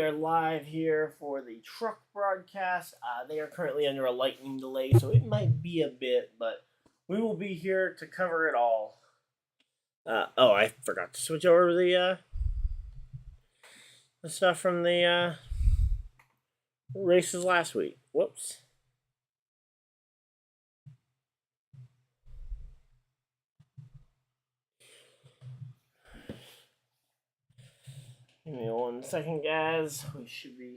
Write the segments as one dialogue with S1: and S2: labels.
S1: are live here for the truck broadcast. They are currently under a lightning delay, so it might be a bit, but we will be here to cover it all. I forgot to switch over the stuff from the races last week. Whoops. Give me 1 second, guys. We should be.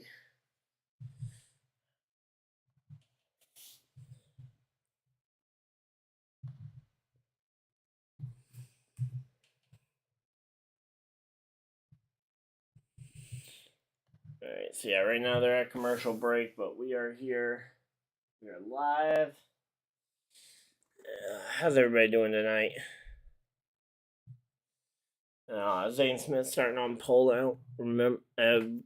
S1: Alright, so yeah, right now they're at commercial break, but we are here. We are live. How's everybody doing tonight? Zane Smith starting on pole. I don't remember. Ended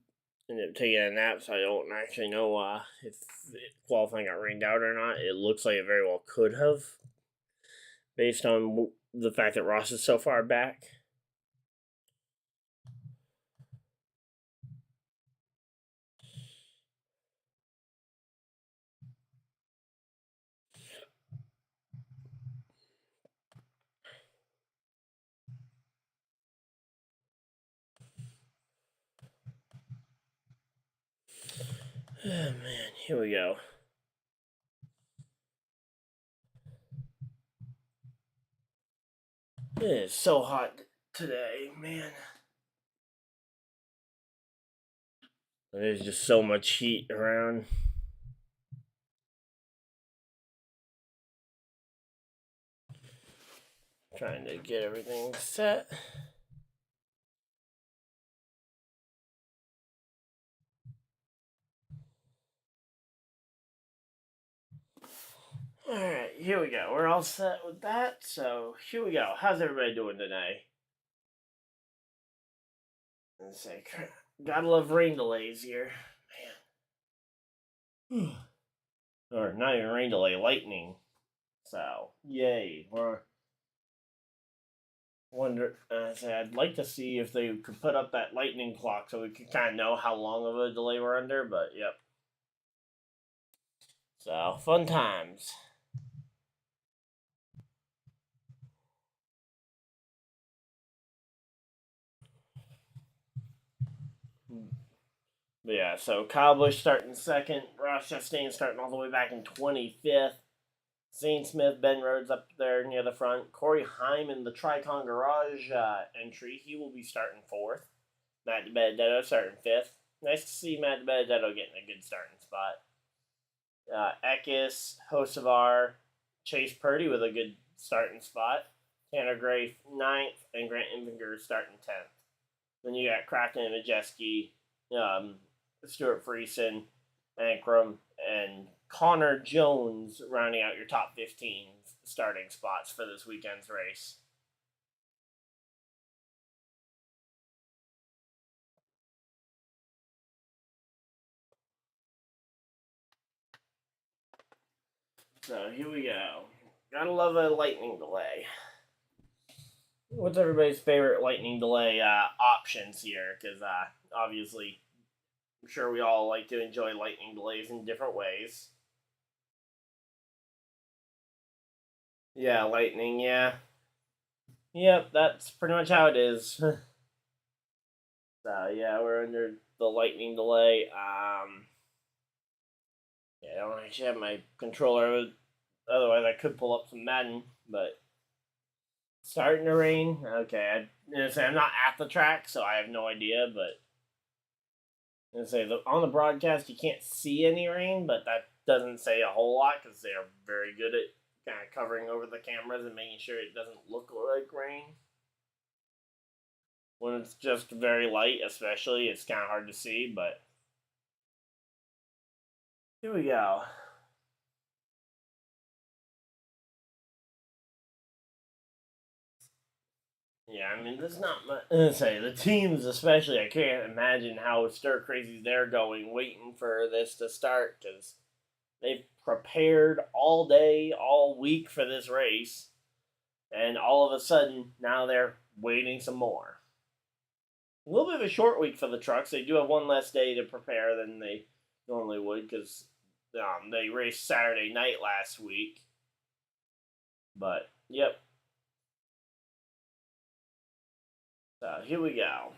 S1: up taking a nap, so I don't actually know if qualifying got rained out or not. It looks like it very well could have, based on the fact that Ross is so far back. Oh man, here we go. It is so hot today, man. There's just so much heat around. Trying to get everything set. Alright, here we go. We're all set with that, so here we go. How's everybody doing today? Let's say, gotta love rain delays here. Man. Or not even rain delay, lightning. So, yay. I'd like to see if they could put up that lightning clock so we could kind of know how long of a delay we're under, but yep. So, fun times. But yeah, so Kyle Busch starting second, Ross Chastain starting all the way back in 25th. Zane Smith, Ben Rhodes up there near the front. Corey Hyman, the Tricon Garage entry, he will be starting fourth. Matt DiBenedetto starting fifth. Nice to see Matt DiBenedetto getting a good starting spot. Eckes, Hocevar, Chase Purdy with a good starting spot. Tanner Gray 9th, and Grant Enfinger starting 10th. Then you got Crafton and Majeski, Stuart Friesen, Ankrum, and Connor Jones rounding out your top 15 starting spots for this weekend's race. So here we go. Gotta love a lightning delay. What's everybody's favorite lightning delay options here? Because obviously, I'm sure we all like to enjoy lightning delays in different ways. Yeah, lightning, yeah. Yep, that's pretty much how it is. So, yeah, we're under the lightning delay. Yeah, I don't actually have my controller. Otherwise, I could pull up some Madden, but starting to rain. Okay, I'm not at the track, so I have no idea. But on the broadcast, you can't see any rain, but that doesn't say a whole lot because they are very good at kind of covering over the cameras and making sure it doesn't look like rain. When it's just very light, especially, it's kind of hard to see. But here we go. Yeah, I mean, there's not much. The teams, especially, I can't imagine how stir crazy they're going, waiting for this to start because they've prepared all day, all week for this race, and all of a sudden now they're waiting some more. a little bit of a short week for the trucks. They do have one less day to prepare than they normally would because they raced Saturday night last week. But, yep. So, here we go.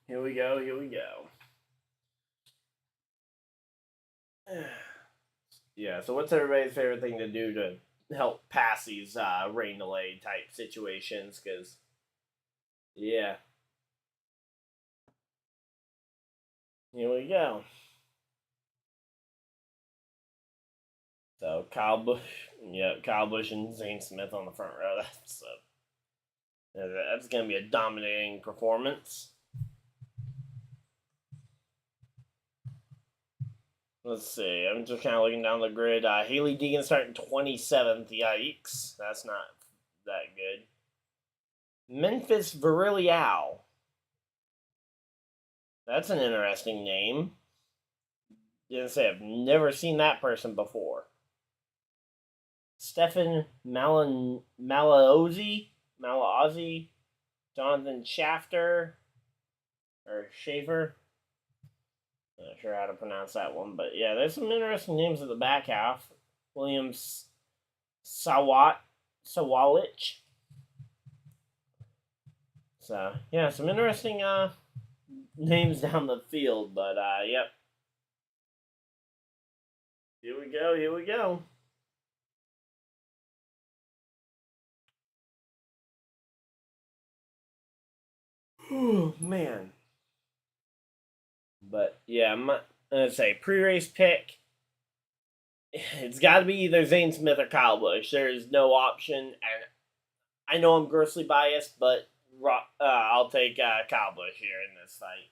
S1: Here we go, here we go. Yeah, so what's everybody's favorite thing to do to help pass these rain delay type situations? Because, yeah, here we go. So Kyle Busch and Zane Smith on the front row. That's going to be a dominating performance. Let's see. I'm just kind of looking down the grid. Haley Deegan starting 27th. Yikes. That's not that good. Memphis Virilio. That's an interesting name. Didn't say I've never seen that person before. Stefan Malaozzi, Jonathan Shafter, or Schaefer. Not sure how to pronounce that one, but yeah, there's some interesting names at the back half. Williams Sawalich. So yeah, some interesting names down the field, but yep. Here we go, here we go. Oh man. But yeah, I'm gonna say pre-race pick. It's got to be either Zane Smith or Kyle Busch. There is no option, and I know I'm grossly biased, but I'll take Kyle Busch here in this fight.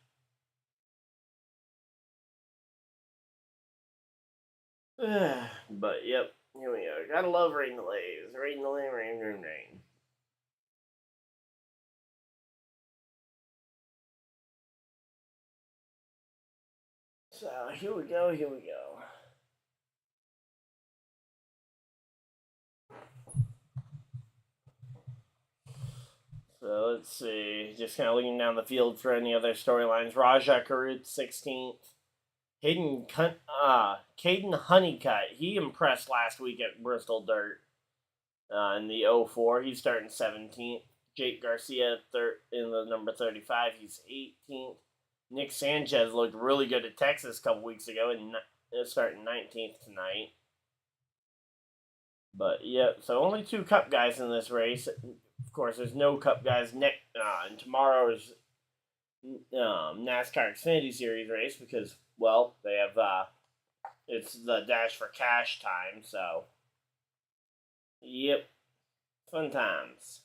S1: But yep, here we go. Gotta love rain delays. Rain delay, rain. So here we go. So let's see. Just kind of looking down the field for any other storylines. Raja Karut 16th. Caden Honeycutt. He impressed last week at Bristol Dirt in the 04. He's starting 17th. Jake Garcia in the number 35. He's 18th. Nick Sanchez looked really good at Texas a couple weeks ago and starting 19th tonight. But yeah, so only 2 Cup guys in this race. Of course, there's no Cup guys in tomorrow's NASCAR Xfinity Series race because, well, they have it's the Dash for Cash time. So, yep, fun times.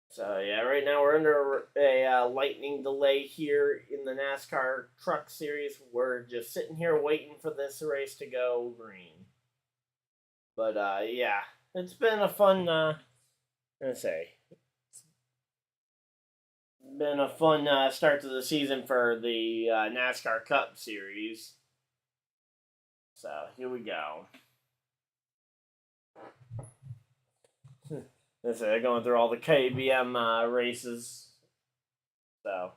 S1: So yeah, right now we're under a lightning delay here in the NASCAR Truck Series. We're just sitting here waiting for this race to go green. But yeah, it's been a fun. Been a fun start to the season for the NASCAR Cup Series. So here we go. They're going through all the KBM races. So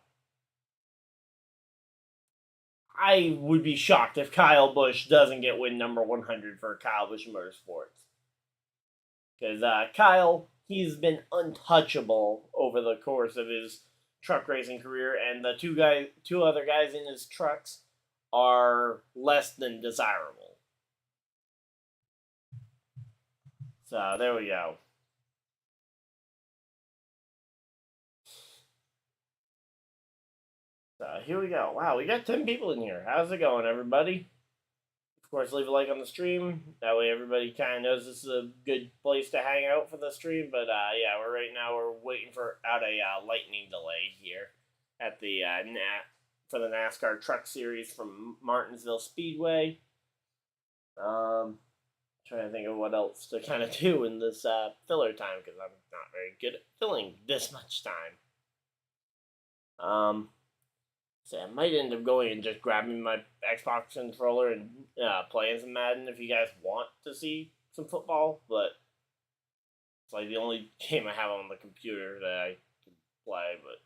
S1: I would be shocked if Kyle Busch doesn't get win number 100 for Kyle Busch Motorsports. Because Kyle, he's been untouchable over the course of his truck racing career, and the two other guys in his trucks are less than desirable. So there we go. So here we go. Wow, we got 10 people in here. How's it going, everybody? course, leave a like on the stream. That way everybody kind of knows this is a good place to hang out for the stream. But yeah, we're waiting for out a lightning delay here at the for the NASCAR Truck Series from Martinsville Speedway. Trying to think of what else to kind of do in this filler time because I'm not very good at filling this much time. So I might end up going and just grabbing my Xbox controller and playing some Madden if you guys want to see some football, but it's like the only game I have on the computer that I can play. But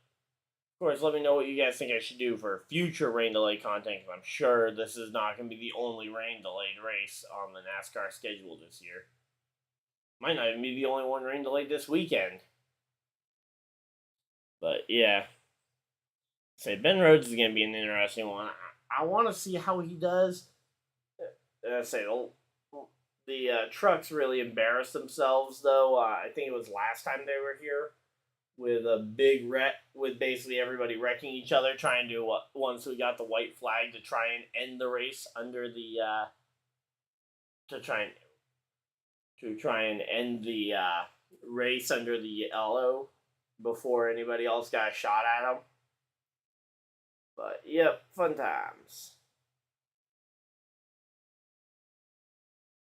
S1: of course, let me know what you guys think I should do for future rain delay content, because I'm sure this is not going to be the only rain delayed race on the NASCAR schedule this year. Might not even be the only one rain delayed this weekend. But yeah. Say Ben Rhodes is going to be an interesting one. I want to see how he does. The trucks really embarrassed themselves, though. I think it was last time they were here with a big wreck, with basically everybody wrecking each other, trying to once we got the white flag to try and end the race under the to try and end the race under the yellow before anybody else got a shot at them. But, yep, fun times.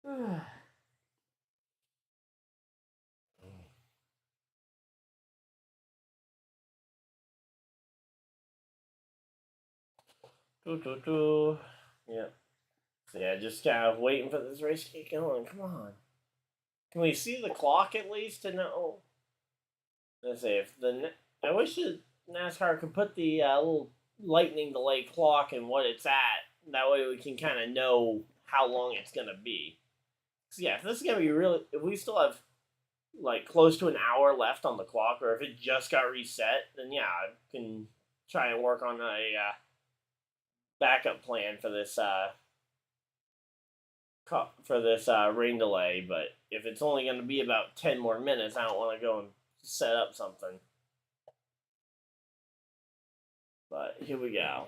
S1: Yep. So, yeah, just kind of waiting for this race to get going. Come on. Can we see the clock at least to know? Let's say I wish the NASCAR could put the little lightning delay clock and what it's at. That way we can kind of know how long it's going to be. So yeah, if this is going to be really... If we still have, like, close to an hour left on the clock, or if it just got reset, then yeah, I can try and work on a backup plan for this rain delay. But if it's only going to be about 10 more minutes, I don't want to go and set up something. But here we go.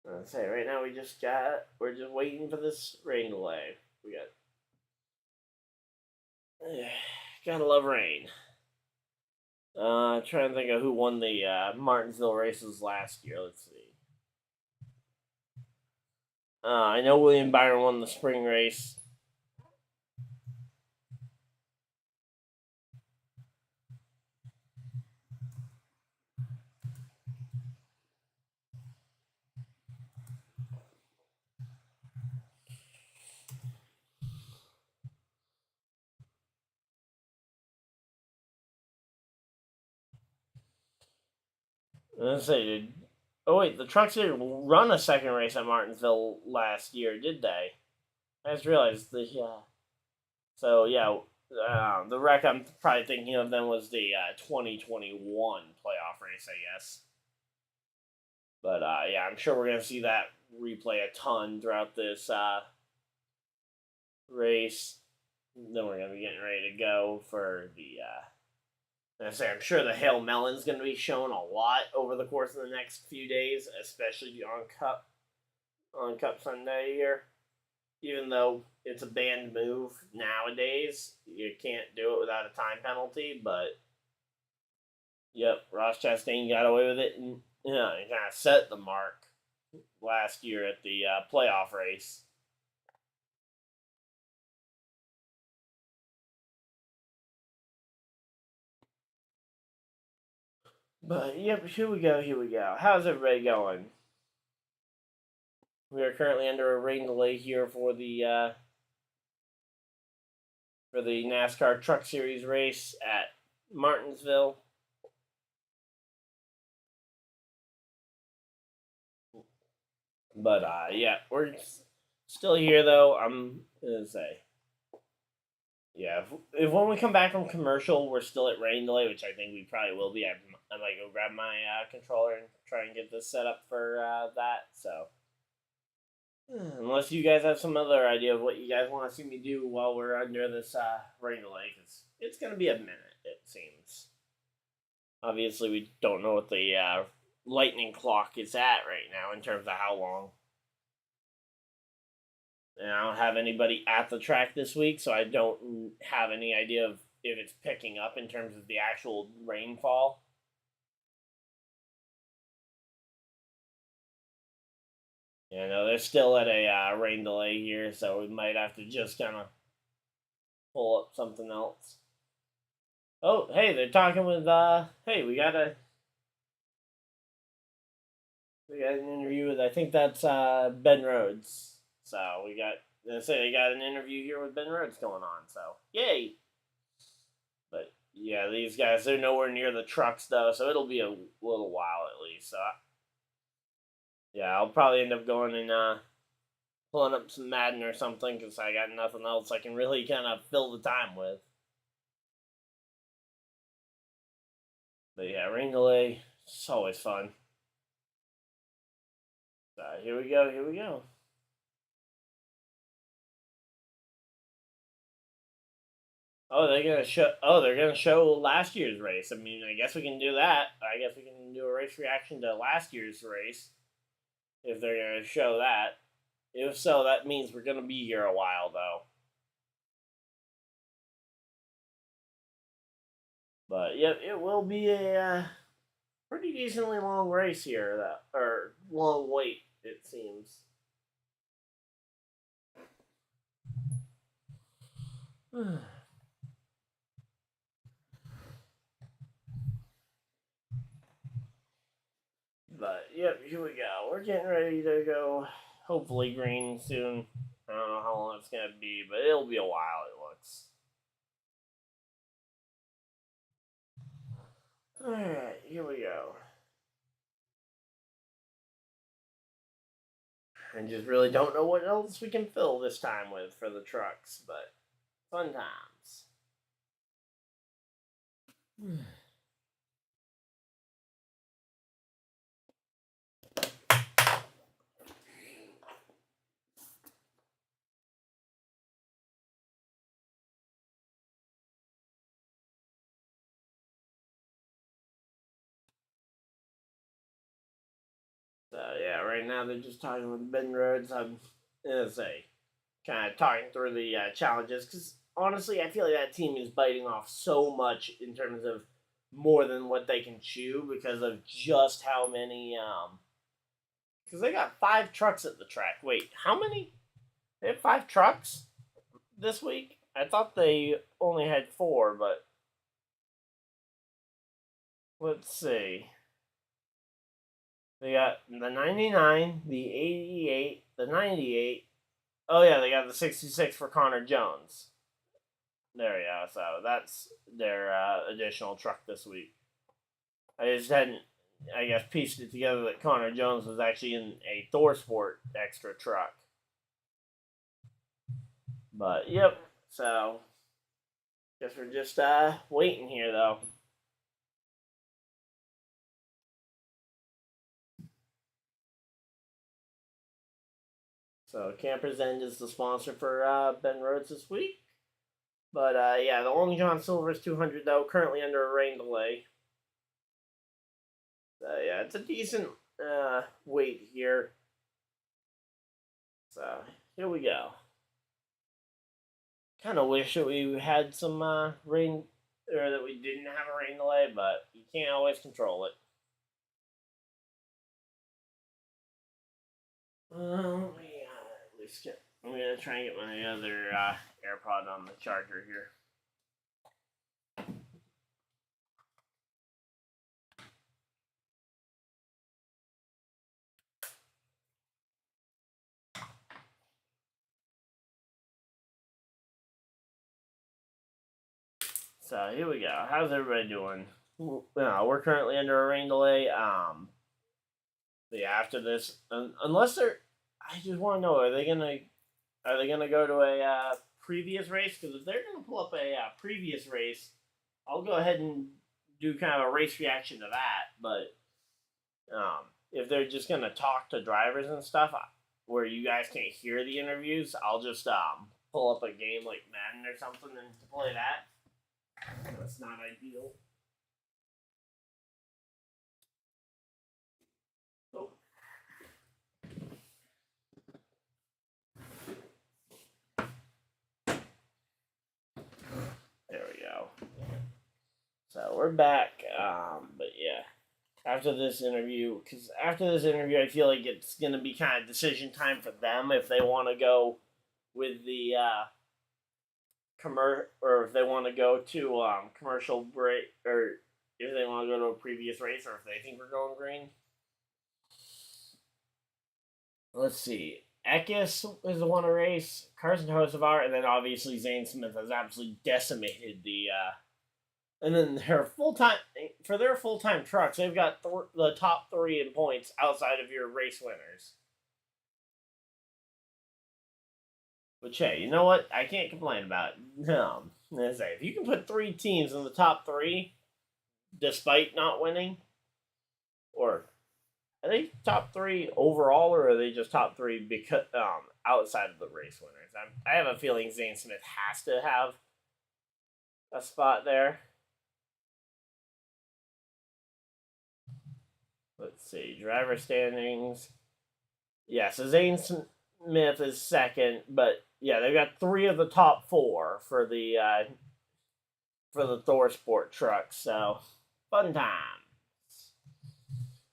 S1: I'll say right now we're just waiting for this rain delay. Gotta love rain. Trying to think of who won the Martinsville races last year. Let's see. I know William Byron won the spring race. Let's see. Oh wait, the trucks didn't run a second race at Martinsville last year, did they? I just realized So yeah, the wreck I'm probably thinking of then was the 2021 playoff race, I guess. But yeah, I'm sure we're gonna see that replay a ton throughout this race. Then we're gonna be getting ready to go for the. I'm sure the Hail Melon's going to be shown a lot over the course of the next few days, especially on Cup Sunday here. Even though it's a banned move nowadays, you can't do it without a time penalty. But yep, Ross Chastain got away with it, and he kind of set the mark last year at the playoff race. But, yep, here we go. How's everybody going? We are currently under a rain delay here for the NASCAR Truck Series race at Martinsville. But, yeah, we're still here, though. I'm going to say. Yeah, if when we come back from commercial, we're still at rain delay, which I think we probably will be. I might go grab my controller and try and get this set up for that. So, unless you guys have some other idea of what you guys want to see me do while we're under this rain delay, because it's going to be a minute, it seems. Obviously, we don't know what the lightning clock is at right now in terms of how long. And I don't have anybody at the track this week, so I don't have any idea of if it's picking up in terms of the actual rainfall. You know, they're still at a rain delay here, so we might have to just kind of pull up something else. Oh, hey, they're talking with, hey, we got an interview with, I think that's Ben Rhodes. So they got an interview here with Ben Rhodes going on, so yay. But yeah, these guys, they're nowhere near the trucks though, so it'll be a little while at least. So yeah, I'll probably end up going and pulling up some Madden or something because I got nothing else I can really kind of fill the time with. But yeah, rain delay, it's always fun. So here we go. Oh, they're gonna show last year's race. I mean, I guess we can do that. I guess we can do a race reaction to last year's race if they're gonna show that. If so, that means we're gonna be here a while, though. But yep, it will be a pretty decently long race here, or long wait, it seems. But yep, here we go. We're getting ready to go. Hopefully green soon. I don't know how long it's gonna be, but it'll be a while. It looks. All right, here we go. I just really don't know what else we can fill this time with for the trucks, but fun times. So yeah, right now they're just talking with Ben Rhodes. I'm gonna say, kind of talking through the challenges because honestly, I feel like that team is biting off so much in terms of more than what they can chew because of just how many. Because they got 5 trucks at the track. Wait, how many? They have 5 trucks this week. I thought they only had 4, but let's see. They got the 99, the 88, the 98. Oh, yeah, they got the 66 for Connor Jones. There you go. So that's their additional truck this week. I just hadn't, I guess, pieced it together that Connor Jones was actually in a Thor Sport extra truck. But, yep. So, guess we're just waiting here, though. So Campers End is the sponsor for Ben Rhodes this week. But yeah, the Long John Silver's 200 though, currently under a rain delay. So yeah, it's a decent wait here. So here we go. Kind of wish that we had some rain, or that we didn't have a rain delay, but you can't always control it. Let me at least get. I'm gonna try and get my other AirPod on the charger here. So here we go. How's everybody doing? We're currently under a rain delay. Yeah, after this, unless they're, I just want to know, are they gonna go to a previous race? Because if they're gonna pull up a previous race, I'll go ahead and do kind of a race reaction to that. But if they're just gonna talk to drivers and stuff, where you guys can't hear the interviews, I'll just pull up a game like Madden or something and play that. That's not ideal. So we're back. But yeah, after this interview, I feel like it's gonna be kind of decision time for them if they want to go with the or if they want to go to commercial break, or if they want to go to a previous race, or if they think we're going green. Let's see. Eckes is the one to race. Carson Hocevar, and then obviously Zane Smith has absolutely decimated the. And then their full time trucks, they've got the top three in points outside of your race winners. Which, hey, you know what? I can't complain about it. If you can put three teams in the top three, despite not winning, or are they top three overall, or are they just top three because outside of the race winners? I have a feeling Zane Smith has to have a spot there. Let's see, driver standings. Yeah, so Zane Smith is second, but yeah, they've got three of the top four for the Thor Sport trucks. So fun times.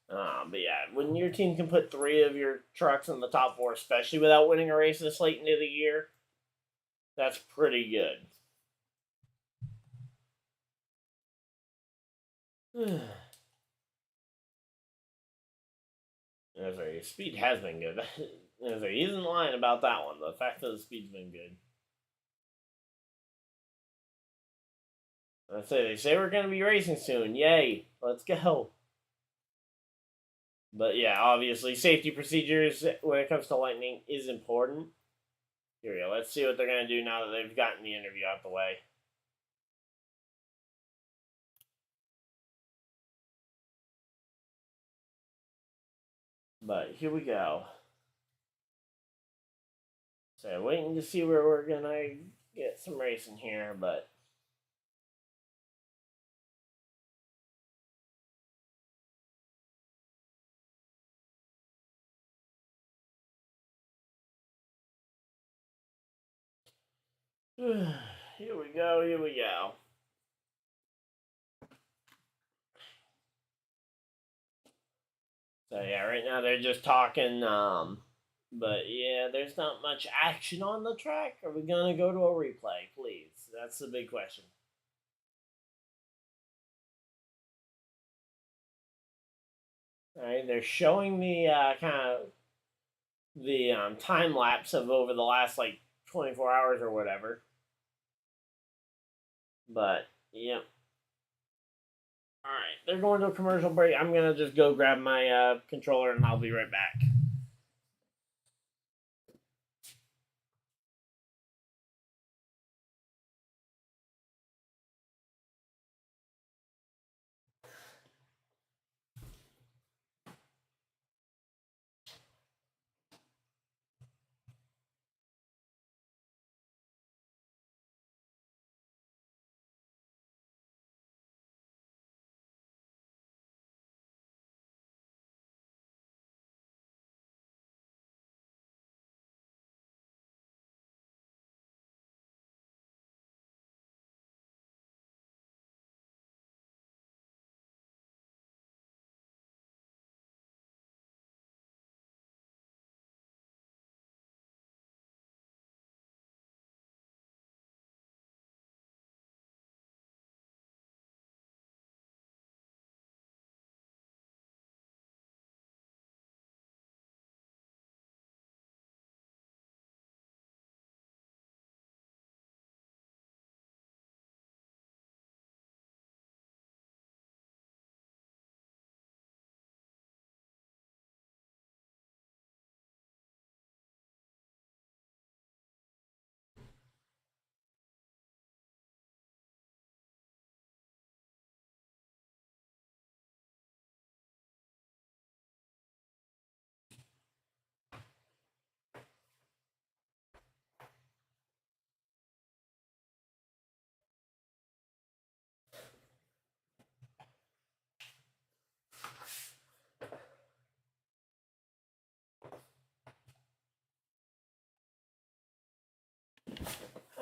S1: But yeah, when your team can put three of your trucks in the top four, especially without winning a race this late into the year, that's pretty good. Speed has been good. He isn't lying about that one. The fact that the speed's been good. They say we're going to be racing soon. Yay. Let's go. But yeah, obviously, safety procedures when it comes to lightning is important. Here we go. Let's see what they're going to do now that they've gotten the interview out the way. But here we go. So waiting to see where we're going to get some racing here, but here we go. So yeah, right now they're just talking. But yeah, there's not much action on the track. Are we gonna go to a replay, please? That's the big question. All right, they're showing the kind of the time lapse of over the last like 24 hours or whatever. But yep. All right, they're going to a commercial break. I'm gonna just go grab my controller and I'll be right back.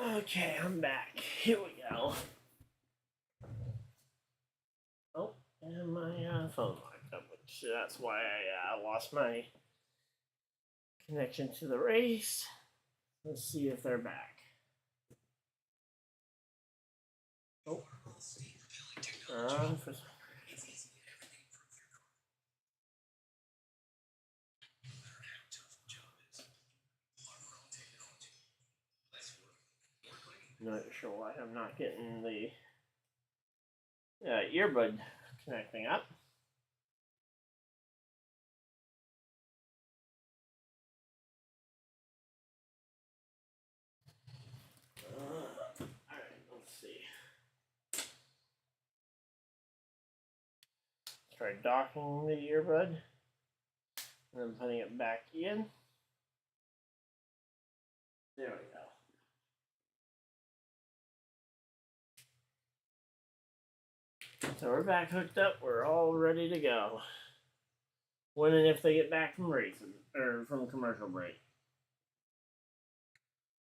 S1: Okay, I'm back. Here we go. phone locked up, which that's why I lost my connection to the race. Let's see if they're back. Oh. Not sure why I'm not getting the earbud connecting up. Alright, let's see. Try docking the earbud and then putting it back in. There we go. So we're back hooked up. We're all ready to go. When and if they get back from racing or from commercial break.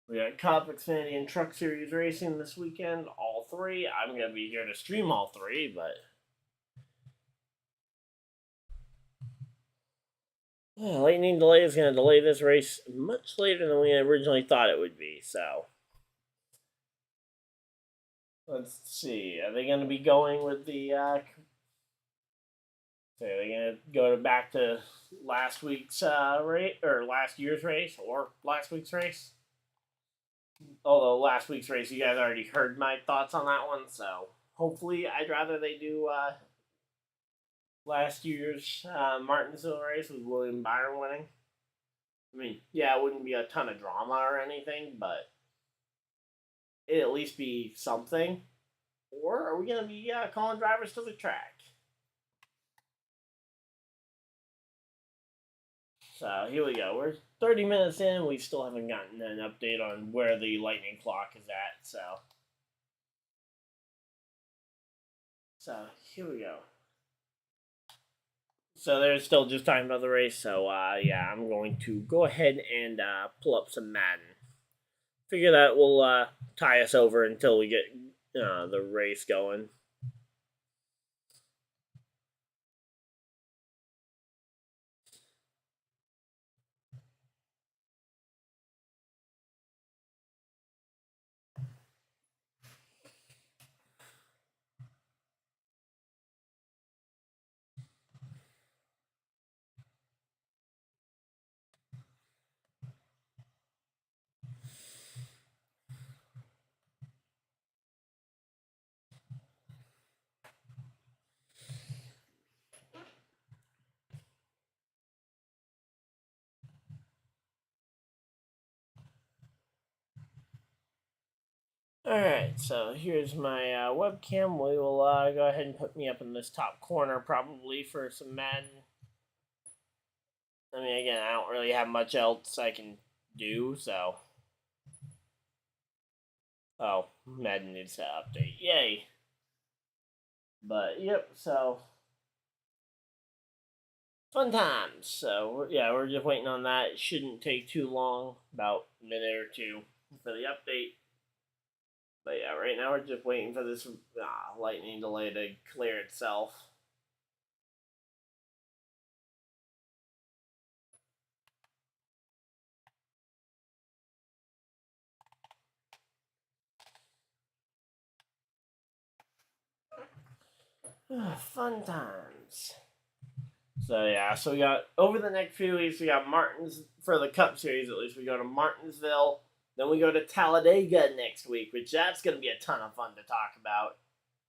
S1: We got Cup, Xfinity, and Truck Series racing this weekend. All three. I'm gonna be here to stream all three, but lightning delay is gonna delay this race much later than we originally thought it would be. So. Let's see. Are they going to be going with the? Are they going to go back to last week's race or last year's race or last week's race? Although last week's race, you guys already heard my thoughts on that one, so hopefully, I'd rather they do last year's Martinsville race with William Byron winning. I mean, yeah, it wouldn't be a ton of drama or anything, but it'd at least be something. Or are we going to be calling drivers to the track? So here we go. We're 30 minutes in. We still haven't gotten an update on where the lightning clock is at. So here we go. So they're still just talking about the race. So yeah, I'm going to go ahead and pull up some Madden. Figure that will tie us over until we get the race going. Alright, so here's my webcam. We will go ahead and put me up in this top corner probably for some Madden. I mean, again, I don't really have much else I can do, so. Oh, Madden needs to update. Yay! But, yep, so. Fun times. So, yeah, we're just waiting on that. It shouldn't take too long, about a minute or two for the update. But yeah, right now we're just waiting for this lightning delay to clear itself. Fun times. So yeah, so we got over the next few weeks, we got Martins for the Cup Series at least. We go to Martinsville, then we go to Talladega next week, which that's going to be a ton of fun to talk about.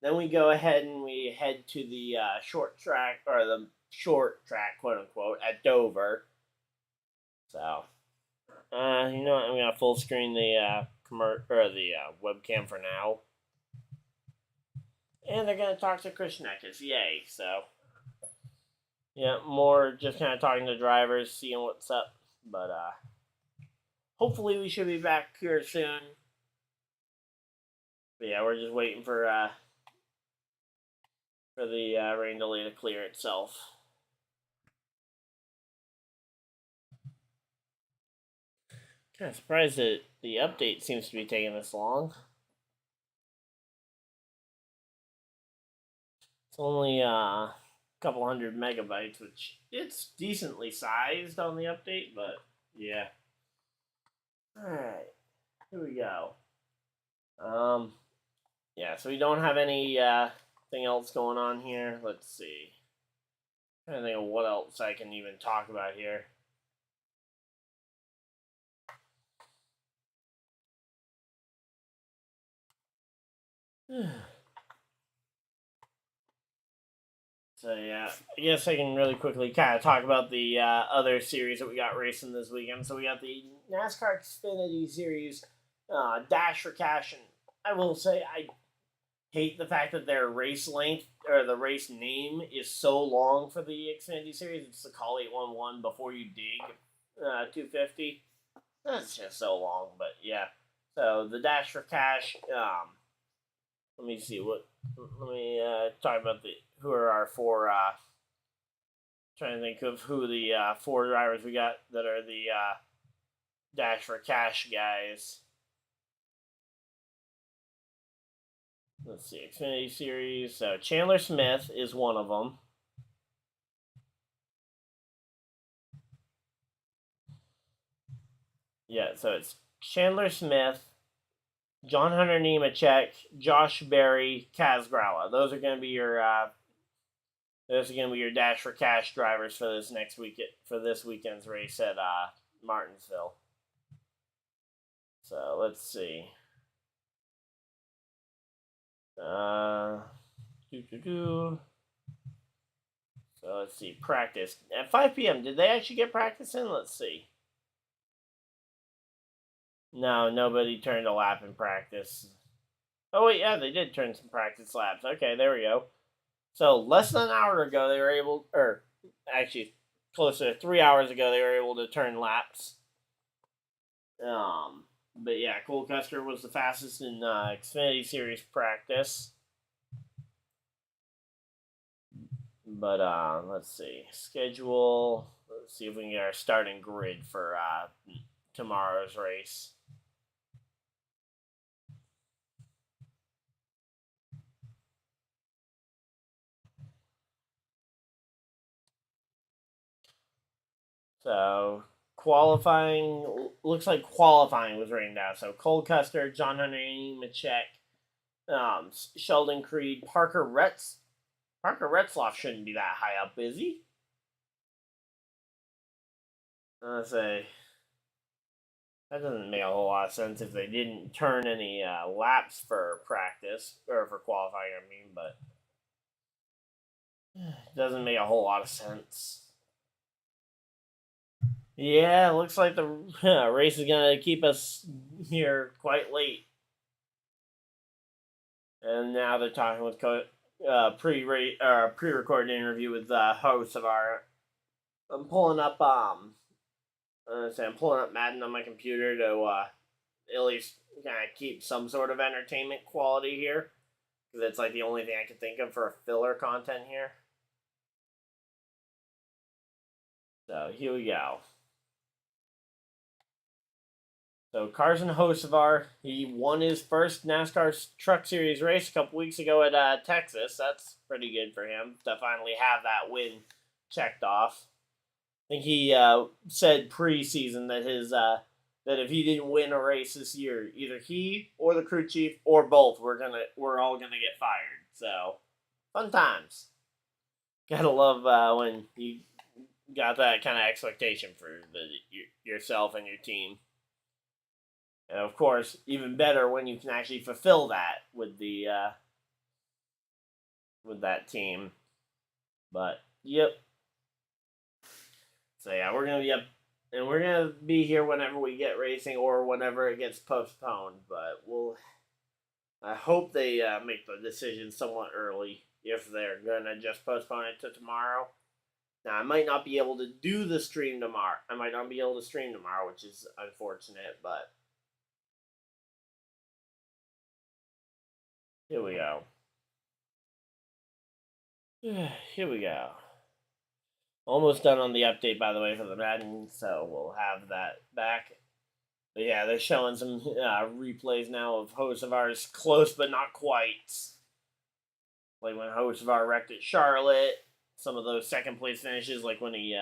S1: Then we go ahead and we head to the short track, or the short track, quote unquote, at Dover. So, you know what? I'm gonna full screen the webcam for now. And they're gonna talk to Chris Neckes, yay! So, yeah, more just kind of talking to drivers, seeing what's up. But hopefully we should be back here soon. But yeah, we're just waiting for the rain delay to clear itself. Kind of surprised that the update seems to be taking this long. It's only couple hundred megabytes, which it's decently sized on the update, but yeah. Alright, here we go. Yeah, so we don't have any thing else going on here. Let's see. I'm trying to think of what else I can even talk about here. So yeah, I guess I can really quickly kind of talk about the other series that we got racing this weekend. So we got the NASCAR Xfinity Series Dash for Cash, and I will say I hate the fact that their race length or the race name is so long for the Xfinity Series. It's the Call 811 before you dig 250. That's just so long, but yeah. So the Dash for Cash. Let me see what. Let me talk about who are our four. Trying to think of who the four drivers we got that are the Dash for Cash guys. Let's see, Xfinity Series. So Chandler Smith is one of them. Yeah, so it's Chandler Smith, John Hunter Nemechek, Josh Berry, Kaz Gralla. Those are going to be your Dash for Cash drivers for this next week for this weekend's race at Martinsville. So let's see. So let's see. Practice at 5 p.m. Did they actually get practice in? Let's see. No, nobody turned a lap in practice. Oh wait, yeah, they did turn some practice laps. Okay, there we go. So less than an hour ago, they were able, or actually closer to 3 hours ago, they were able to turn laps. But yeah, Cole Custer was the fastest in Xfinity Series practice. But let's see, schedule. Let's see if we can get our starting grid for tomorrow's race. So qualifying looks like qualifying was rained out. So Cole Custer, John Hunter Nemechek, Sheldon Creed, Parker Retzloff shouldn't be that high up, is he? Let's say that doesn't make a whole lot of sense if they didn't turn any laps for practice or for qualifying. I mean, but it doesn't make a whole lot of sense. Yeah, looks like the race is gonna keep us here quite late. And now they're talking with pre-recorded interview with the host of our. I'm pulling up I'm pulling up Madden on my computer to at least kind of keep some sort of entertainment quality here, because it's like the only thing I could think of for filler content here. So here we go. So Carson Hocevar, he won his first NASCAR Truck Series race a couple weeks ago at Texas. That's pretty good for him to finally have that win checked off. I think he said preseason that that if he didn't win a race this year, either he or the crew chief or both we're all gonna get fired. So fun times. Gotta love when you got that kind of expectation for yourself and your team. And of course, even better when you can actually fulfill that with that team. But yep. So yeah, we're gonna be up, and we're gonna be here whenever we get racing or whenever it gets postponed. But I hope they make the decision somewhat early if they're gonna just postpone it to tomorrow. Now I might not be able to do the stream tomorrow. I might not be able to stream tomorrow, which is unfortunate, but. Here we go. Here we go. Almost done on the update, by the way, for the Madden, so we'll have that back. But yeah, they're showing some replays now of Hocevar's close but not quite. Like when Hocevar wrecked at Charlotte, some of those second place finishes, like when he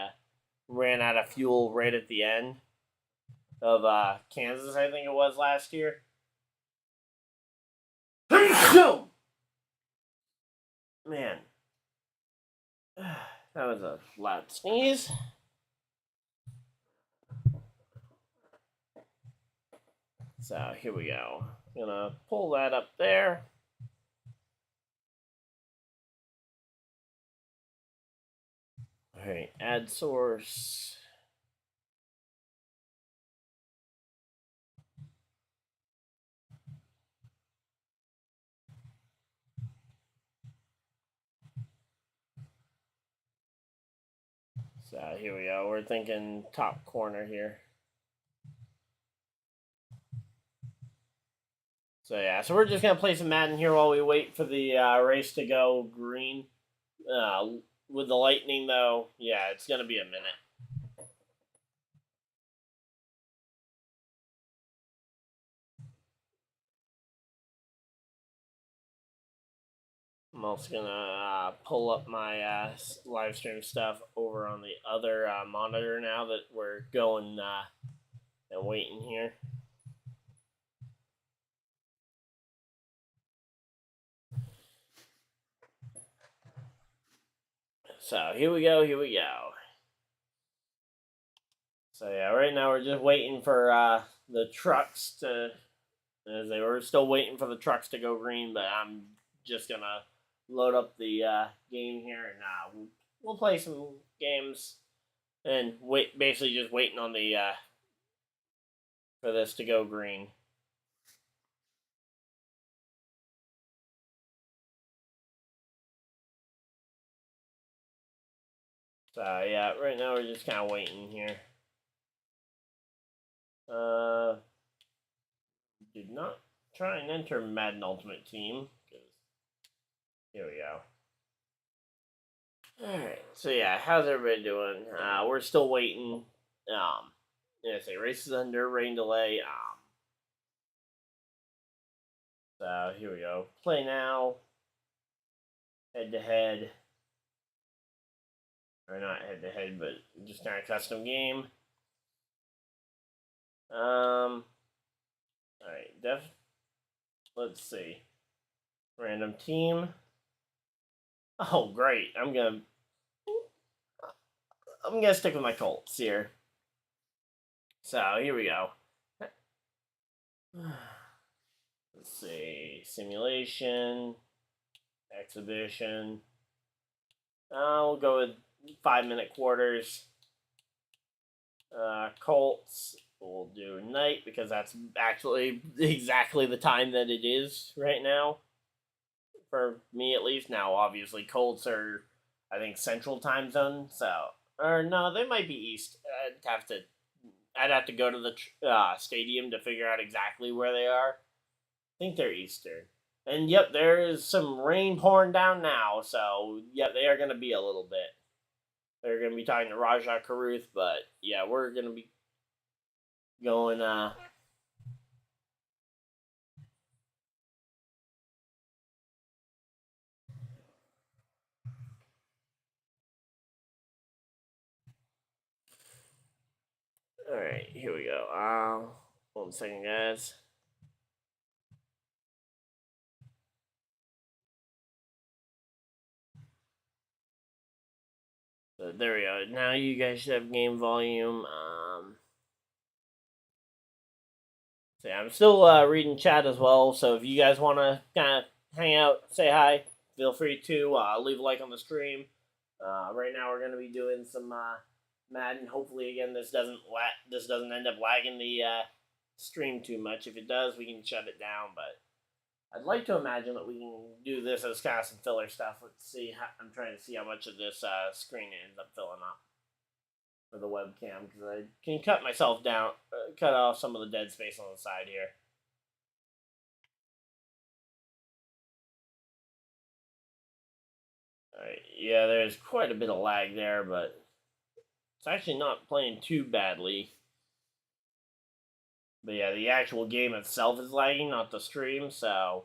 S1: ran out of fuel right at the end of Kansas, I think it was last year. Man, that was a loud sneeze. So here we go. Gonna pull that up there. All right, add source. So here we go. We're thinking top corner here. So yeah, so we're just gonna play some Madden here while we wait for the race to go green. With the lightning though, yeah, it's gonna be a minute. I'm also gonna pull up my live stream stuff over on the other monitor now that we're going and waiting here. So here we go. So yeah, right now we're just waiting for the trucks to. As they were still waiting for the trucks to go green, but I'm just gonna load up the game here and we'll play some games and wait. Basically, just waiting on the for this to go green. So yeah, right now we're just kind of waiting here. Did not try and enter Madden Ultimate Team because here we go. All right, so yeah, how's everybody doing? We're still waiting. Say races under rain delay. So here we go. Play now. Head to head. Or not head to head, but just kind of custom game. Alright, let's see. Random team. Oh great. I'm gonna stick with my Colts here. So here we go. Let's see. Simulation. Exhibition. We'll go with 5-minute quarters. Colts. We'll do night because that's actually exactly the time that it is right now. For me, at least. Now, obviously, Colts are, I think, Central Time Zone. So, or no, they might be East. I'd have to go to the stadium to figure out exactly where they are. I think they're Eastern. And yep, there is some rain pouring down now. So, yeah, they are going to be a little bit. They're going to be talking to Rajah Caruth, but yeah, we're going to be going. All right, here we go. 1 second, guys. So there we go. Now you guys should have game volume. So yeah, I'm still reading chat as well. So if you guys want to kind of hang out, say hi, feel free to leave a like on the stream. Right now we're gonna be doing some Madden. Hopefully, again, this doesn't end up lagging the stream too much. If it does, we can shut it down. But I'd like to imagine that we can do this as kind of some filler stuff. Let's see. I'm trying to see how much of this screen ends up filling up for the webcam because I can cut myself down, cut off some of the dead space on the side here. Alright, yeah, there's quite a bit of lag there, but it's actually not playing too badly. But yeah, the actual game itself is lagging, not the stream, so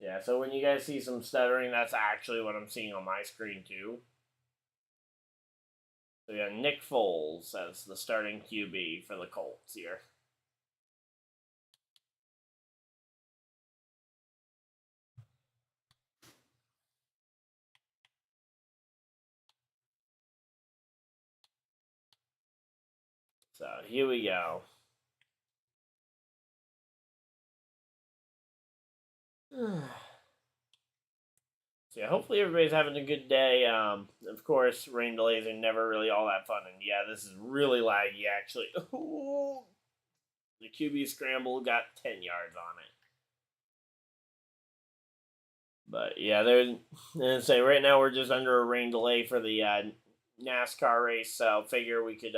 S1: Yeah, so when you guys see some stuttering, that's actually what I'm seeing on my screen too. So we got Nick Foles as the starting QB for the Colts here. So here we go. So yeah, hopefully everybody's having a good day. Of course, rain delays are never really all that fun, and yeah, this is really laggy actually. Ooh, the QB scramble got 10 yards on it. But yeah, there's and say right now we're just under a rain delay for the NASCAR race, so figure we could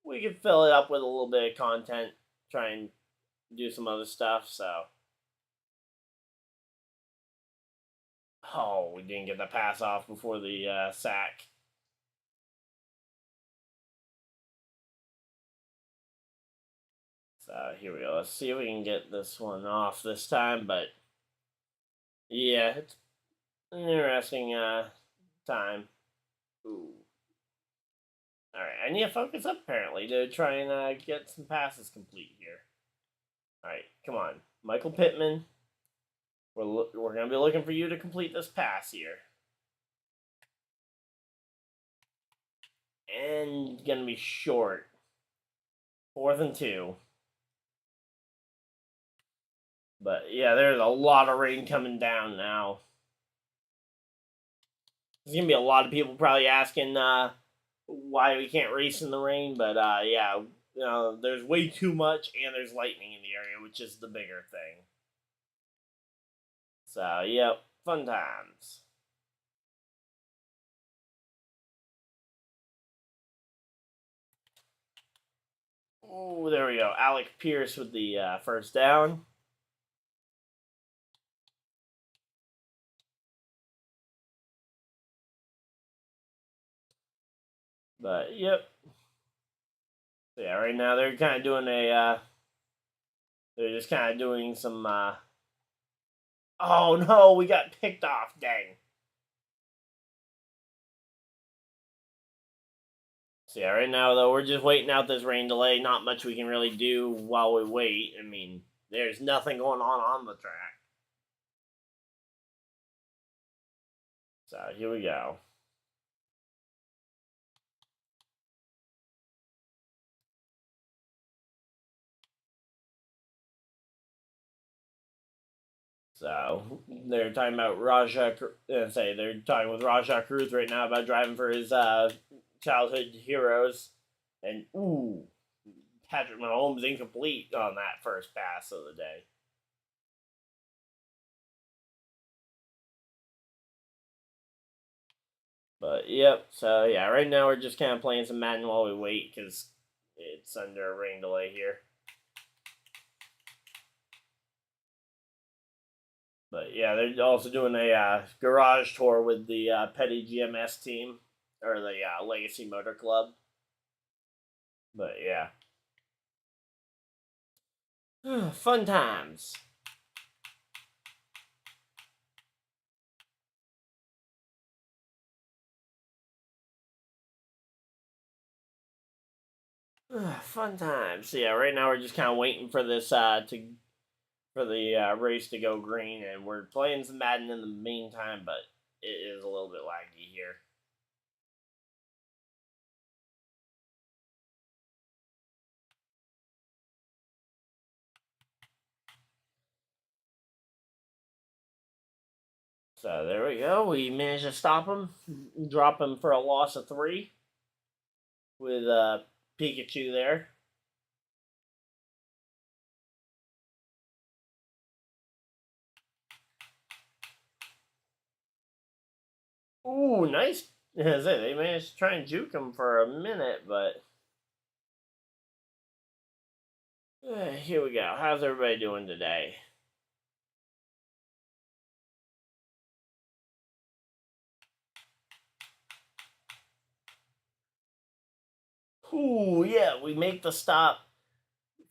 S1: we could fill it up with a little bit of content, try and do some other stuff. So, oh, we didn't get the pass off before the sack. So here we go. Let's see if we can get this one off this time. But yeah, it's an interesting time. Ooh. All right, I need to focus up apparently to try and get some passes complete here. All right, come on, Michael Pittman. We're gonna be looking for you to complete this pass here, and gonna be short. 4th and 2. But yeah, there's a lot of rain coming down now. There's gonna be a lot of people probably asking why we can't race in the rain, but yeah, there's way too much, and there's lightning in the area, which is the bigger thing. So yep, fun times. Oh, there we go. Alec Pierce with the first down. But yep. So, yeah, right now they're kind of doing they're just kind of doing some. Oh no, we got picked off. Dang. So yeah, right now though we're just waiting out this rain delay. Not much we can really do while we wait. I mean, there's nothing going on the track. So here we go. So they're talking about they're talking with Raja Cruz right now about driving for his childhood heroes, and ooh, Patrick Mahomes incomplete on that first pass of the day. But yep, so yeah, right now we're just kind of playing some Madden while we wait because it's under a rain delay here. But yeah, they're also doing a garage tour with the Petty GMS team or the Legacy Motor Club. But yeah, fun times. Fun times. So yeah, right now we're just kind of waiting for this for the race to go green, and we're playing some Madden in the meantime, but it is a little bit laggy here. So there we go. We managed to stop him, drop him for a loss of 3 with Pikachu there. Ooh, nice. That's it. They managed to try and juke him for a minute, but here we go. How's everybody doing today? Ooh, yeah, we make the stop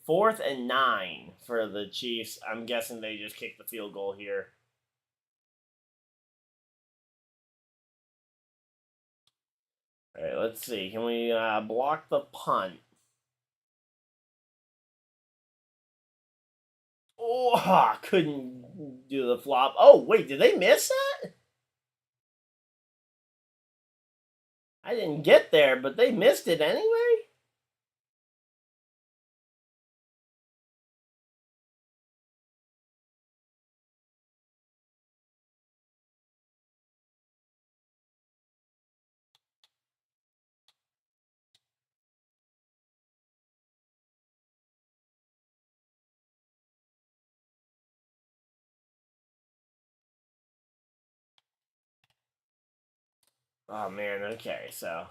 S1: 4th and 9 for the Chiefs. I'm guessing they just kicked the field goal here. All right, let's see. Can we block the punt? Oh, couldn't do the flop. Oh, wait, did they miss that? I didn't get there, but they missed it anyway? Oh, man, okay, so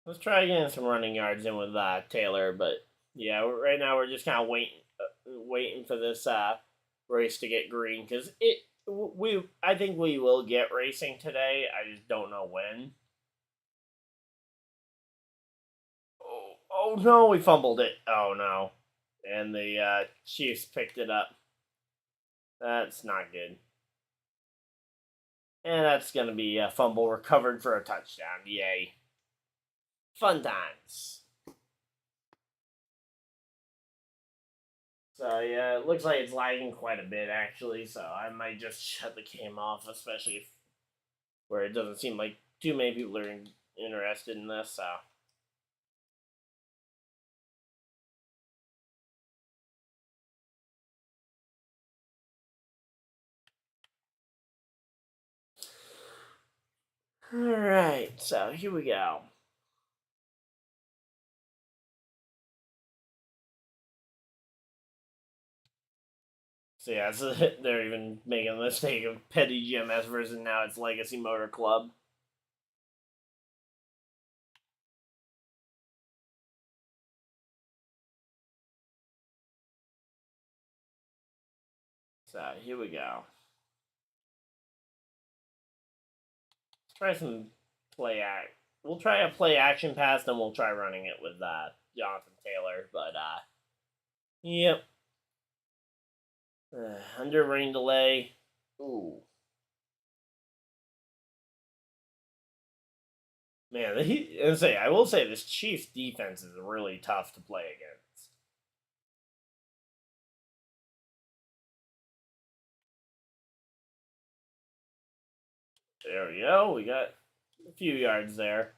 S1: let's try getting some running yards in with Taylor, but yeah, right now we're just kind of waiting for this race to get green because I think we will get racing today. I just don't know when. Oh no, we fumbled it. Oh no, and the Chiefs picked it up. That's not good. And that's gonna be a fumble recovered for a touchdown. Yay! Fun times. So yeah, it looks like it's lagging quite a bit actually. So I might just shut the game off, especially if, where it doesn't seem like too many people are interested in this. So all right, so here we go. So yeah, so they're even making the mistake of Petty GMS versus now it's Legacy Motor Club. So here we go. Let's try some play act. We'll try a play action pass, then we'll try running it with Jonathan Taylor. But yep. Under rain delay. Ooh. Man, I will say this Chiefs defense is really tough to play against. There we go. We got a few yards there.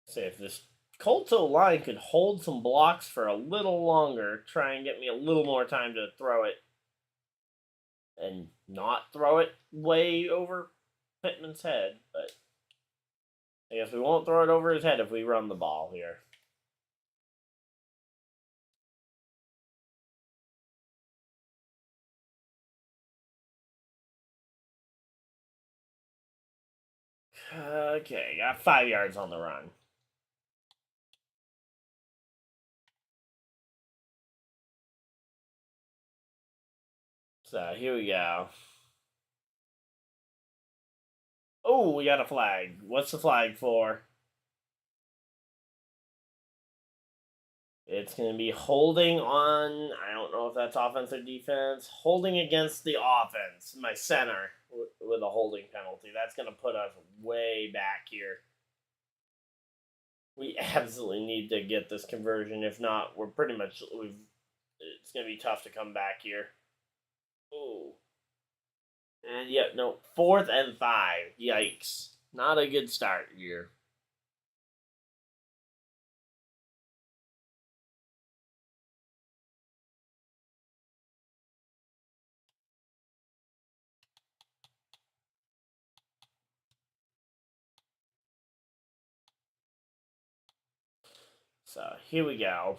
S1: Say if this Colto line could hold some blocks for a little longer, try and get me a little more time to throw it, and not throw it way over Pittman's head. But I guess we won't throw it over his head if we run the ball here. Okay, got 5 yards on the run. So here we go. Oh, we got a flag. What's the flag for? It's going to be holding on. I don't know if that's offense or defense. Holding against the offense. My center with a holding penalty. That's going to put us way back here. We absolutely need to get this conversion. If not, we're pretty much it's going to be tough to come back here. Ooh. And yeah, no, 4th and 5. Yikes. Not a good start here. So here we go.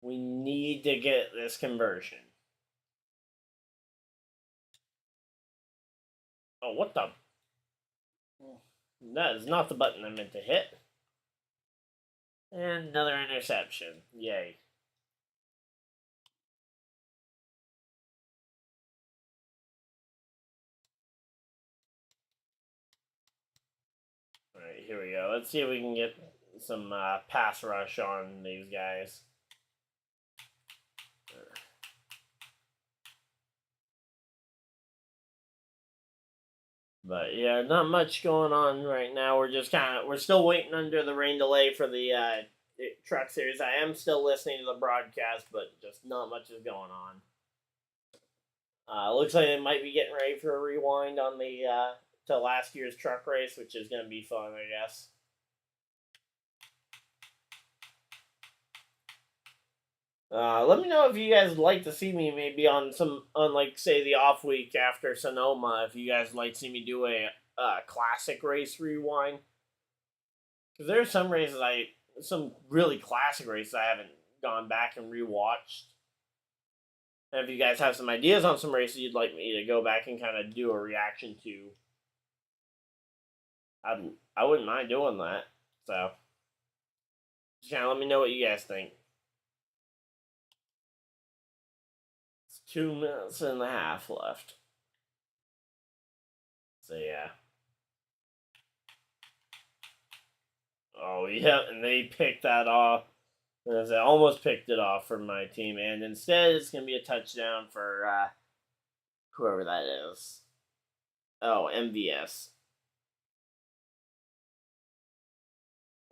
S1: We need to get this conversion. Oh, what the? That is not the button I meant to hit. And another interception. Yay. here we go. Let's see if we can get some pass rush on these guys. But yeah, not much going on right now. We're still waiting under the rain delay for the truck series. I am still listening to the broadcast, but just not much is going on. Looks like it might be getting ready for a rewind on the to last year's truck race, which is going to be fun, I guess. Let me know if you guys would like to see me maybe on like say the off week after Sonoma. If you guys would like to see me do a classic race rewind, because there's some really classic races I haven't gone back and rewatched. And if you guys have some ideas on some races you'd like me to go back and kind of do a reaction to, I wouldn't mind doing that. So just kind of let me know what you guys think. 2 minutes and a half left. So yeah. Oh yeah, and they picked that off. As I almost picked it off for my team, and instead it's gonna be a touchdown for whoever that is. Oh, MVS.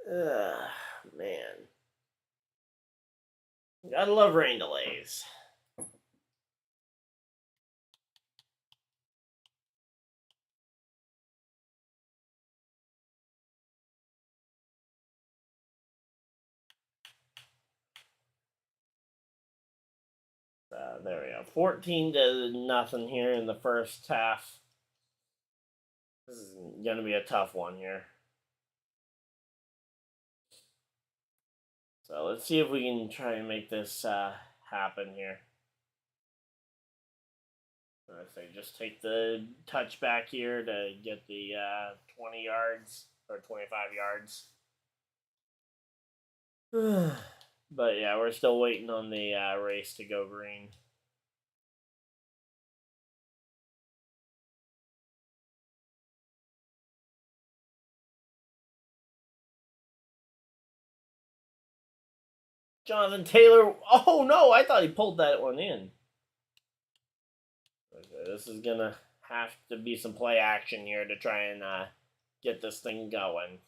S1: Ugh, man. Gotta love rain delays. There we go. 14-0 here in the first half. This is gonna be a tough one here. So let's see if we can try and make this happen here. I say just take the touchback here to get the 20 yards or 25 yards. But yeah, we're still waiting on the race to go green. Jonathan Taylor. Oh no, I thought he pulled that one in. Okay, this is gonna have to be some play action here to try and get this thing going.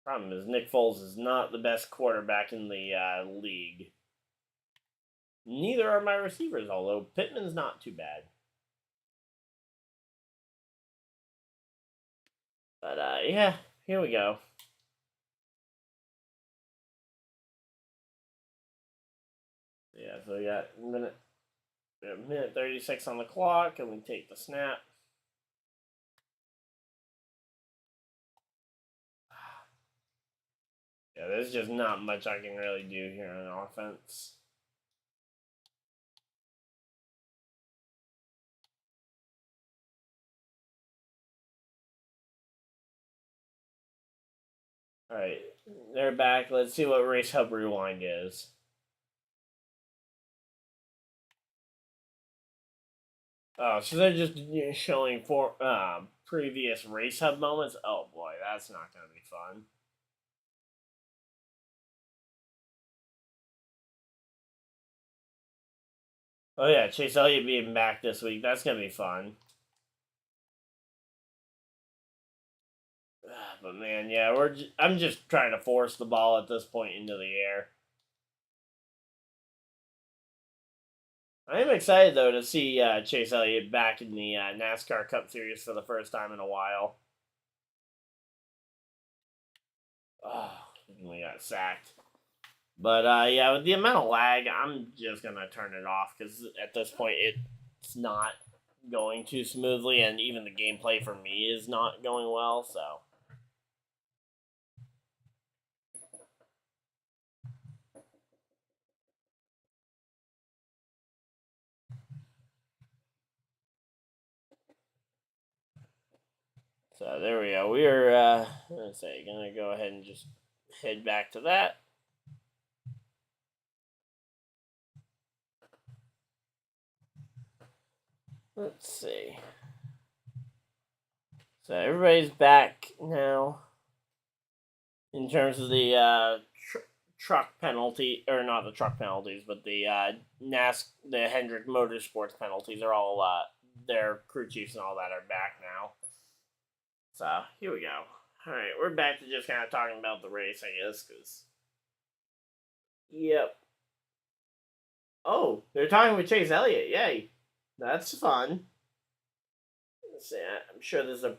S1: Problem is, Nick Foles is not the best quarterback in the league. Neither are my receivers, although Pittman's not too bad. But yeah, here we go. Yeah, so we got minute 36 on the clock, and we take the snap. Yeah, there's just not much I can really do here on offense. Alright, they're back. Let's see what Race Hub Rewind is. Oh, so they're just showing previous Race Hub moments? Oh boy, that's not going to be fun. Oh yeah, Chase Elliott being back this week. That's going to be fun. But man, yeah, I'm just trying to force the ball at this point into the air. I am excited though to see Chase Elliott back in the NASCAR Cup Series for the first time in a while. Oh, we got sacked. But yeah, with the amount of lag, I'm just gonna turn it off because at this point it's not going too smoothly, and even the gameplay for me is not going well. So there we go. We are gonna go ahead and just head back to that. Let's see. So everybody's back now in terms of the truck penalty, or not the truck penalties, but the the Hendrick Motorsports penalties are all their crew chiefs and all that are back now. So here we go. All right, we're back to just kind of talking about the race, I guess, because yep. Oh, they're talking with Chase Elliott. Yay, that's fun. Let's see, I'm sure there's a.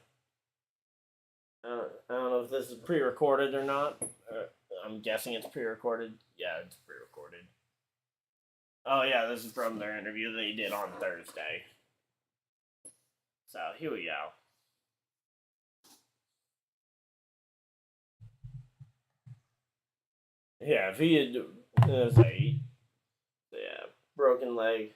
S1: I don't know if this is pre-recorded or not. I'm guessing it's pre-recorded. Yeah, it's pre-recorded. Oh yeah, this is from their interview they did on Thursday. So here we go. Yeah, if he had say, yeah, broken leg.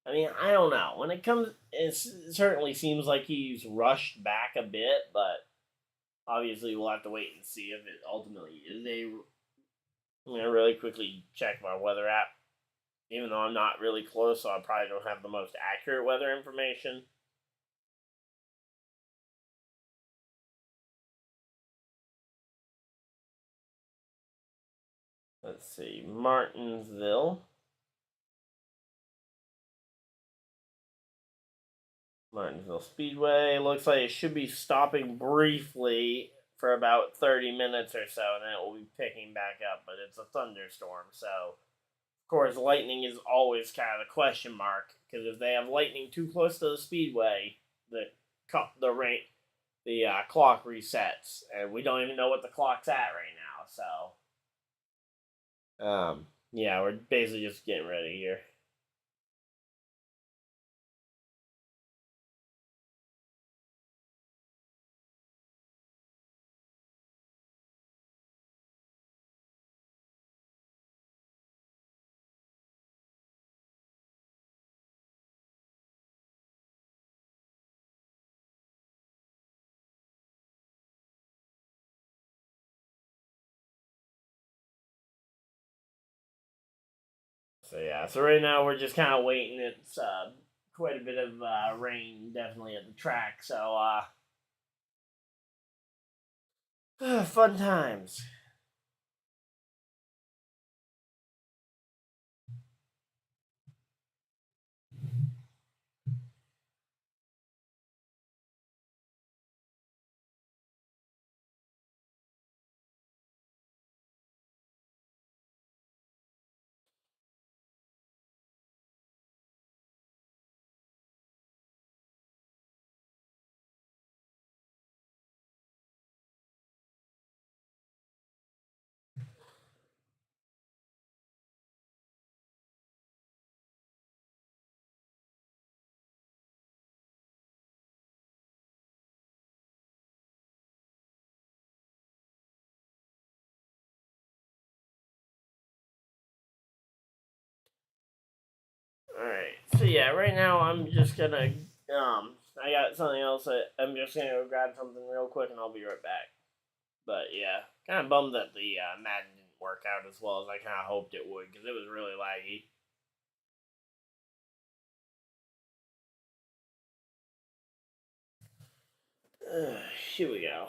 S1: I mean, I don't know. When it comes, it certainly seems like he's rushed back a bit, but obviously we'll have to wait and see if it ultimately is a. I'm gonna really quickly check my weather app, even though I'm not really close, so I probably don't have the most accurate weather information. Let's see, Martinsville Speedway. Looks like it should be stopping briefly for about 30 minutes or so, and then it will be picking back up. But it's a thunderstorm, so of course lightning is always kind of a question mark, because if they have lightning too close to the speedway, the rain the clock resets, and we don't even know what the clock's at right now. So, yeah, we're basically just getting ready here. So yeah, so right now we're just kind of waiting. It's quite a bit of rain, definitely at the track. So fun times. All right. So yeah, right now I'm just gonna I got something else that I'm just gonna go grab something real quick and I'll be right back. But yeah, kind of bummed that the Madden didn't work out as well as I kind of hoped it would, because it was really laggy. Here we go.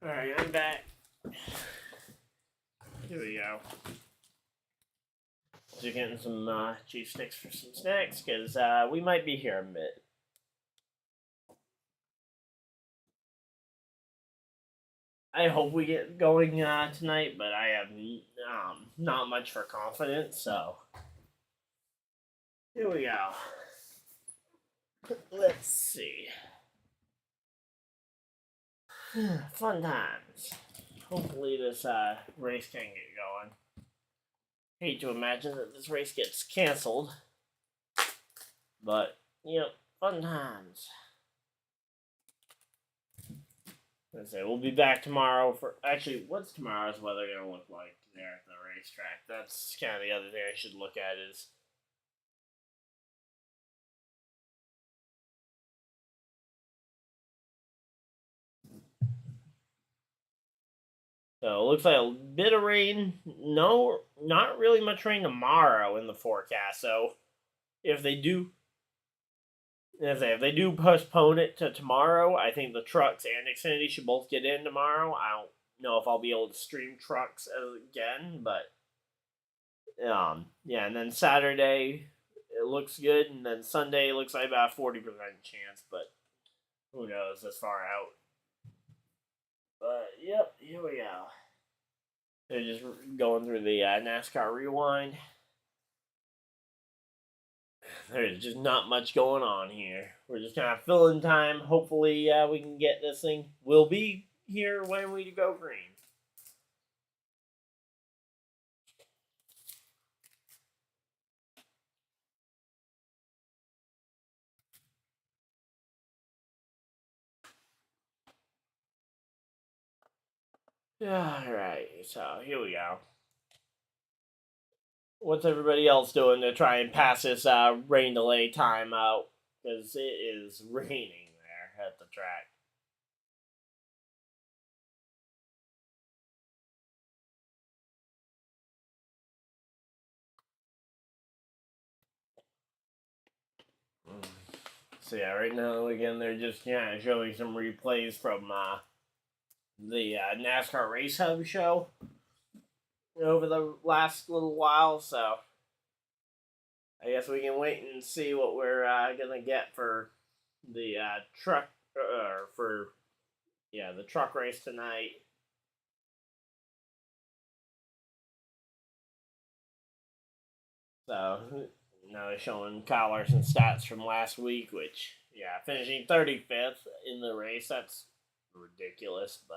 S1: Alright, I'm back. Here we go. Just getting some cheese sticks for some snacks, because we might be here a bit. I hope we get going tonight, but I have not much for confidence, so here we go. Let's see. Fun times. Hopefully this race can get going. Hate to imagine that this race gets canceled, but fun times. Let's say we'll be back tomorrow for actually. What's tomorrow's weather gonna look like there at the racetrack? That's kind of the other thing I should look at is. So it looks like a bit of rain. No, not really much rain tomorrow in the forecast. So if they do, if they do postpone it to tomorrow, I think the trucks and Xfinity should both get in tomorrow. I don't know if I'll be able to stream trucks again, but yeah. And then Saturday it looks good, and then Sunday it looks like about a 40% chance, but who knows this far out. But yep, here we go. They're just going through the NASCAR rewind. There's just not much going on here. We're just kind of filling time. Hopefully, we can get this thing. We'll be here when we go green. Alright, so here we go. What's everybody else doing to try and pass this rain delay time out? Because it is raining there at the track. So yeah, right now again they're just kind of showing some replays from the NASCAR Race Hub show over the last little while. So I guess we can wait and see what we're gonna get for the truck the truck race tonight. So now they're showing Kyle Larson stats from last week, which finishing 35th in the race. That's ridiculous, but.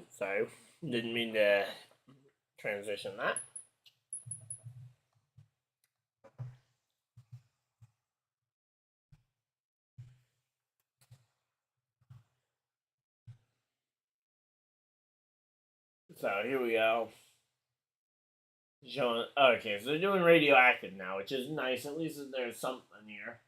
S1: Sorry, didn't mean to transition that. So here we go. Showing okay, so they're doing radioactive now, which is nice. At least there's something here.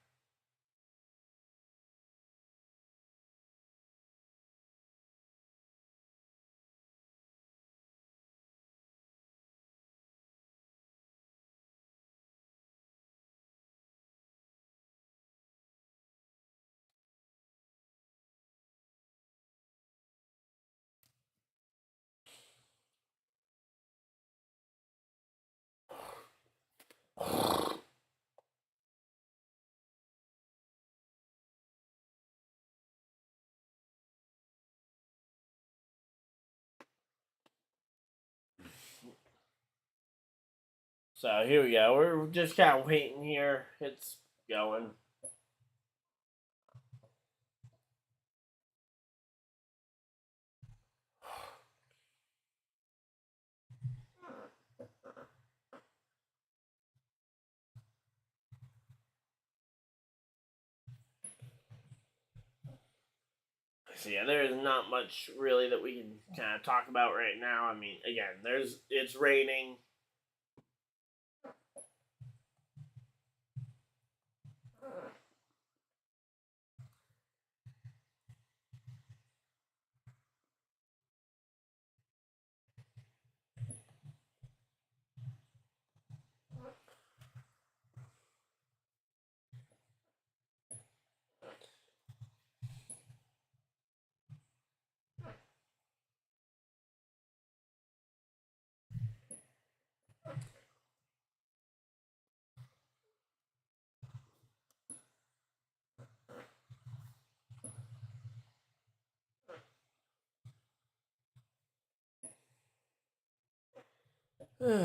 S1: So here we go. We're just kind of waiting here. It's going. So yeah, there is not much really that we can kind of talk about right now. I mean, again, it's raining.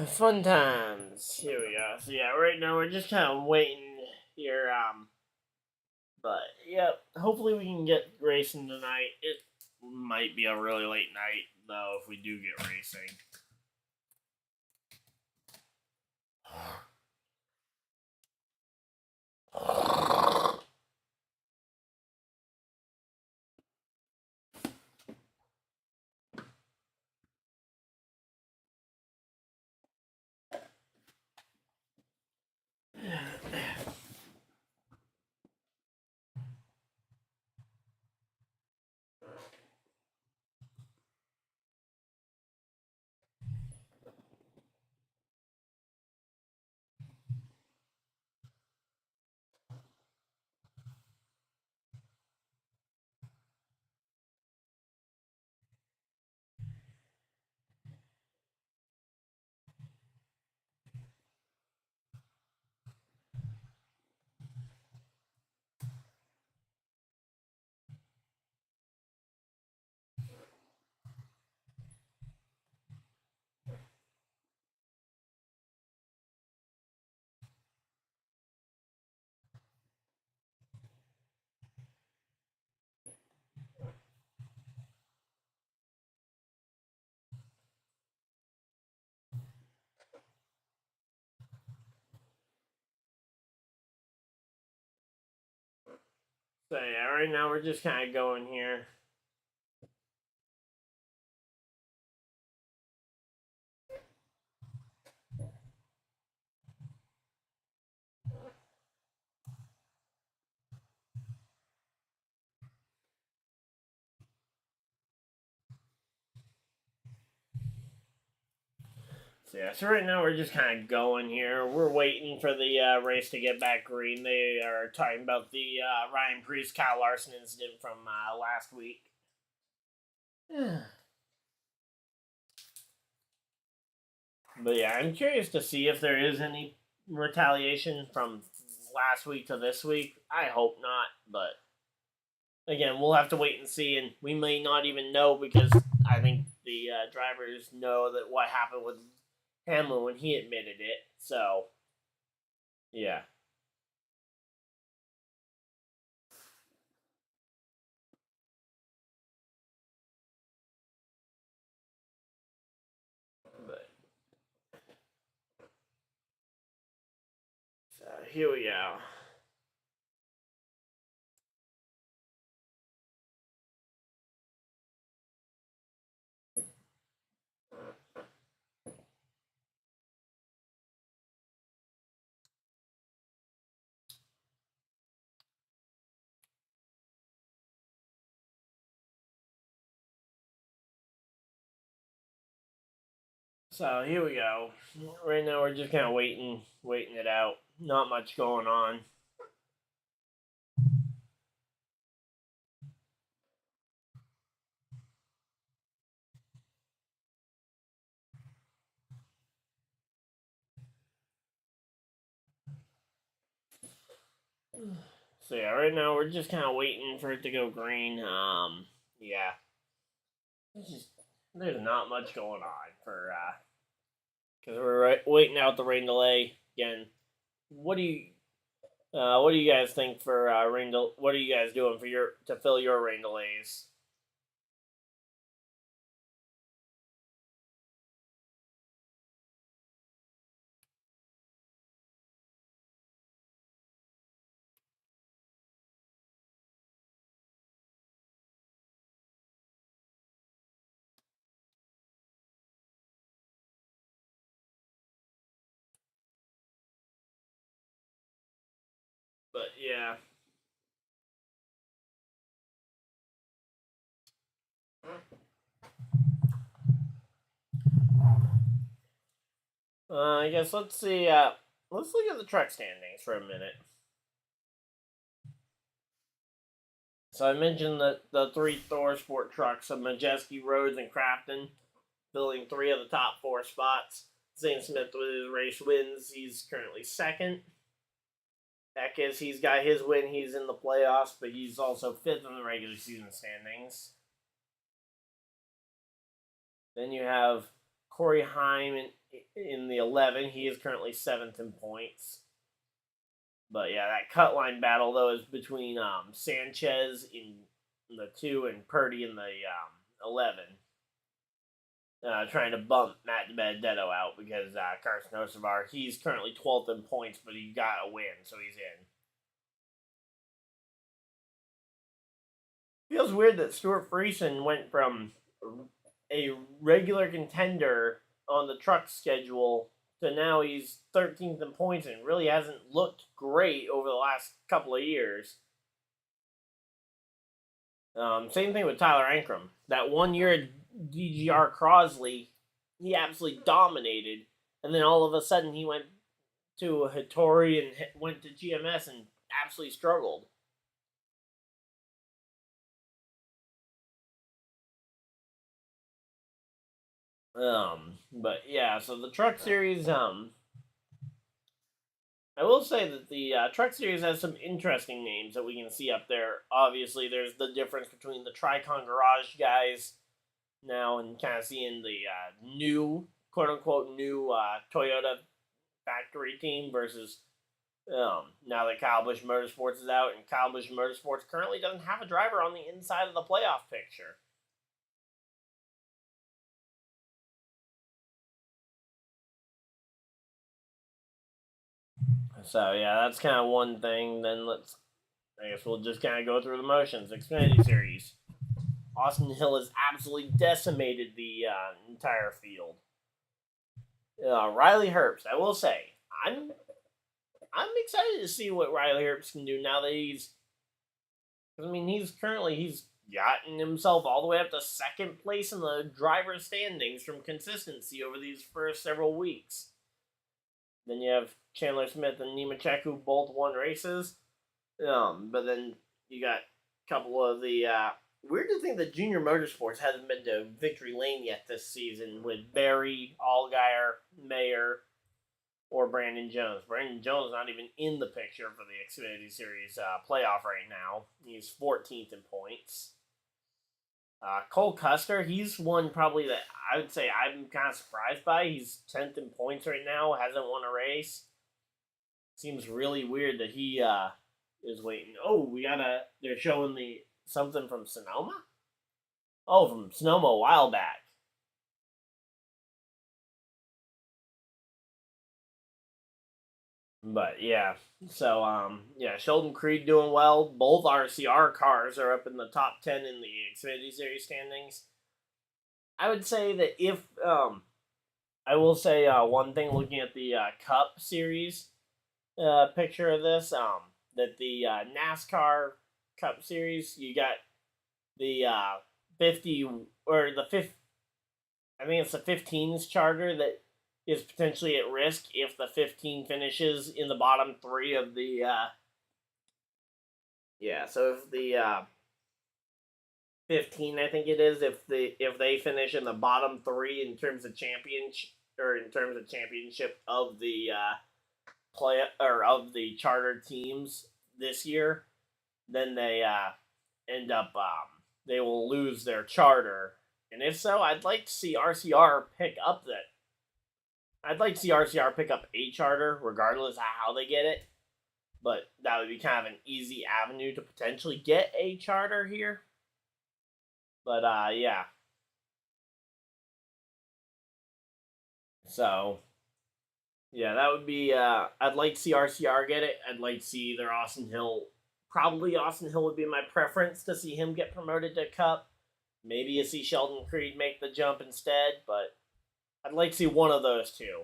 S1: Fun times. Here we go. So yeah, right now we're just kind of waiting here. But yep, hopefully we can get racing tonight. It might be a really late night though if we do get racing. So yeah, right now we're just kind of going here. So yeah, so right now we're just kind of going here. We're waiting for the race to get back green. They are talking about the Ryan Preece Kyle Larson incident from last week. But yeah, I'm curious to see if there is any retaliation from last week to this week. I hope not, but again, we'll have to wait and see, and we may not even know because I think the drivers know that what happened with Hamlin when he admitted it. So yeah. But so here we go. So here we go. Right now we're just kind of waiting it out. Not much going on. So yeah, right now we're just kind of waiting for it to go green. Yeah, just, there's not much going on for because we're waiting out the rain delay again. What do you what do you guys think for what are you guys doing for your to fill your rain delays? yeah. I guess let's see. Let's look at the truck standings for a minute. So I mentioned that the three Thor Sport trucks of Majeski, Rhodes, and Crafton filling three of the top four spots. Zane Smith with his race wins. He's currently second. Heck is he's got his win. He's in the playoffs, but he's also fifth in the regular season standings. Then you have Corey Heim in the 11. He is currently seventh in points. But yeah, that cut line battle though is between Sanchez in the 2 and Purdy in the 11. Trying to bump Matt Benedetto out because Carson Osavar, he's currently 12th in points, but he got a win, so he's in. Feels weird that Stuart Friesen went from a regular contender on the truck schedule to now he's 13th in points and really hasn't looked great over the last couple of years. Same thing with Tyler Ankrum. That 1 year at DGR Crosley, he absolutely dominated, and then all of a sudden he went to Hattori and went to GMS and absolutely struggled. But yeah, so the Truck Series, I will say that the Truck Series has some interesting names that we can see up there. Obviously, there's the difference between the Tricon Garage guys now and kind of seeing the new, quote unquote, new Toyota factory team versus now that Kyle Busch Motorsports is out, and Kyle Busch Motorsports currently doesn't have a driver on the inside of the playoff picture. So yeah, that's kind of one thing. Then I guess we'll just kind of go through the motions. Xfinity Series. Austin Hill has absolutely decimated the entire field. Riley Herbst, I will say, I'm excited to see what Riley Herbst can do now that he's gotten himself all the way up to second place in the driver's standings from consistency over these first several weeks. Then you have Chandler Smith and Nemechek who both won races. But then you got a couple of the weird to think that Junior Motorsports hasn't been to victory lane yet this season with Barry, Allgaier, Mayer, or Brandon Jones. Brandon Jones is not even in the picture for the Xfinity Series playoff right now. He's 14th in points. Cole Custer, he's one probably that I would say I'm kind of surprised by. He's 10th in points right now, hasn't won a race. Seems really weird that he is waiting. Oh, they're showing something from Sonoma? Oh, from Sonoma a while back. But yeah, so yeah, Sheldon Creed doing well. Both RCR cars are up in the top 10 in the Xfinity Series standings. I would say that if I will say one thing looking at the Cup Series picture of this, that the NASCAR Cup Series, you got the 50 or the 5th. I think it's the 15's charter that is potentially at risk if the 15 finishes in the bottom 3 of the so if the 15, I think it is, if they finish in the bottom 3 in terms of championship of the play or of the charter teams this year, then they end up they will lose their charter. And if so, I'd like to see RCR pick up a charter, regardless of how they get it. But that would be kind of an easy avenue to potentially get a charter here. But yeah. So yeah, that would be. I'd like to see RCR get it. I'd like to see either Austin Hill. Probably Austin Hill would be my preference to see him get promoted to Cup. Maybe you see Sheldon Creed make the jump instead, but I'd like to see one of those two.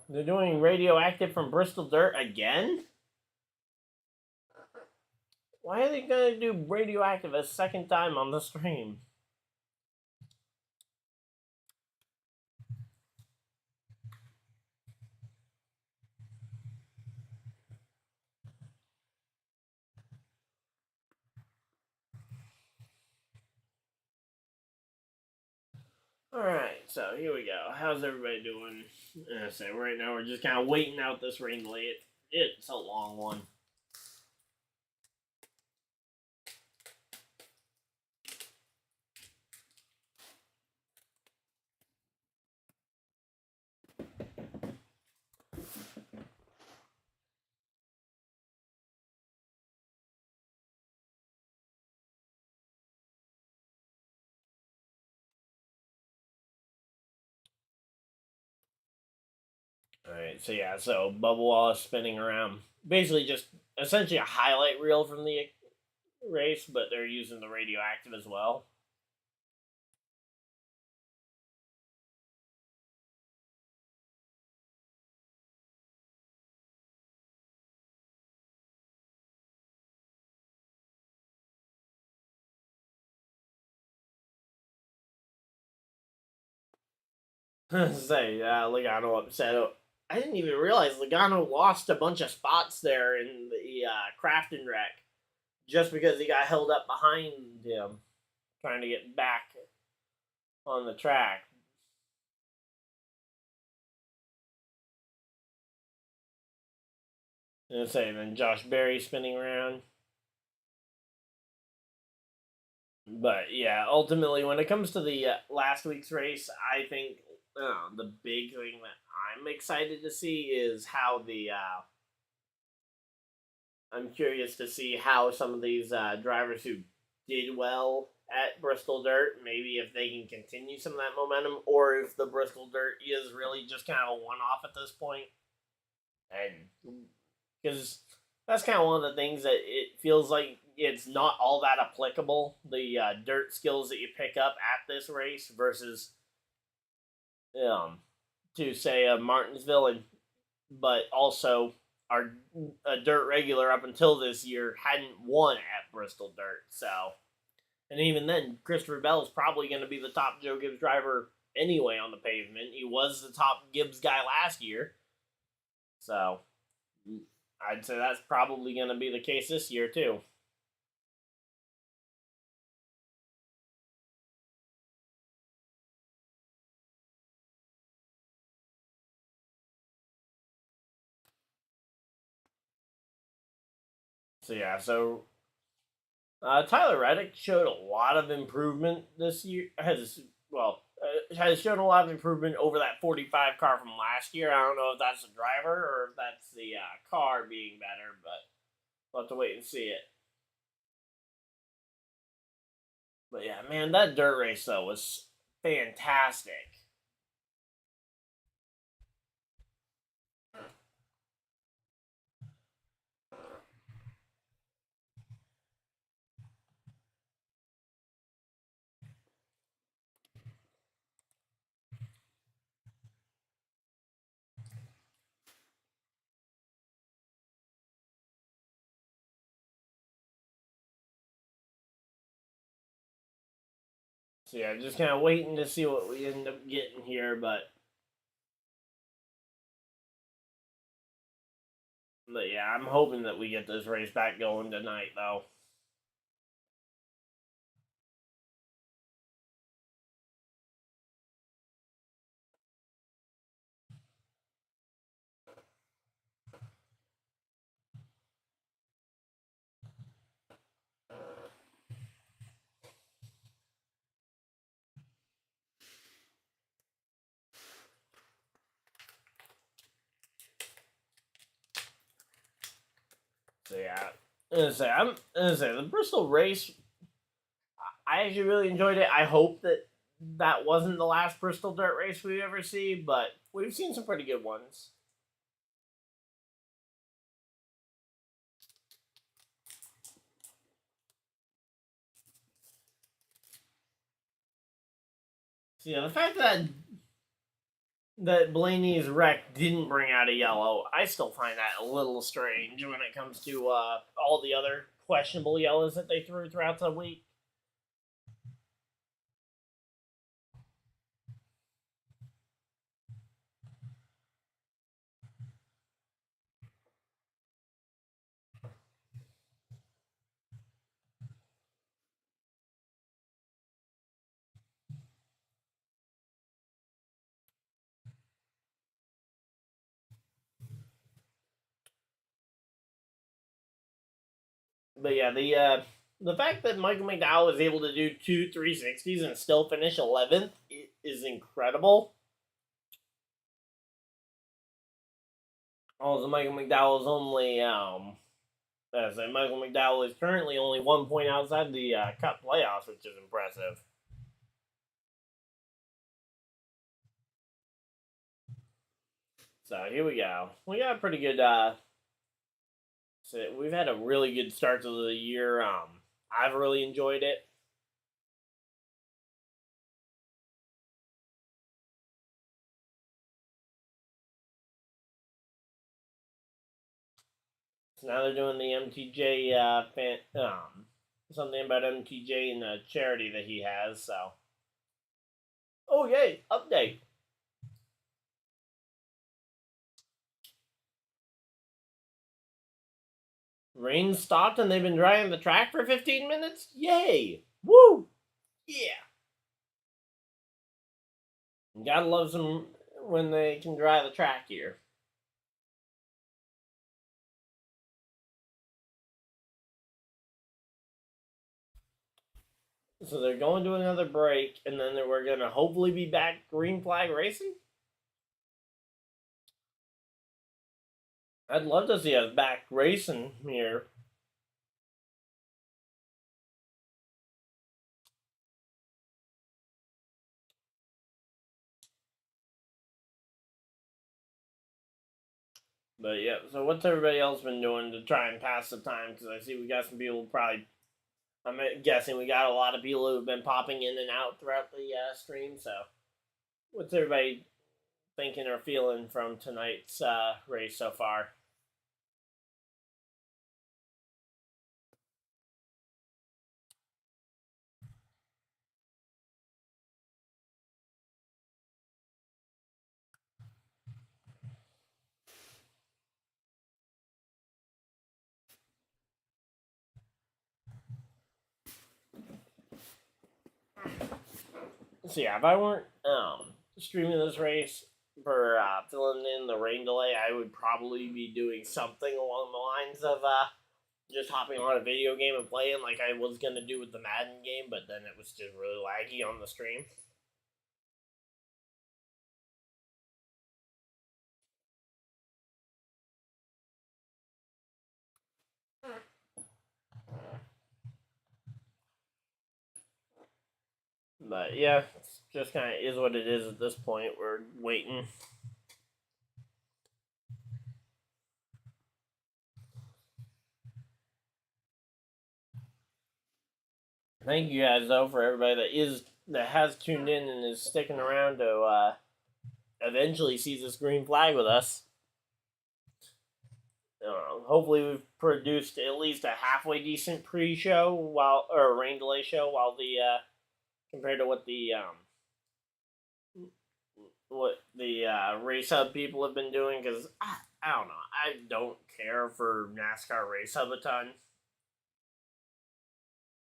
S1: They're doing radioactive from Bristol Dirt again? Why are they gonna do radioactive a second time on the stream? Alright, so here we go. How's everybody doing? So right now we're just kind of waiting out this rain delay. It's a long one. Alright, so yeah, so Bubba Wallace spinning around. Basically just essentially a highlight reel from the race, but they're using the radioactive as well. Say, Logano upset. I didn't even realize Logano lost a bunch of spots there in the Crafton wreck just because he got held up behind him trying to get back on the track. And say, then Josh Berry spinning around. But yeah, ultimately, when it comes to the last week's race, I think the big thing that I'm excited to see is how the. I'm curious to see how some of these drivers who did well at Bristol Dirt, maybe if they can continue some of that momentum, or if the Bristol Dirt is really just kind of a one-off at this point. And because that's kind of one of the things that it feels like it's not all that applicable, the dirt skills that you pick up at this race versus to say Martinsville, and but also our dirt regular up until this year hadn't won at Bristol Dirt. So, and even then, Christopher Bell is probably going to be the top Joe Gibbs driver anyway on the pavement. He was the top Gibbs guy last year. So, I'd say that's probably going to be the case this year, too. So, yeah, so Tyler Reddick showed a lot of improvement this year. Has shown a lot of improvement over that 45 car from last year. I don't know if that's the driver or if that's the car being better, but we'll have to wait and see it. But yeah, man, that dirt race though was fantastic. So yeah, just kind of waiting to see what we end up getting here, but yeah, I'm hoping that we get this race back going tonight though. So yeah, I'm gonna say the Bristol race. I actually really enjoyed it. I hope that wasn't the last Bristol dirt race we ever see, but we've seen some pretty good ones. So yeah, the fact that that Blaney's wreck didn't bring out a yellow. I still find that a little strange when it comes to all the other questionable yellows that they threw throughout the week. But yeah, the fact that Michael McDowell was able to do two 360s and still finish 11th is incredible. Also, Michael McDowell is only as Michael McDowell is currently only 1 point outside the Cup playoffs, which is impressive. So here we go. We got a pretty good. So we've had a really good start to the year. I've really enjoyed it. So now they're doing the MTJ something about MTJ and the charity that he has. So, oh yay, update. Rain stopped and they've been driving the track for 15 minutes? Yay! Woo! Yeah! Gotta love some when they can dry the track here. So they're going to another break, and then we're gonna hopefully be back green flag racing. I'd love to see us back racing here. But yeah, so what's everybody else been doing to try and pass the time? Because I see we got some people probably. I'm guessing we got a lot of people who've been popping in and out throughout the stream. So, what's everybody thinking or feeling from tonight's race so far? So yeah, if I weren't streaming this race for filling in the rain delay, I would probably be doing something along the lines of just hopping on a video game and playing like I was gonna do with the Madden game, but then it was just really laggy on the stream. But yeah, it's just kind of is what it is at this point. We're waiting. Thank you guys though for everybody that has tuned in and is sticking around to eventually see this green flag with us. Hopefully we've produced at least a halfway decent pre-show or rain delay show while the compared to what the race hub people have been doing, because I don't know, I don't care for NASCAR race hub a ton.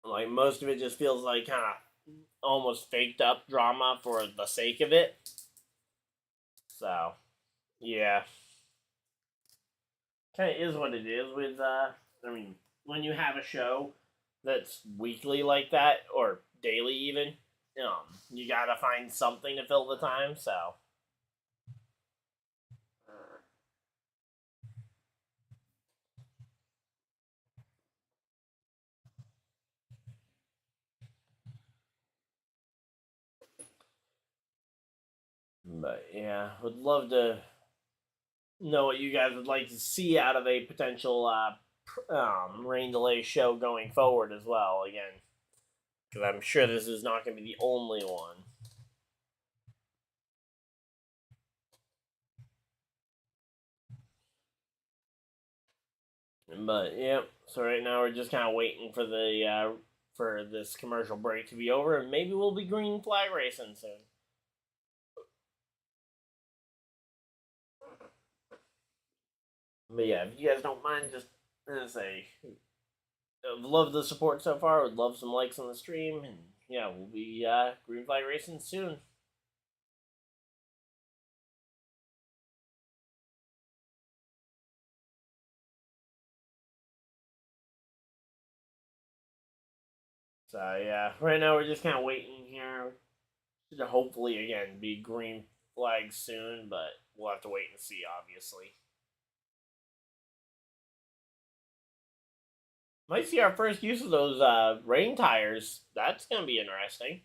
S1: Like most of it just feels like kind of almost faked up drama for the sake of it. So yeah, kind of is what it is with I mean, when you have a show that's weekly like that or daily even, you gotta find something to fill the time. So but yeah, would love to know what you guys would like to see out of a potential rain delay show going forward as well. Again, because I'm sure this is not going to be the only one. But yep. So right now we're just kind of waiting for the for this commercial break to be over, and maybe we'll be green flag racing soon. But yeah, if you guys don't mind, just say I've loved the support so far. Would love some likes on the stream, and yeah, we'll be green flag racing soon. So yeah, right now we're just kind of waiting here. Should hopefully again be green flag soon, but we'll have to wait and see. Obviously, might see our first use of those rain tires. That's gonna be interesting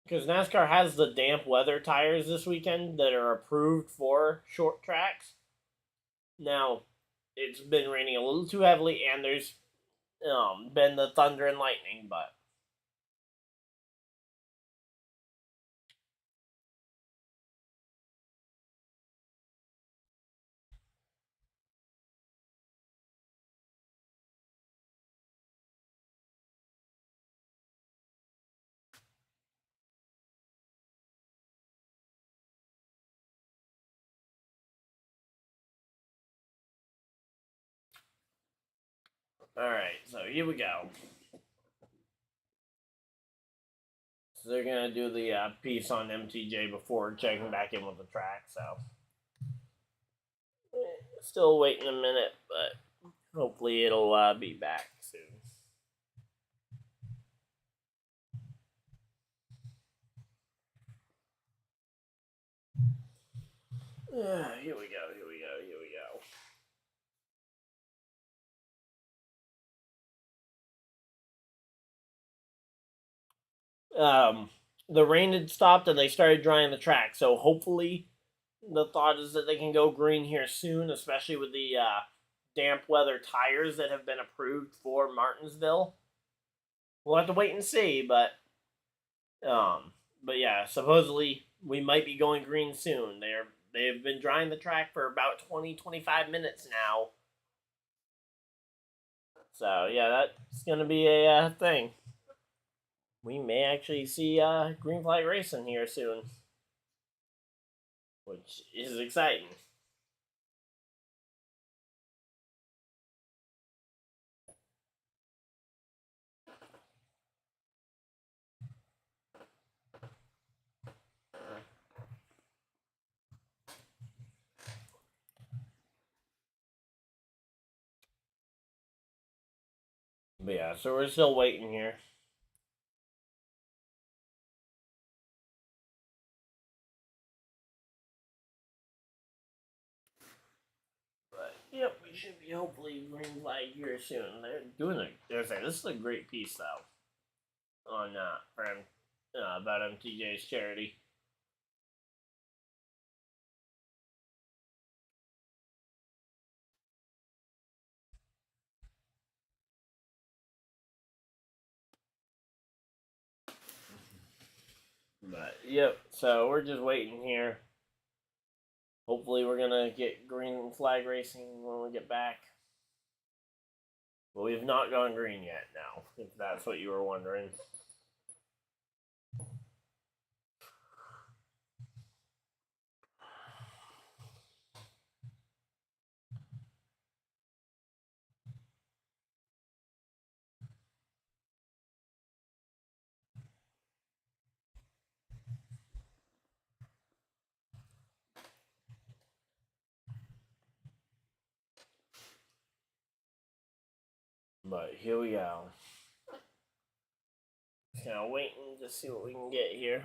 S1: because NASCAR has the damp weather tires this weekend that are approved for short tracks. Now, it's been raining a little too heavily, and there's been the thunder and lightning, but all right. So here we go. So they're gonna do the piece on MTJ before checking back in with the track. So still waiting a minute, but hopefully it'll be back soon. Here we go. Here we go. Here we go. The rain had stopped and they started drying the track. So hopefully, the thought is that they can go green here soon, especially with the damp weather tires that have been approved for Martinsville. We'll have to wait and see, but yeah, supposedly we might be going green soon. They've been drying the track for about 20-25 minutes now. So yeah, that's gonna be a thing. We may actually see green flag racing here soon, which is exciting. But yeah, so we're still waiting here. But yep, we should be hopefully green flag here soon. They're doing it. They're saying this is a great piece though on about MTJ's charity. But yep, so we're just waiting here. Hopefully, we're gonna get green flag racing when we get back. But we have not gone green yet. Now, if that's what you were wondering. But here we go. Just kind of waiting to see what we can get here.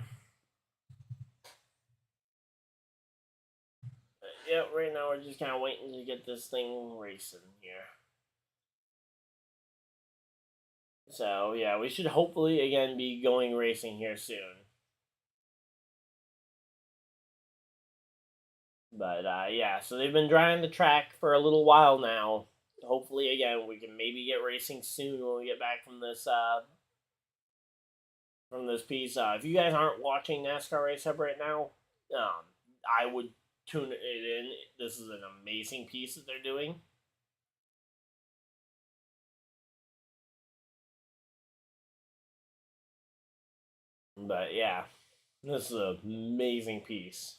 S1: But yeah, right now we're just kind of waiting to get this thing racing here. So yeah, we should hopefully again be going racing here soon. But yeah, so they've been drying the track for a little while now. Hopefully, again, we can maybe get racing soon when we get back from this piece. If you guys aren't watching NASCAR Race Hub right now, I would tune it in. This is an amazing piece that they're doing. But yeah, this is an amazing piece.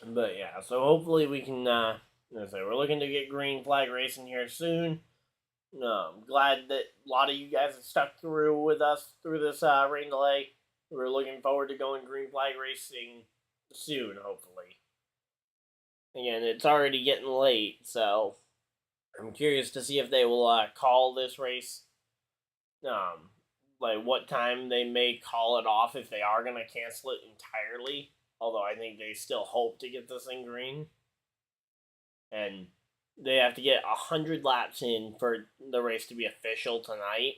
S1: But yeah, so hopefully we can. We're looking to get green flag racing here soon. I'm glad that a lot of you guys have stuck through with us through this rain delay. We're looking forward to going green flag racing soon, hopefully. Again, it's already getting late, so I'm curious to see if they will call this race. Um, like what time they may call it off if they are gonna cancel it entirely. Although I think they still hope to get this thing green, and they have to get 100 laps in for the race to be official tonight.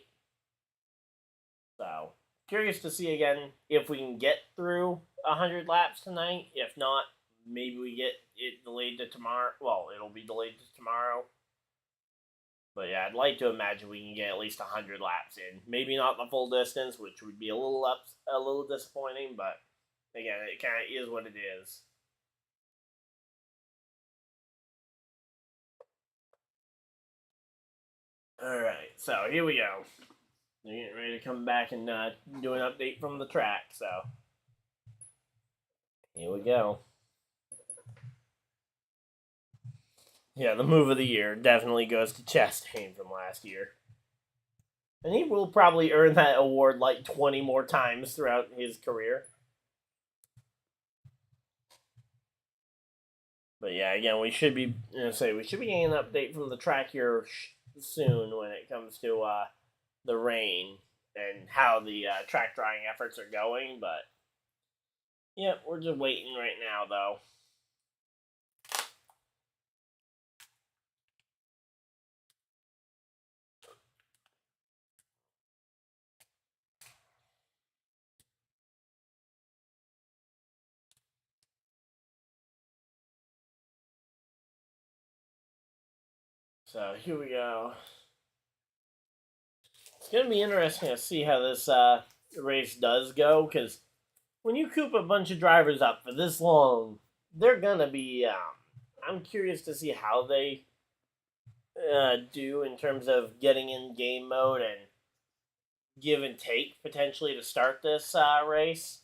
S1: So curious to see again if we can get through 100 laps tonight. If not, maybe we get it delayed to tomorrow. Well, it'll be delayed to tomorrow. But yeah, I'd like to imagine we can get at least 100 laps in. Maybe not the full distance, which would be a little disappointing. But again, it kind of is what it is. All right, so here we go. They're getting ready to come back and do an update from the track. So here we go. Yeah, the move of the year definitely goes to Chastain from last year. And he will probably earn that award like 20 more times throughout his career. But yeah, again, we should be getting an update from the track here soon when it comes to the rain and how the track drying efforts are going. But yeah, we're just waiting right now, though. So here we go. It's gonna be interesting to see how this race does go, because when you coop a bunch of drivers up for this long, they're gonna be. I'm curious to see how they do in terms of getting in game mode and give and take potentially to start this race.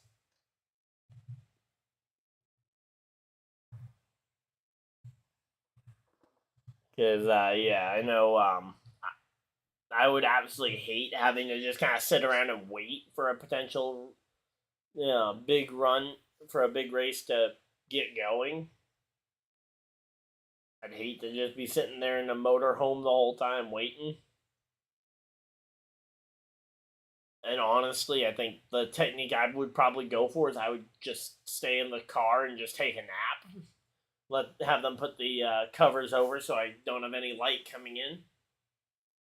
S1: Because yeah, I know I would absolutely hate having to just kind of sit around and wait for a potential big run for a big race to get going. I'd hate to just be sitting there in a motorhome the whole time waiting. And honestly, I think the technique I would probably go for is I would just stay in the car and just take a nap. Have them put the covers over so I don't have any light coming in.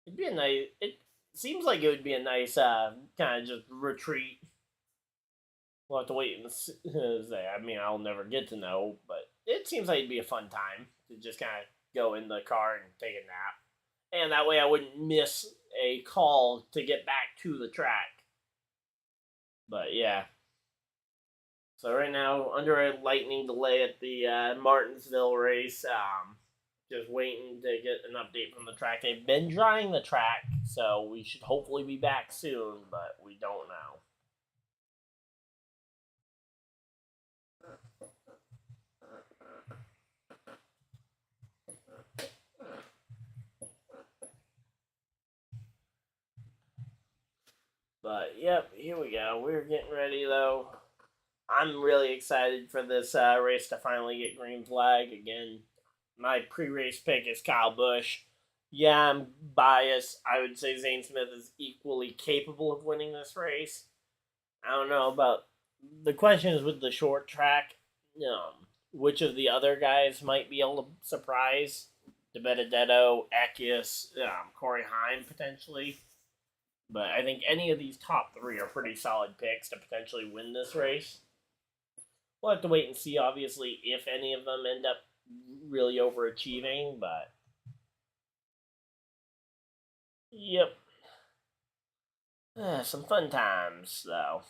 S1: It'd be a nice. It seems like it would be a nice kind of just retreat. We'll have to wait and see. I mean, I'll never get to know, but it seems like it'd be a fun time to just kind of go in the car and take a nap, and that way I wouldn't miss a call to get back to the track. But yeah, so right now under a lightning delay at the Martinsville race, just waiting to get an update from the track. They've been drying the track, so we should hopefully be back soon, but we don't know. But yep, here we go. We're getting ready though. I'm really excited for this race to finally get green flag again. My pre-race pick is Kyle Busch. Yeah, I'm biased. I would say Zane Smith is equally capable of winning this race. I don't know about the question is with the short track. Which of the other guys might be able to surprise? De Benedetto, Ekius, Corey Heim potentially. But I think any of these top three are pretty solid picks to potentially win this race. We'll have to wait and see, obviously, if any of them end up really overachieving. But yep, some fun times though.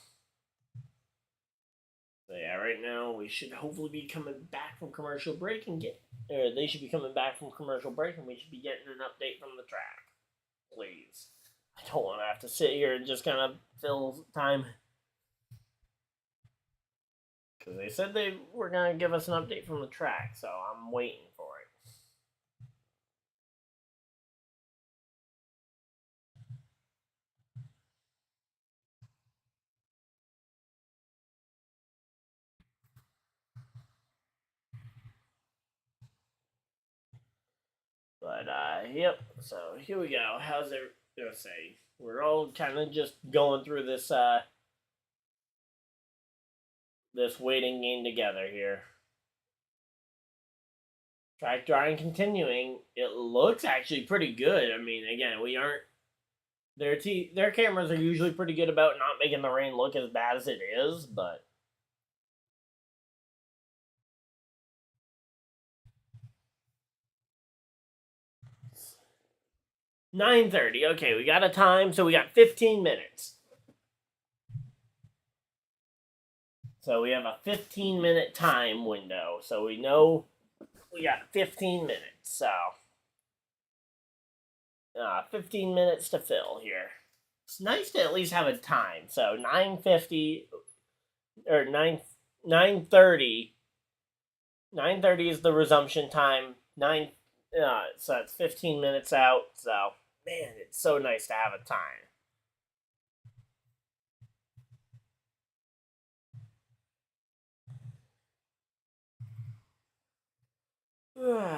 S1: So yeah, right now we should hopefully be coming back from commercial break and or they should be coming back from commercial break and we should be getting an update from the track. Please. I don't want to have to sit here and just kind of fill time. Because they said they were going to give us an update from the track, so I'm waiting for it. But, yep. So, here we go. How's it going to say? We're all kind of just going through this waiting game together here. Track drawing continuing. It looks actually pretty good. I mean, again, we aren't. Their cameras are usually pretty good about not making the rain look as bad as it is, but 9:30. Okay, we got a time, so we got 15 minutes. So we have a 15-minute time window. So we know we got 15 minutes. So 15 minutes to fill here. It's nice to at least have a time. So 9:50 or 9:30. 9:30 is the resumption time. So that's 15 minutes out. So man, it's so nice to have a time.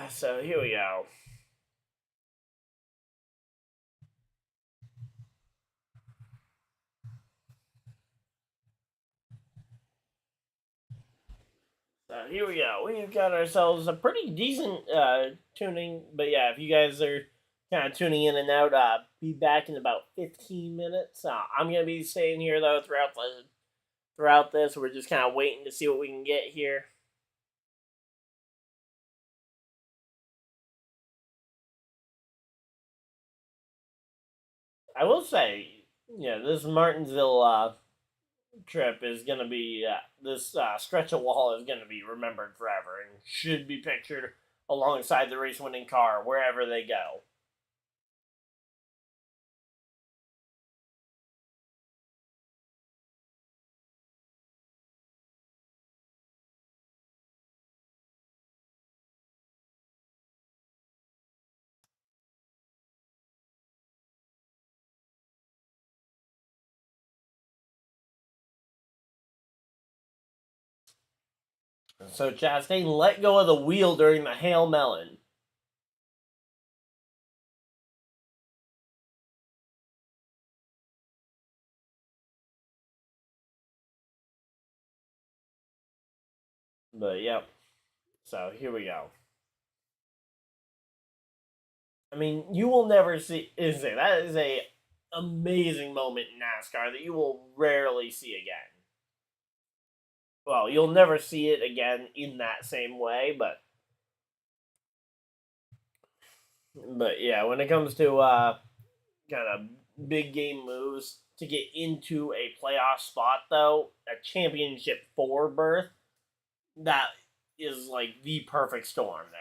S1: So here we go. So here we go. We've got ourselves a pretty decent tuning. But yeah, if you guys are kind of tuning in and out, be back in about 15 minutes. I'm gonna be staying here though throughout this. We're just kind of waiting to see what we can get here. I will say, yeah, this Martinsville trip is gonna be this stretch of wall is gonna be remembered forever and should be pictured alongside the race-winning car wherever they go. So Chastain let go of the wheel during the Hail Melon. But yep. So here we go. I mean, you will never see that is a amazing moment in NASCAR that you will rarely see again. Well, you'll never see it again in that same way, but yeah, when it comes to kind of big game moves to get into a playoff spot though, a championship 4 berth, that is like the perfect storm there.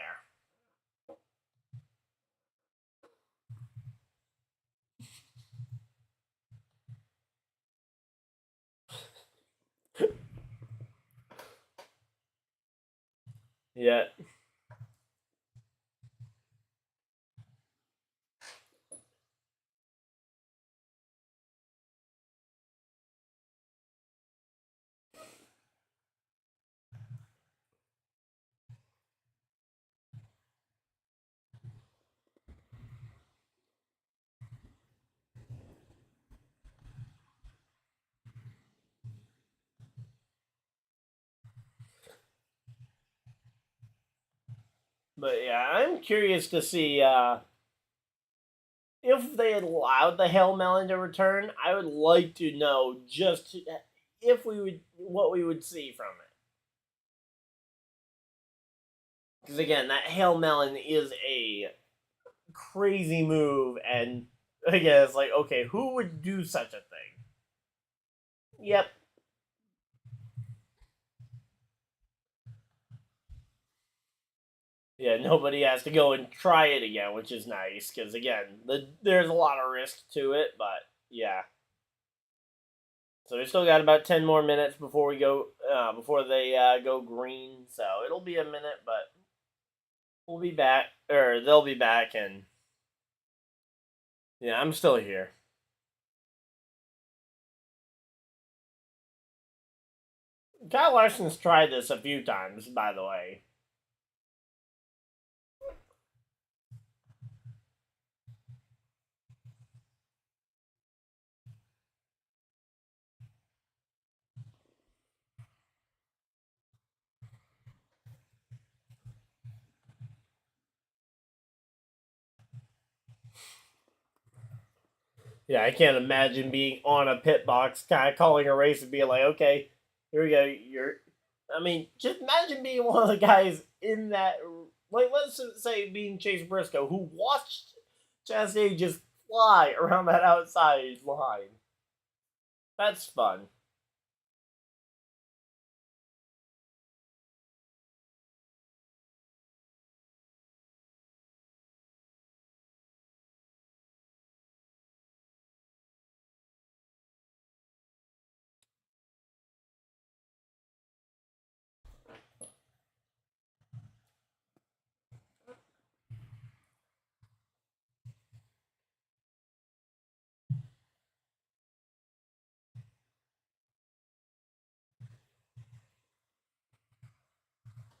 S1: Yeah. But yeah, I'm curious to see if they had allowed the Hail Melon to return. I would like to know just if we would what we would see from it. Because again, that Hail Melon is a crazy move, and again, it's like, okay, who would do such a thing? Yep. Yeah, nobody has to go and try it again, which is nice because again, there's a lot of risk to it, but yeah. So we still got about 10 more minutes before we go, before they go green. So it'll be a minute, but we'll be back, or they'll be back, and yeah, I'm still here. Kyle Larson's tried this a few times, by the way. Yeah, I can't imagine being on a pit box, kind of calling a race and being like, okay, here we go. You're, I mean, just imagine being one of the guys in that. Like, let's say being Chase Briscoe, who watched Chastain just fly around that outside line. That's fun.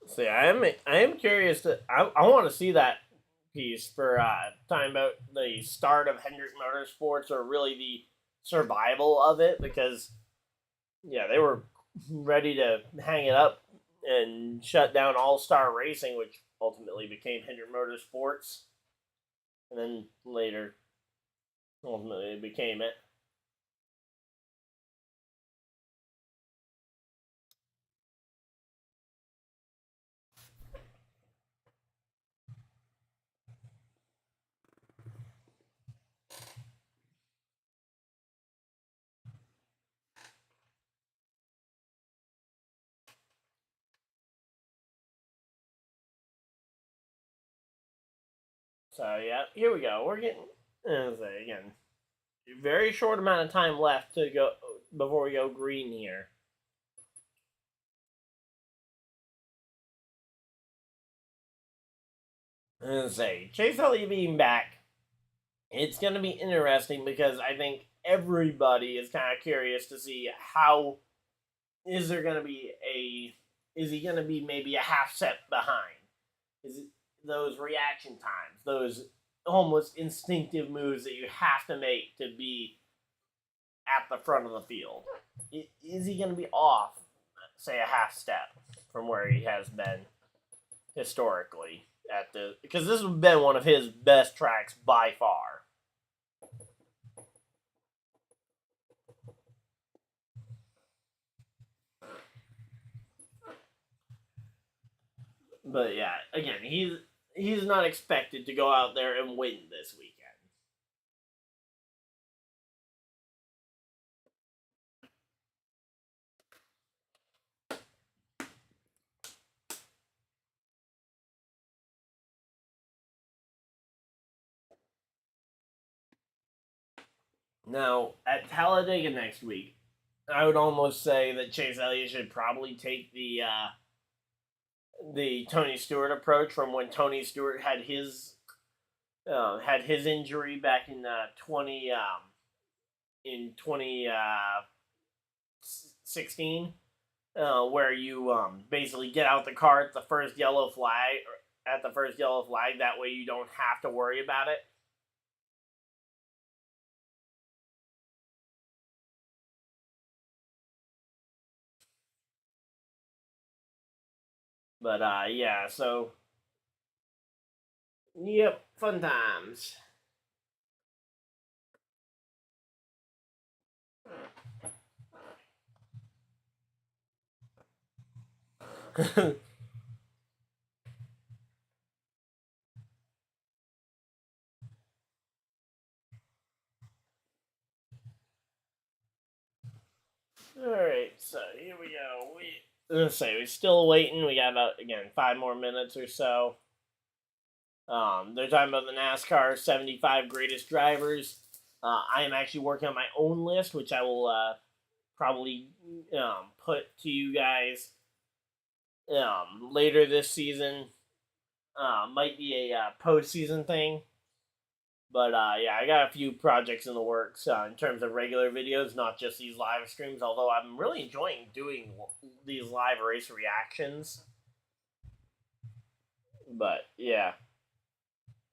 S1: So yeah, I am curious to. I want to see that piece for talking about the start of Hendrick Motorsports or really the survival of it because yeah, they were ready to hang it up and shut down All Star Racing, which ultimately became Hendrick Motorsports, and then later ultimately became it. So yeah, here we go. We're getting again very short amount of time left to go before we go green here. And say Chase Elliott being back, it's going to be interesting because I think everybody is kind of curious to see how is there going to be a is he going to be maybe a half step behind? Is it those reaction times, those almost instinctive moves that you have to make to be at the front of the field? Is he going to be off, say, a half step from where he has been historically at the because this has been one of his best tracks by far. But yeah, again, he's not expected to go out there and win this weekend. Now at Talladega next week, I would almost say that Chase Elliott should probably take the Tony Stewart approach from when Tony Stewart had his injury back in 2016, where you basically get out the car at the first yellow flag. At the first yellow flag, that way you don't have to worry about it. But yeah, so Yep, fun times. Alright, so here we go. Let's say we're still waiting. We got about, again, 5 more minutes or so. They're talking about the NASCAR 75 greatest drivers. I am actually working on my own list, which I will probably put to you guys later this season. Might be a postseason thing. But yeah, I got a few projects in the works in terms of regular videos, not just these live streams. Although I'm really enjoying doing these live race reactions. But yeah,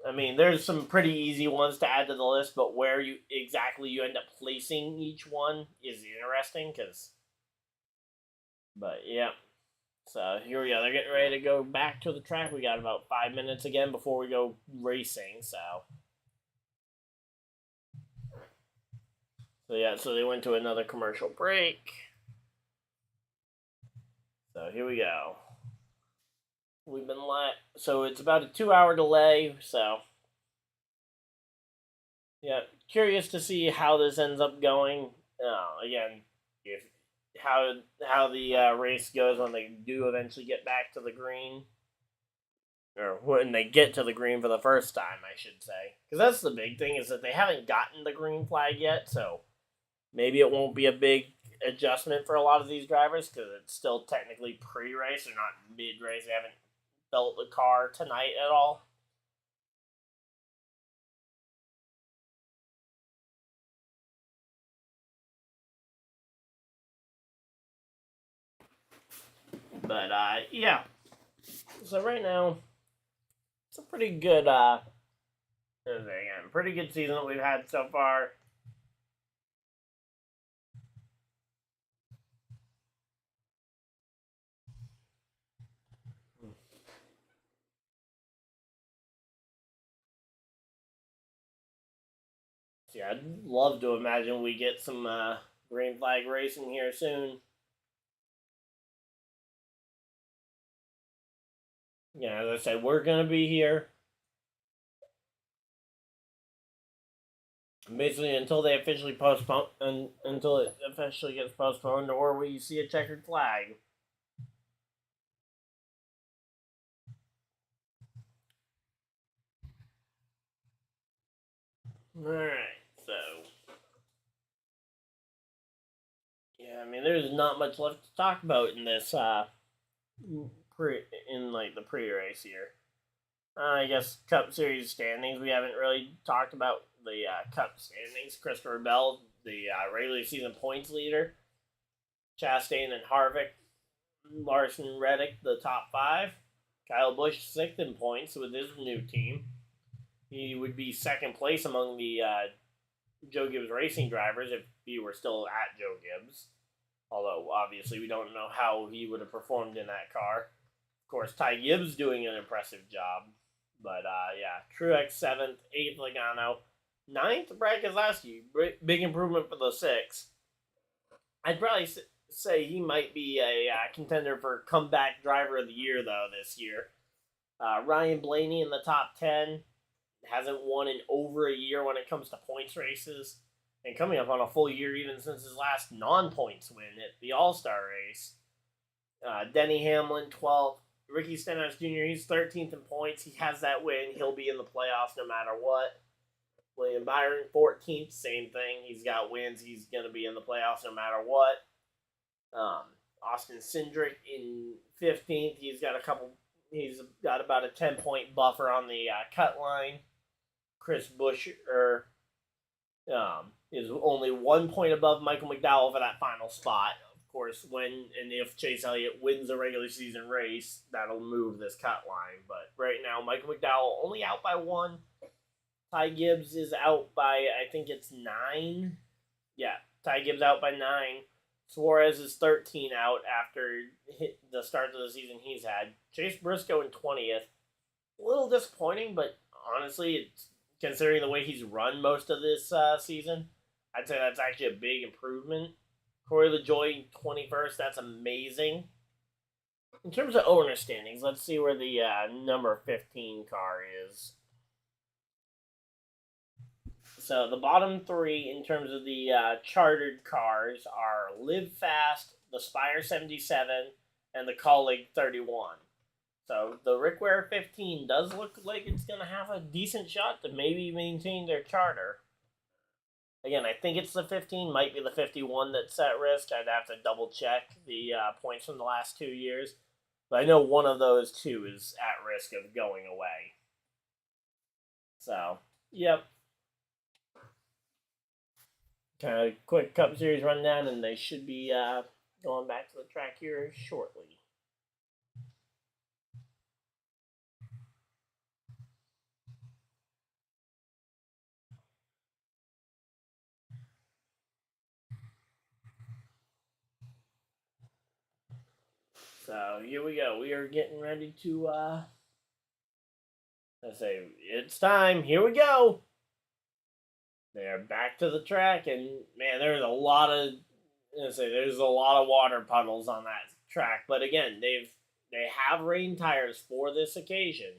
S1: I mean, there's some pretty easy ones to add to the list, but where you end up placing each one is interesting. But yeah, so here we go. They're getting ready to go back to the track. We got about 5 minutes again before we go racing. So yeah, so they went to another commercial break. So here we go. We've been so it's about a 2-hour delay. So yeah, curious to see how this ends up going. Again, if how the race goes when they do eventually get back to the green, or when they get to the green for the first time, I should say, because that's the big thing is that they haven't gotten the green flag yet. So maybe it won't be a big adjustment for a lot of these drivers because it's still technically pre-race. They're not mid-race. They haven't built the car tonight at all. But yeah. So right now, it's a pretty good pretty good season that we've had so far. Yeah, I'd love to imagine we get some green flag racing here soon. Yeah, as I said, we're gonna be here basically until they officially postpone, until it officially gets postponed, or we see a checkered flag. All right, so yeah, I mean, there's not much left to talk about in this the pre-race here. I guess Cup Series standings. We haven't really talked about the Cup standings. Christopher Bell, the regular season points leader. Chastain and Harvick, Larson, Reddick, the top five. Kyle Busch sixth in points with his new team. He would be second place among the Joe Gibbs Racing drivers if he were still at Joe Gibbs. Although obviously we don't know how he would have performed in that car. Of course, Ty Gibbs doing an impressive job. But yeah, Truex seventh, eighth Logano, ninth Brad Keselowski. Big improvement for the six. I'd probably say he might be a contender for comeback driver of the year though this year. Ryan Blaney in the top 10 hasn't won in over a year when it comes to points races, and coming up on a full year even since his last non-points win at the All-Star race. Denny Hamlin 12th. Ricky Stenhouse Jr., he's 13th in points. He has that win. He'll be in the playoffs no matter what. William Byron, 14th, same thing. He's got wins. He's going to be in the playoffs no matter what. Austin Cindric in 15th. He's got about a 10-point buffer on the cut line. Chris Buescher is only 1 point above Michael McDowell for that final spot. Of course, when and if Chase Elliott wins a regular season race, that'll move this cut line. But right now, Michael McDowell only out by 1. Ty Gibbs is out by, I think it's 9. Yeah, Ty Gibbs out by 9. Suarez is 13 out after the start of the season he's had. Chase Briscoe in 20th. A little disappointing, but honestly, it's, considering the way he's run most of this season, I'd say that's actually a big improvement. Corey LaJoie 21st, that's amazing. In terms of owner standings, let's see where the number 15 car is. So the bottom three in terms of the chartered cars are Live Fast, the Spire 77, and the Colleague 31. So the Rick Ware 15 does look like it's going to have a decent shot to maybe maintain their charter. Again, I think it's the 15, might be the 51 that's at risk. I'd have to double check the points from the last 2 years. But I know one of those two is at risk of going away. So, yep. Kind of quick Cup Series rundown, and they should be going back to the track here shortly. So here we go. We are getting ready to I say it's time. Here we go. They are back to the track, and man, there's a lot of there's a lot of water puddles on that track. But again, they have rain tires for this occasion.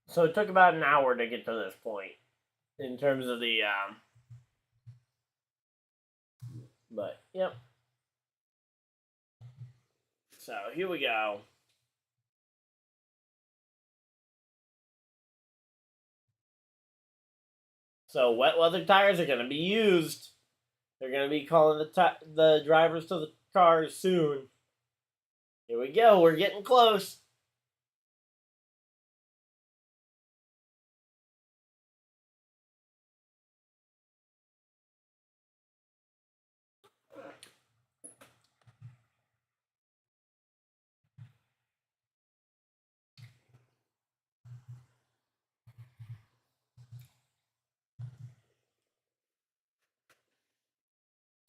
S1: So it took about an hour to get to this point in terms of the but yep. So here we go. So wet weather tires are going to be used. They're going to be calling the drivers to the cars soon. Here we go. We're getting close.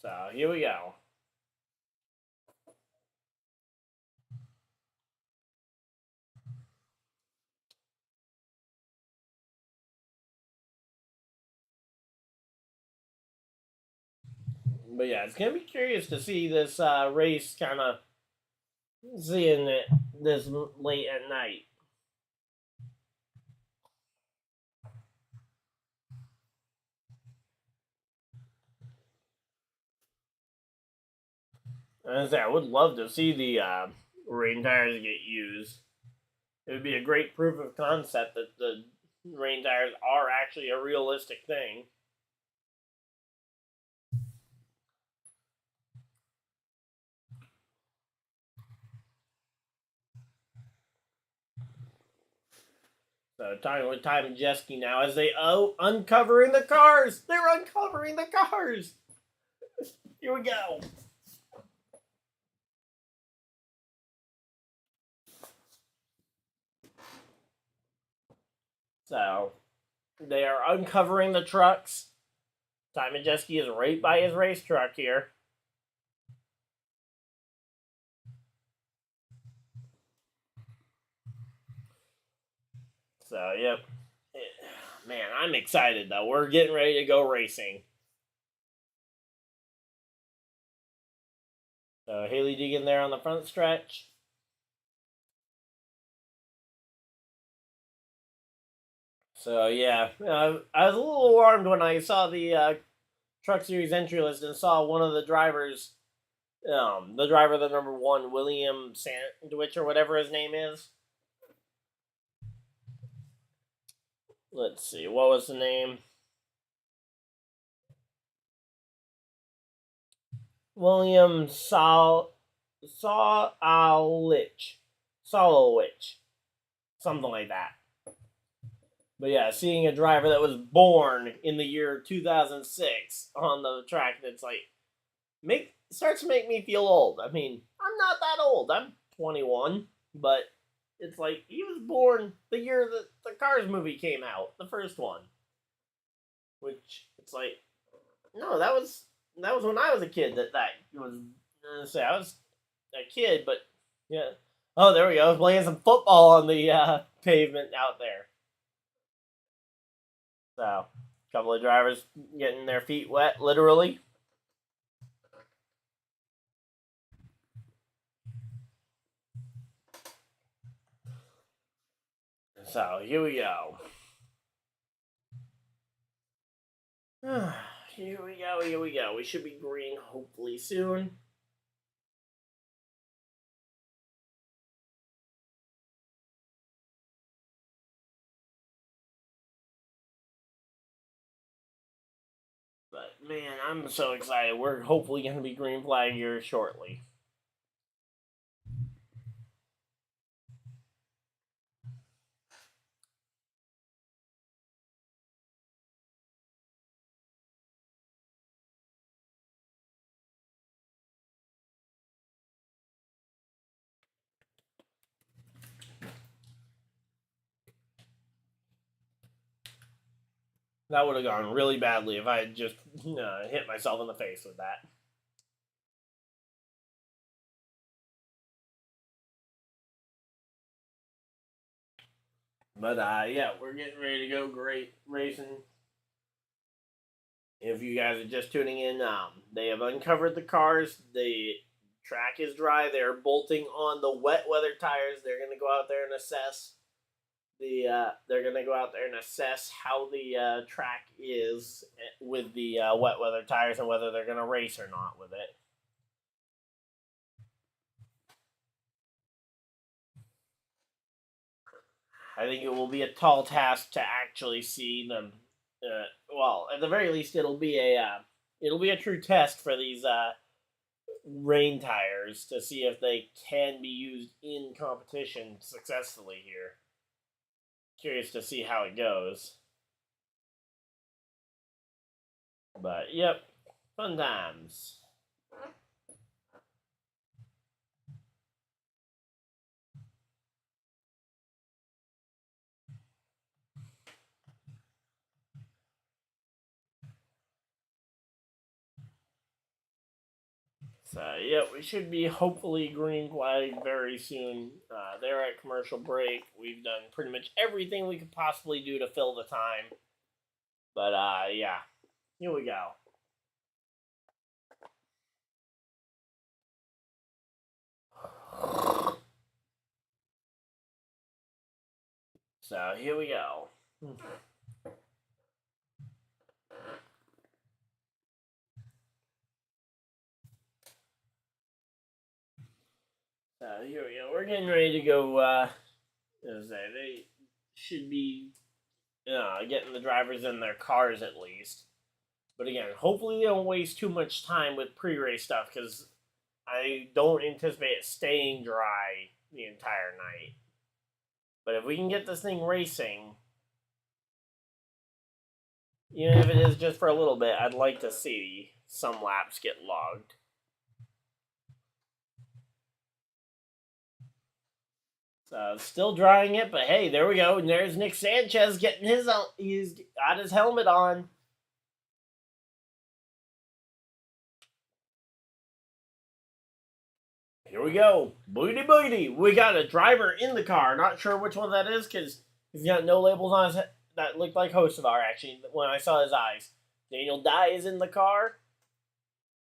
S1: So here we go. But yeah, it's gonna be curious to see this race, kind of seeing it this late at night. I would love to see the rain tires get used. It would be a great proof of concept that the rain tires are actually a realistic thing. So talking with Ty Majeski now as they uncovering the cars. They're uncovering the cars. Here we go. So they are uncovering the trucks. Ty Majeski is right by his race truck here. So, yep. Man, I'm excited, though. We're getting ready to go racing. So, Haley Deegan there on the front stretch. So, yeah. I was a little alarmed when I saw the Truck Series entry list and saw one of the drivers, the driver, the number 1, William Sandwich or whatever his name is. Let's see, what was the name? William Solowich. Something like that. But yeah, seeing a driver that was born in the year 2006 on the track, that's like, starts to make me feel old. I mean, I'm not that old. I'm 21, but it's like he was born the year that the Cars movie came out, the first one. Which, it's like, no, that was that was when I was a kid. That was. I was a kid, but yeah. Oh, there we go. I was playing some football on the pavement out there. So, a couple of drivers getting their feet wet, literally. So, here we go. Here we go, here we go. We should be green hopefully soon. But man, I'm so excited. We're hopefully going to be green flag here shortly. That would have gone really badly if I had just hit myself in the face with that. But yeah, we're getting ready to go. Great racing. If you guys are just tuning in, they have uncovered the cars. The track is dry. They're bolting on the wet weather tires. They're going to go out there and assess they're going to go out there and assess how the track is with the wet weather tires and whether they're going to race or not with it. I think it will be a tall task to actually see them. Well, at the very least, it'll be a true test for these rain tires to see if they can be used in competition successfully here. Curious to see how it goes. But yep, fun times. So, yeah, we should be hopefully green flag very soon. They're at commercial break. We've done pretty much everything we could possibly do to fill the time. But, yeah, here we go. So, here we go. Here we go. We're getting ready to go. They should be getting the drivers in their cars at least. But again, hopefully they don't waste too much time with pre-race stuff because I don't anticipate it staying dry the entire night. But if we can get this thing racing, even if it is just for a little bit, I'd like to see some laps get logged. Still drying it, but hey, there we go. And there's Nick Sanchez getting he's got his helmet on. Here we go. Boogity boogity. We got a driver in the car. Not sure which one that is because he's got no labels on his head. That looked like Hocevar, actually, when I saw his eyes. Daniel Dye is in the car.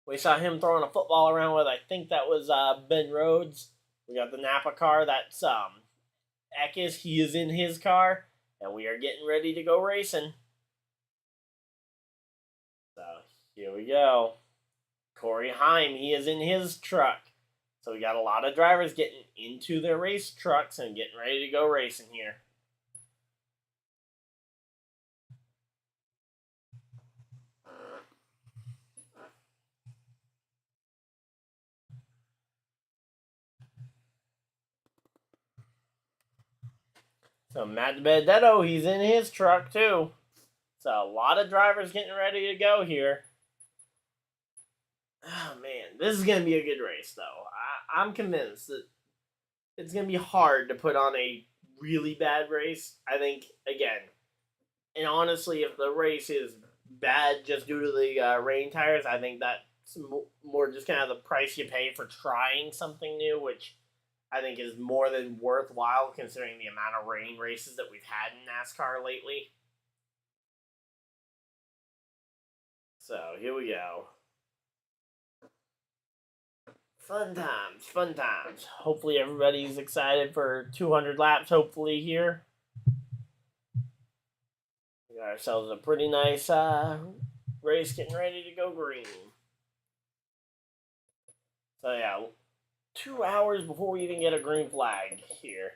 S1: We saw him throwing a football around with, I think that was Ben Rhodes. We got the Napa car. That's Eckes. He is in his car. And we are getting ready to go racing. So, here we go. Corey Heim, he is in his truck. So we got a lot of drivers getting into their race trucks and getting ready to go racing here. So Matt Benedetto, he's in his truck too. So a lot of drivers getting ready to go here. Oh man, this is gonna be a good race though. I'm convinced that it's gonna be hard to put on a really bad race. I think again, and honestly, if the race is bad just due to the rain tires. I think that's more just kind of the price you pay for trying something new, which I think is more than worthwhile considering the amount of rain races that we've had in NASCAR lately. So here we go. Fun times, fun times. Hopefully everybody's excited for 200 laps, hopefully, here. We got ourselves a pretty nice race getting ready to go green. So yeah, 2 hours before we even get a green flag here.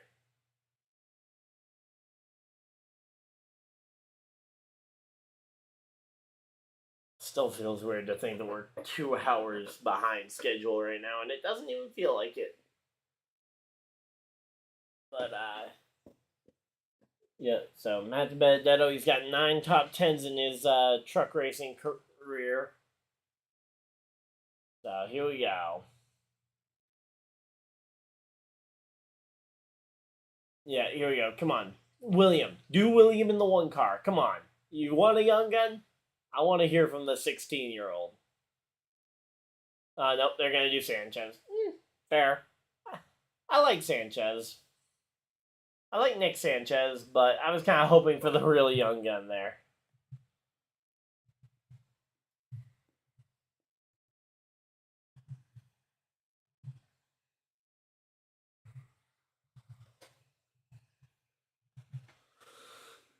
S1: Still feels weird to think that we're 2 hours behind schedule right now, and it doesn't even feel like it. But yeah. So Matt Benedetto, he's got 9 top 10s in his truck racing career. So here we go. Yeah, here we go. Come on, William. Do William in the 1 car. Come on. You want a young gun? I want to hear from the 16-year-old. Nope, they're going to do Sanchez. Fair. I like Sanchez. I like Nick Sanchez, but I was kind of hoping for the really young gun there.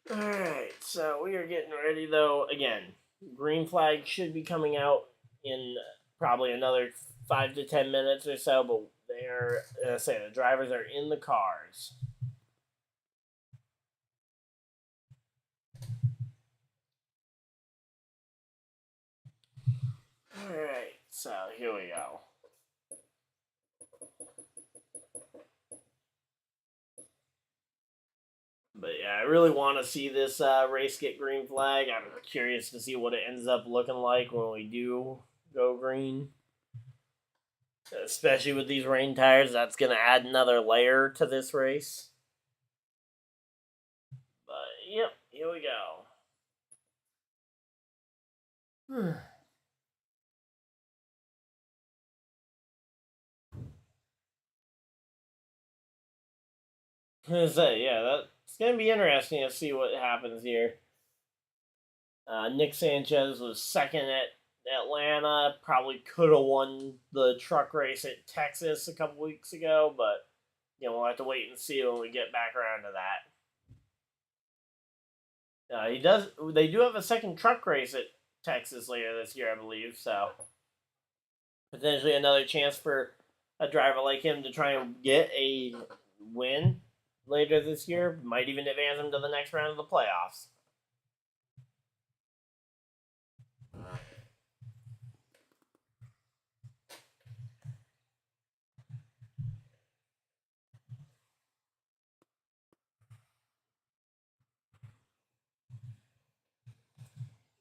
S1: Alright, so we are getting ready, though. Again, green flag should be coming out in probably another 5 to 10 minutes or so, but they're, the drivers are in the cars. Alright, so here we go. But yeah, I really want to see this race get green flag. I'm curious to see what it ends up looking like when we do go green. Especially with these rain tires, that's going to add another layer to this race. But yep, here we go. Yeah, that's going to be interesting to see what happens here. Nick Sanchez was second at Atlanta. Probably could have won the truck race at Texas a couple weeks ago, but we'll have to wait and see when we get back around to that. He does. They do have a second truck race at Texas later this year, I believe. So potentially another chance for a driver like him to try and get a win later this year. Might even advance him to the next round of the playoffs.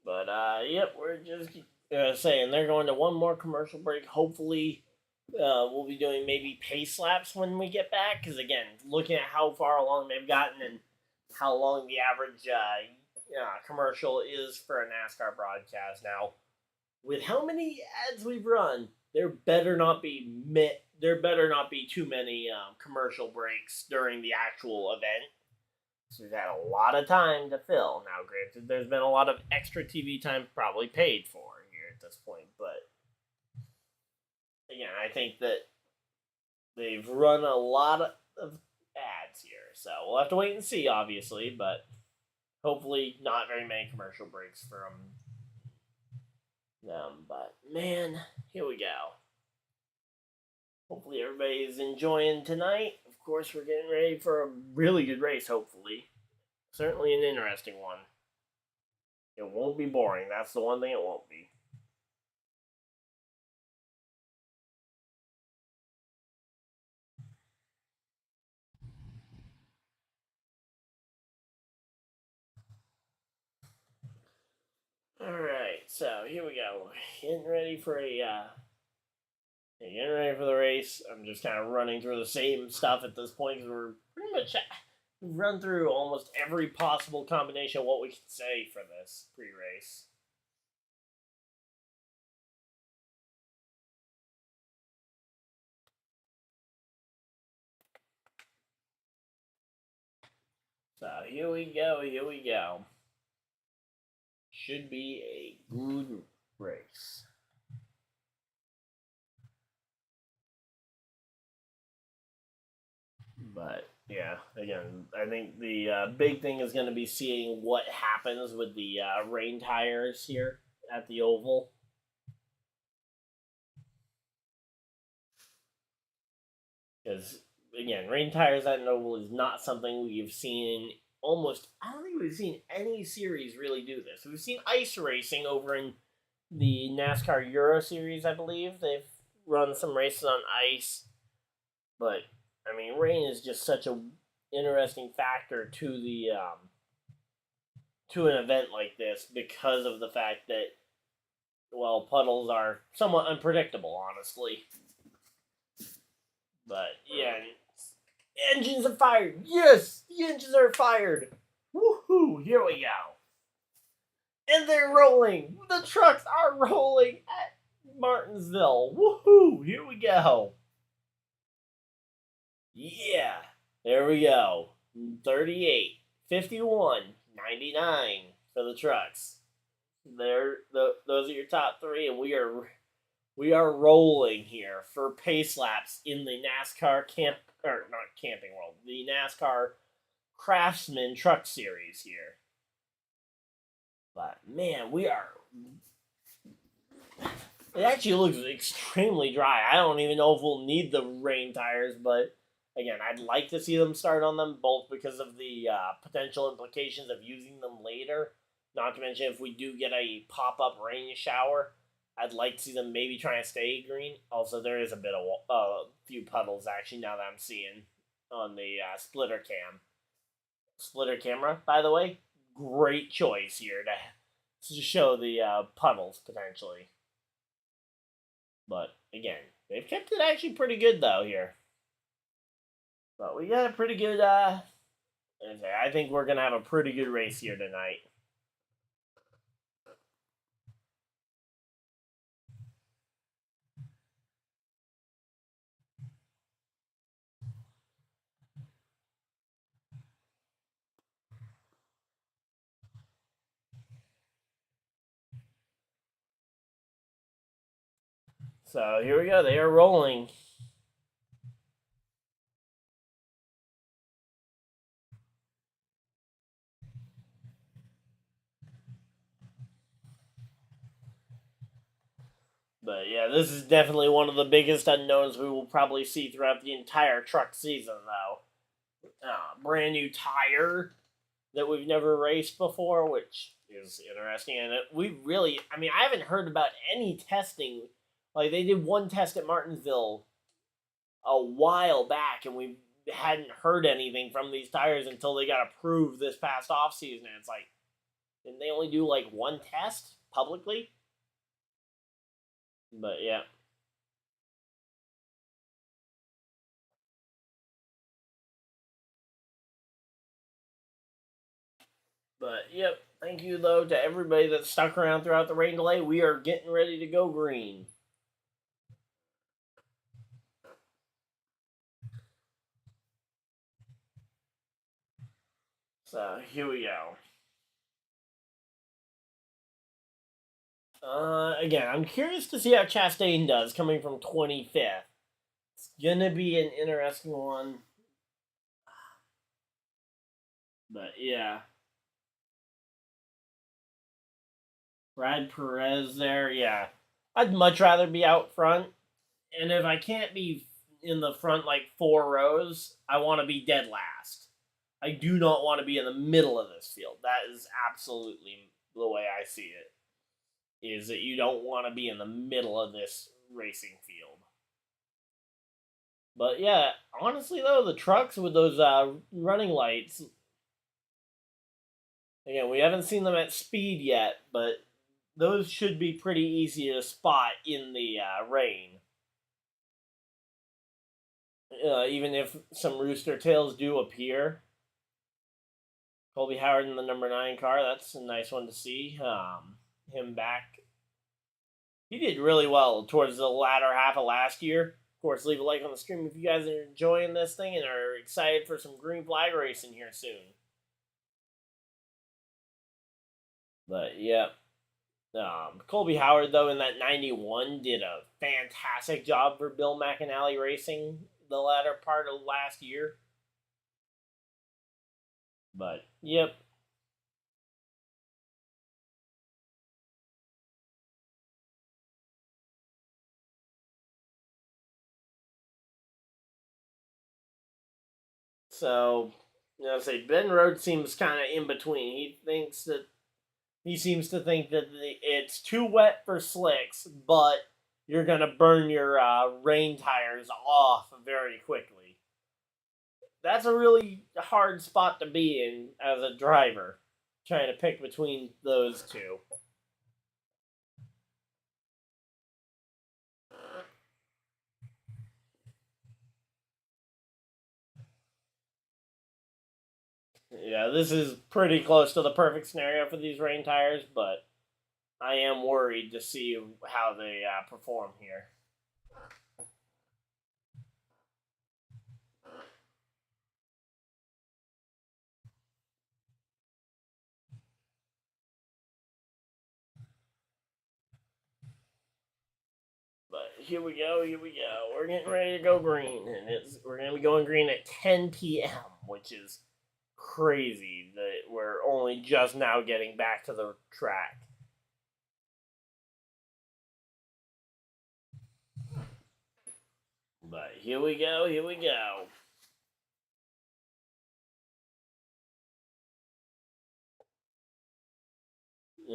S1: But yep, we're just saying they're going to one more commercial break. Hopefully, we'll be doing maybe pace laps when we get back. Because again, looking at how far along they've gotten and how long the average commercial is for a NASCAR broadcast now, with how many ads we've run, there better not be too many commercial breaks during the actual event. So we've had a lot of time to fill. Now, granted, there's been a lot of extra TV time probably paid for here at this point, but again, I think that they've run a lot of ads here. So we'll have to wait and see, obviously, but hopefully not very many commercial breaks from them. But man, here we go. Hopefully everybody's enjoying tonight. Of course, we're getting ready for a really good race, hopefully. Certainly an interesting one. It won't be boring. That's the one thing it won't be. Alright, so here we go. Getting ready for the race. I'm just kind of running through the same stuff at this point because we're pretty much run through almost every possible combination of what we can say for this pre-race. So here we go, here we go. Should be a good race. But yeah, again, I think the big thing is going to be seeing what happens with the rain tires here at the oval. Because again, rain tires at an oval is not something we've seen almost. I don't think we've seen any series really do this. We've seen ice racing over in the NASCAR Euro Series, I believe. They've run some races on ice, but I mean, rain is just such a interesting factor to the to an event like this because of the fact that, well, puddles are somewhat unpredictable, honestly. But yeah, engines are fired. Yes, the engines are fired. Woohoo! Here we go. And they're rolling. The trucks are rolling at Martinsville. Woohoo! Here we go. Yeah, there we go. 38, 51, 99 for the trucks. Those are your top three, and we are rolling here for pace laps in the NASCAR not Camping World, the NASCAR Craftsman Truck Series here. But man, we are. It actually looks extremely dry. I don't even know if we'll need the rain tires, but again, I'd like to see them start on them, both because of the potential implications of using them later. Not to mention, if we do get a pop-up rain shower, I'd like to see them maybe try and stay green. Also, there is a bit of a few puddles, actually, now that I'm seeing on the splitter cam. Splitter camera, by the way, great choice here to show the puddles, potentially. But, again, they've kept it actually pretty good, though, here. But we got a pretty good, I think we're going to have a pretty good race here tonight. So here we go. They are rolling. But yeah, this is definitely one of the biggest unknowns we will probably see throughout the entire truck season, though. Brand new tire that we've never raced before, which is interesting. And I haven't heard about any testing. Like, they did one test at Martinsville a while back, and we hadn't heard anything from these tires until they got approved this past off season. And it's like, didn't they only do like one test publicly? But yeah. But yep, thank you though to everybody that stuck around throughout the rain delay. We are getting ready to go green. So here we go. Again, I'm curious to see how Chastain does coming from 25th. It's gonna be an interesting one. But yeah. Brad Perez there, yeah. I'd much rather be out front. And if I can't be in the front like 4 rows, I want to be dead last. I do not want to be in the middle of this field. That is absolutely the way I see it. Is that you don't want to be in the middle of this racing field. But yeah, honestly though, the trucks with those running lights, again, we haven't seen them at speed yet, but those should be pretty easy to spot in the rain. Even if some rooster tails do appear. Colby Howard in the number 9 car, that's a nice one to see. Him back. He did really well towards the latter half of last year. Of course, leave a like on the stream if you guys are enjoying this thing and are excited for some green flag racing here soon. But yeah. Colby Howard, though, in that 91 did a fantastic job for Bill McAnally Racing the latter part of last year. But, yep. So, say Ben Rhodes seems kind of in between. He seems to think that it's too wet for slicks, but you're gonna burn your rain tires off very quickly. That's a really hard spot to be in as a driver, trying to pick between those two. Yeah, this is pretty close to the perfect scenario for these rain tires, but I am worried to see how they perform here. But here we go, here we go. We're getting ready to go green, and we're going to be going green at 10 p.m., which is crazy that we're only just now getting back to the track. But here we go, here we go.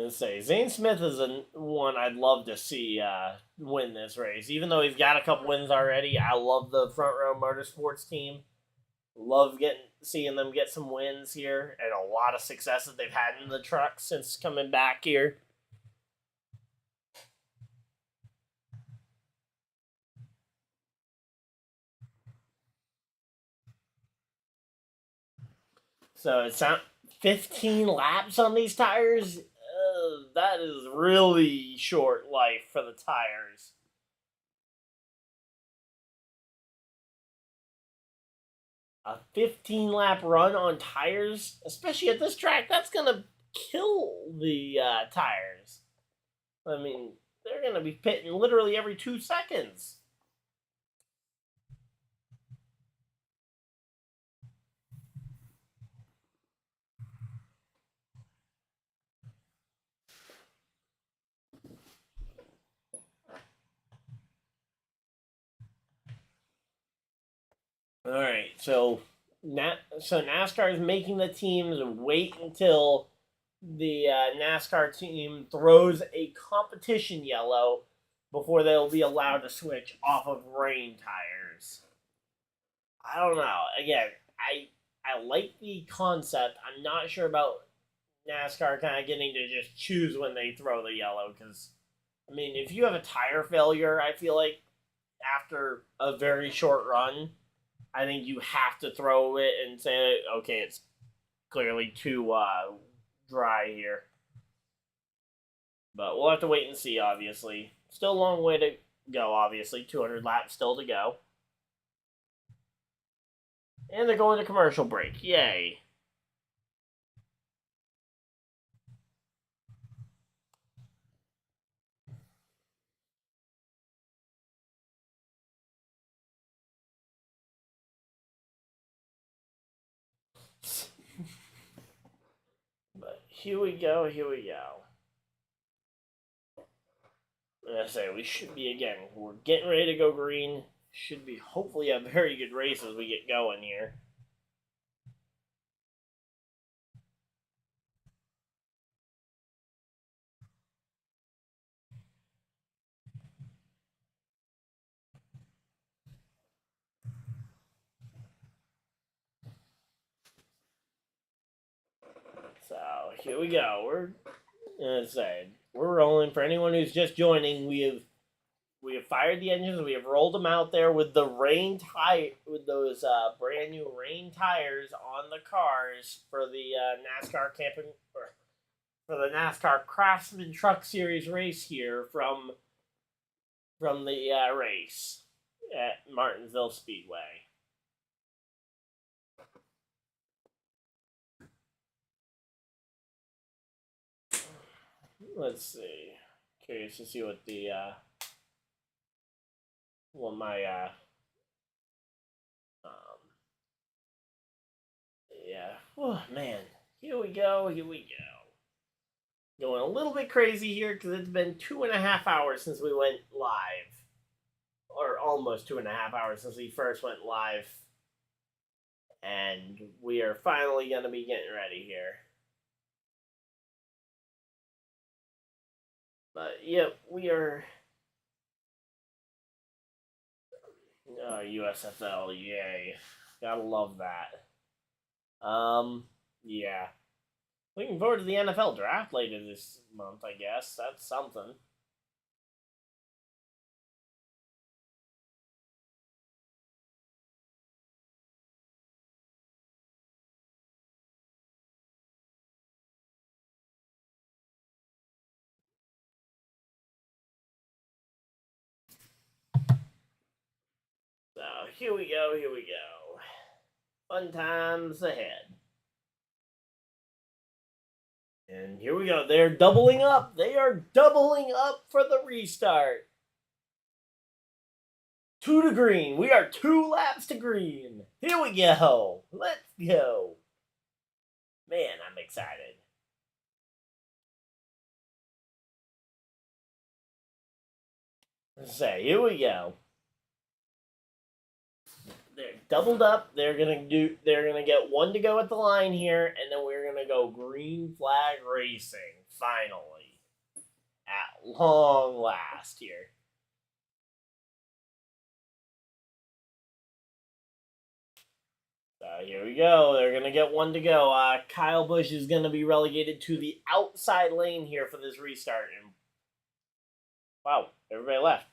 S1: Say Zane Smith is one I'd love to see win this race. Even though he's got a couple wins already, I love the Front Row Motorsports team. Love seeing them get some wins here and a lot of success that they've had in the truck since coming back here. So it's 15 laps on these tires. That is really short life for the tires. A 15 lap run on tires, especially at this track, that's going to kill the tires. I mean, they're going to be pitting literally every 2 seconds. All right, so NASCAR is making the teams wait until the NASCAR team throws a competition yellow before they'll be allowed to switch off of rain tires. I don't know. Again, I like the concept. I'm not sure about NASCAR kind of getting to just choose when they throw the yellow because, I mean, if you have a tire failure, I feel like after a very short run, I think you have to throw it and say, okay, it's clearly too dry here. But we'll have to wait and see, obviously. Still a long way to go, obviously. 200 laps still to go. And they're going to commercial break. Yay. But here we go, here we go. As I say, we should be, again, we're getting ready to go green. Should be, hopefully, a very good race as we get going here. So, here we go. As I said, we're rolling. For anyone who's just joining, we have fired the engines. We have rolled them out there with the with those brand new rain tires on the cars for the NASCAR camping for the NASCAR Craftsman Truck Series race here from the race at Martinsville Speedway. Let's see. Curious to see what the what my um yeah. Oh man. Here we go. Here we go. Going a little bit crazy here because it's been 2.5 hours since we went live, or almost 2.5 hours since we first went live, and we are finally gonna be getting ready here. But yep, we are. USFL, yay! Gotta love that. Yeah. Looking forward to the NFL draft later this month. I guess that's something. So here we go. Here we go. Fun times ahead. And here we go. They're doubling up. They are doubling up for the restart. 2 to green. We are 2 laps to green. Here we go. Let's go. Man, I'm excited. So here we go. They're doubled up. They're gonna get 1 to go at the line here, and then we're gonna go green flag racing finally, at long last here. Here we go. They're gonna get 1 to go. Kyle Busch is gonna be relegated to the outside lane here for this restart. And wow, everybody left.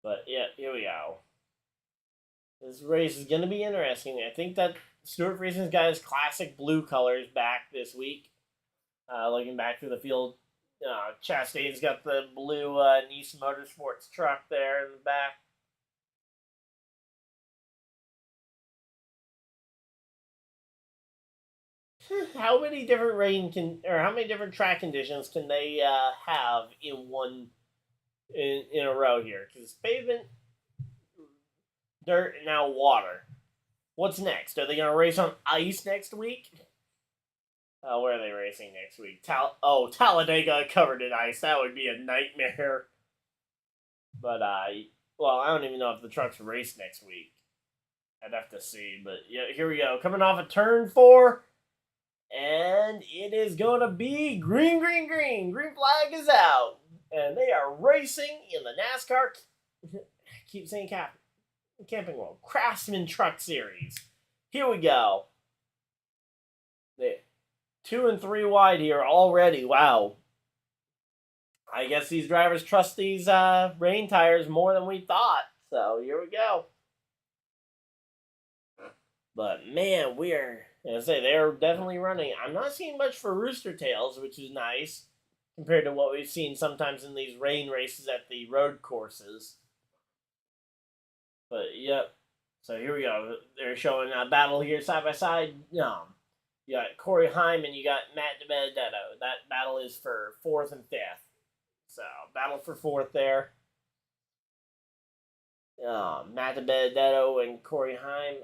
S1: But yeah, here we go. This race is going to be interesting. I think that Stewart Racing's got his classic blue colors back this week. Looking back through the field, Chastain's got the blue Nissan Motorsports truck there in the back. How many different how many different track conditions can they have in one in a row here? Because pavement, dirt, and now water. What's next? Are they going to race on ice next week? Where are they racing next week? Talladega covered in ice. That would be a nightmare. But, well, I don't even know if the trucks race next week. I'd have to see. But, yeah, here we go. Coming off of turn 4. And it is going to be green, green, green. Green flag is out. And they are racing in the NASCAR, I keep saying Camping World, Craftsman Truck Series. Here we go. 2 and 3 wide here already. Wow. I guess these drivers trust these rain tires more than we thought. So here we go. But man, they're definitely running. I'm not seeing much for Rooster Tails, which is nice compared to what we've seen sometimes in these rain races at the road courses. But yep. So here we go. They're showing a battle here side by side. You got Corey Hyman, you got Matt DiBenedetto. That battle is for 4th and 5th. So battle for 4th there. Matt DiBenedetto and Corey Hyman.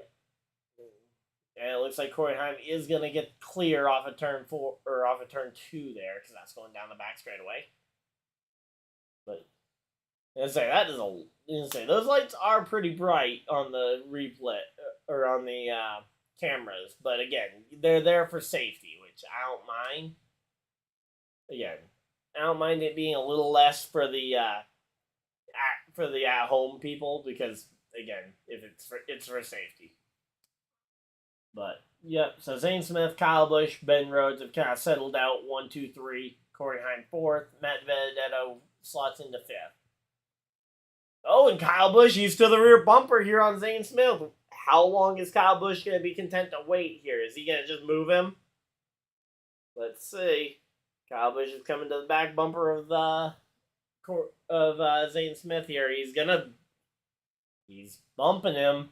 S1: And it looks like Corey Hyman is gonna get clear off of turn 4 or off of turn 2 there, because that's going down the back straightaway. But those lights are pretty bright on the replay or on the cameras, but again, they're there for safety, which I don't mind. Again, I don't mind it being a little less for the at-home people, because again, if it's for safety. But yep, so Zane Smith, Kyle Busch, Ben Rhodes have kind of settled out 1, 2, 3. Corey Hyman 4th. Matt DiBenedetto slots into 5th. Oh, and Kyle Busch, he's to the rear bumper here on Zane Smith. How long is Kyle Busch going to be content to wait here? Is he going to just move him? Let's see. Kyle Busch is coming to the back bumper of Zane Smith here. He's bumping him.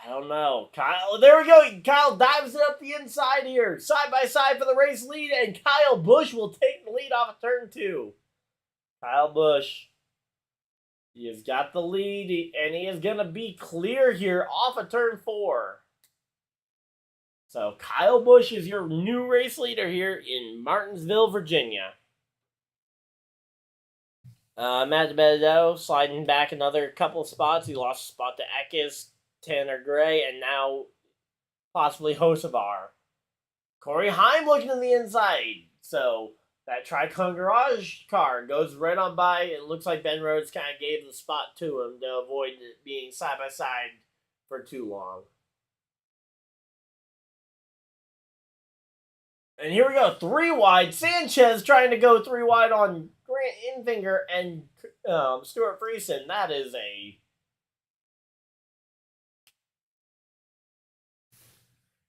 S1: I don't know. Kyle, there we go. Kyle dives it up the inside here. Side by side for the race lead, and Kyle Busch will take the lead off of turn 2. Kyle Busch. He has got the lead, and he is going to be clear here off of turn 4. So Kyle Busch is your new race leader here in Martinsville, Virginia. Matt DiBenedetto sliding back another couple of spots. He lost a spot to Eckes, Tanner Gray, and now possibly Hocevar. Corey Heim looking to the inside. So that Tricon Garage car goes right on by. It looks like Ben Rhodes kind of gave the spot to him to avoid it being side by side for too long. And here we go, 3 wide. Sanchez trying to go 3 wide on Grant Enfinger and Stuart Friesen. That is a...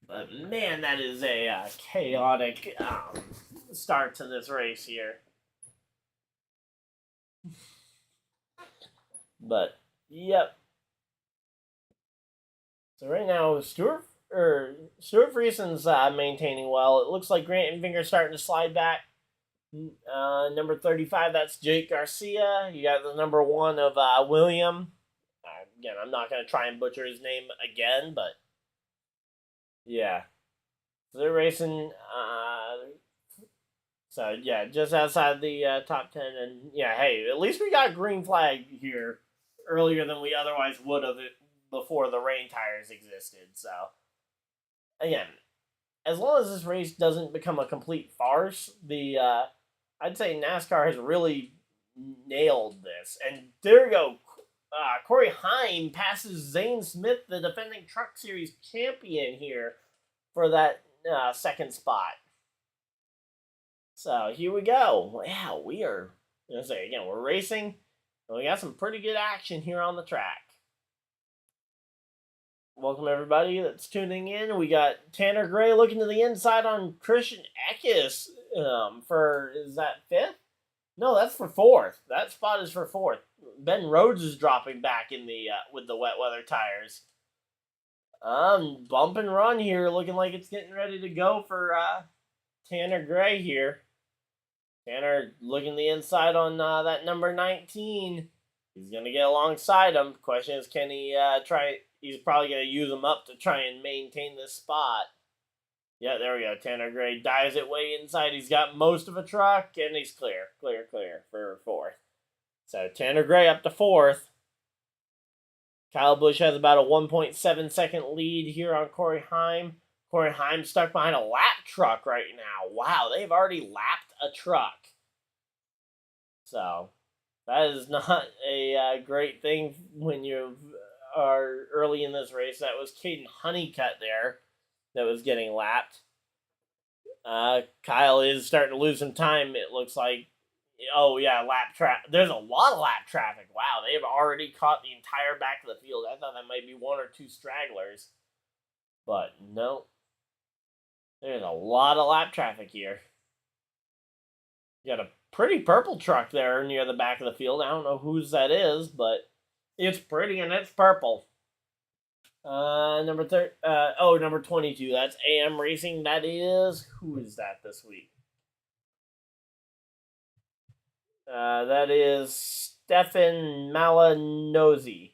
S1: But man, that is a chaotic start to this race here. But, yep. So right now, Stuart Friesen's maintaining well. It looks like Grant Enfinger's starting to slide back. Number 35, that's Jake Garcia. You got the number 1 of William. Again, I'm not going to try and butcher his name again, but yeah. So they're racing, so yeah, just outside the top 10. And yeah, hey, at least we got green flag here earlier than we otherwise would have before the rain tires existed. So again, as long as this race doesn't become a complete farce, I'd say NASCAR has really nailed this. And there we go. Corey Heim passes Zane Smith, the defending Truck Series champion here, for that second spot. So here we go. Wow, we're racing, and we got some pretty good action here on the track. Welcome everybody that's tuning in. We got Tanner Gray looking to the inside on Christian Eckes for, is that 5th? No, that's for 4th. That spot is for 4th. Ben Rhodes is dropping back in the with the wet weather tires. Bump and run here, looking like it's getting ready to go for Tanner Gray here. Tanner looking the inside on that number 19. He's gonna get alongside him. Question is, can he try? He's probably gonna use him up to try and maintain this spot. Yeah, there we go. Tanner Gray dives it way inside. He's got most of a truck, and he's clear for 4th. So Tanner Gray up to 4th. Kyle Busch has about a 1.7 second lead here on Corey Heim. Corey Heim stuck behind a lap truck right now. Wow, they've already lapped a truck. So that is not a great thing when you are early in this race. That was Caden Honeycutt there that was getting lapped. Kyle is starting to lose some time, it looks like. Oh, yeah, lap traffic. There's a lot of lap traffic. Wow, they've already caught the entire back of the field. I thought that might be 1 or 2 stragglers. But, no. There's a lot of lap traffic here. You got a pretty purple truck there near the back of the field. I don't know whose that is, but it's pretty and it's purple. Number 22. That's AM Racing. That is, who is that this week? That is Stefan Malinozzi.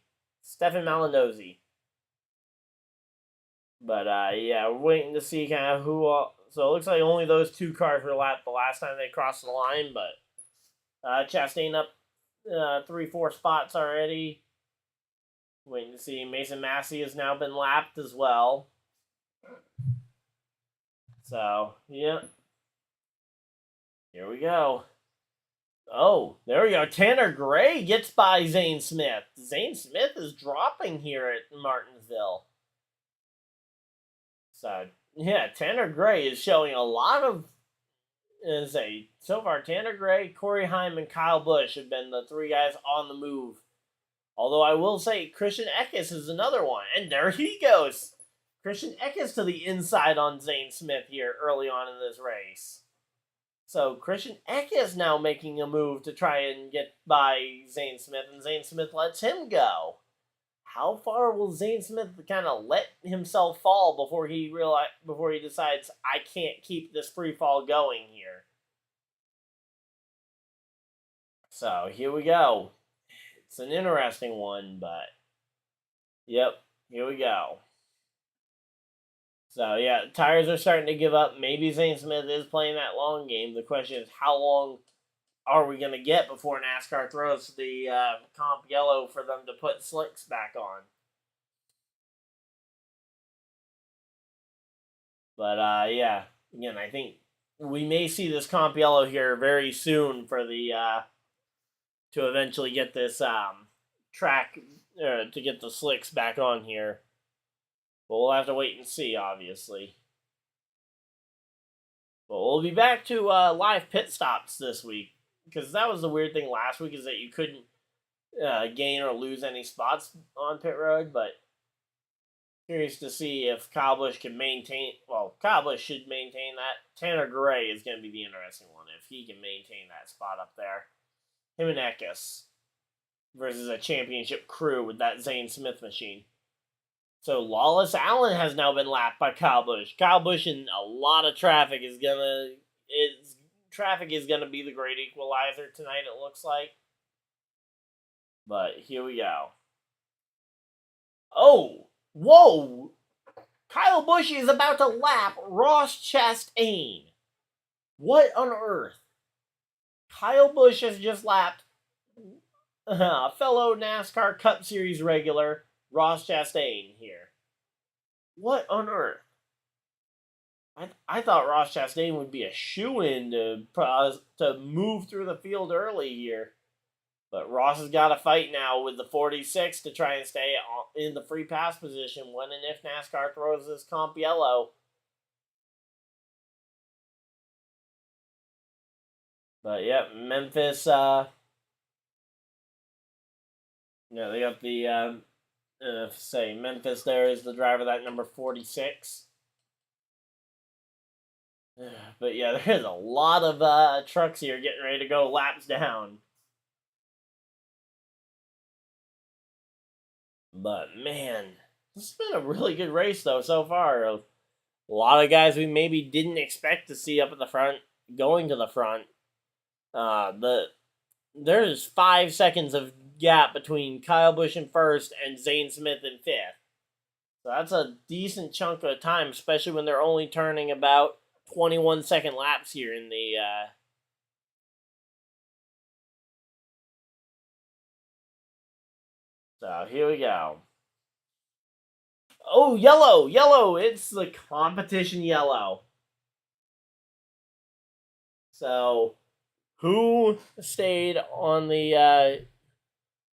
S1: But, yeah, we're waiting to see kind of who... So it looks like only those 2 cars were lapped the last time they crossed the line, but Chastain up 3-4 spots already. Waiting to see. Mason Massey has now been lapped as well. So, yeah. Here we go. Oh, there we go. Tanner Gray gets by Zane Smith. Zane Smith is dropping here at Martinsville. So, yeah, Tanner Gray is showing a lot of, so far, Tanner Gray, Corey Heim, and Kyle Busch have been the 3 guys on the move. Although I will say Christian Eckes is another one. And there he goes. Christian Eckes to the inside on Zane Smith here early on in this race. So Christian Eckes now making a move to try and get by Zane Smith, and Zane Smith lets him go. how far will Zane Smith kind of let himself fall before he decides I can't keep this free fall going here? So here we go. It's an interesting one, but yep, here we go. So yeah, tires are starting to give up. Maybe Zane Smith is playing that long game. The question is, how long are we gonna get before NASCAR throws the comp yellow for them to put slicks back on? But yeah, again, I think we may see this comp yellow here very soon for the to eventually get this track to get the slicks back on here. But we'll have to wait and see, obviously. But we'll be back to live pit stops this week, because that was the weird thing last week, is that you couldn't gain or lose any spots on pit road. But curious to see if Kyle Busch can maintain. Well, Kyle Busch should maintain that. Tanner Gray is going to be the interesting one if he can maintain that spot up there. Him and Eckes versus a championship crew with that Zane Smith machine. So Lawless Allen has now been lapped by Kyle Busch. Kyle Busch in a lot of traffic is gonna be the great equalizer tonight, it looks like. But here we go. Oh, whoa! Kyle Busch is about to lap Ross Chastain. What on earth? Kyle Busch has just lapped fellow NASCAR Cup Series regular Ross Chastain here. What on earth? I thought Ross Chastain would be a shoo-in to move through the field early here. But Ross has got to fight now with the 46 to try and stay in the free pass position when and if NASCAR throws this comp yellow. But yeah, Memphis, they got the, Memphis there is the driver, that number 46. But yeah, there's a lot of trucks here getting ready to go laps down. But man, this has been a really good race though so far. A lot of guys we maybe didn't expect to see up at the front going to the front. There's 5 seconds of gap between Kyle Busch in first and Zane Smith in fifth. So that's a decent chunk of time, especially when they're only turning about 21-second laps here in the So here we go. Oh, yellow! It's the competition yellow. So who stayed on the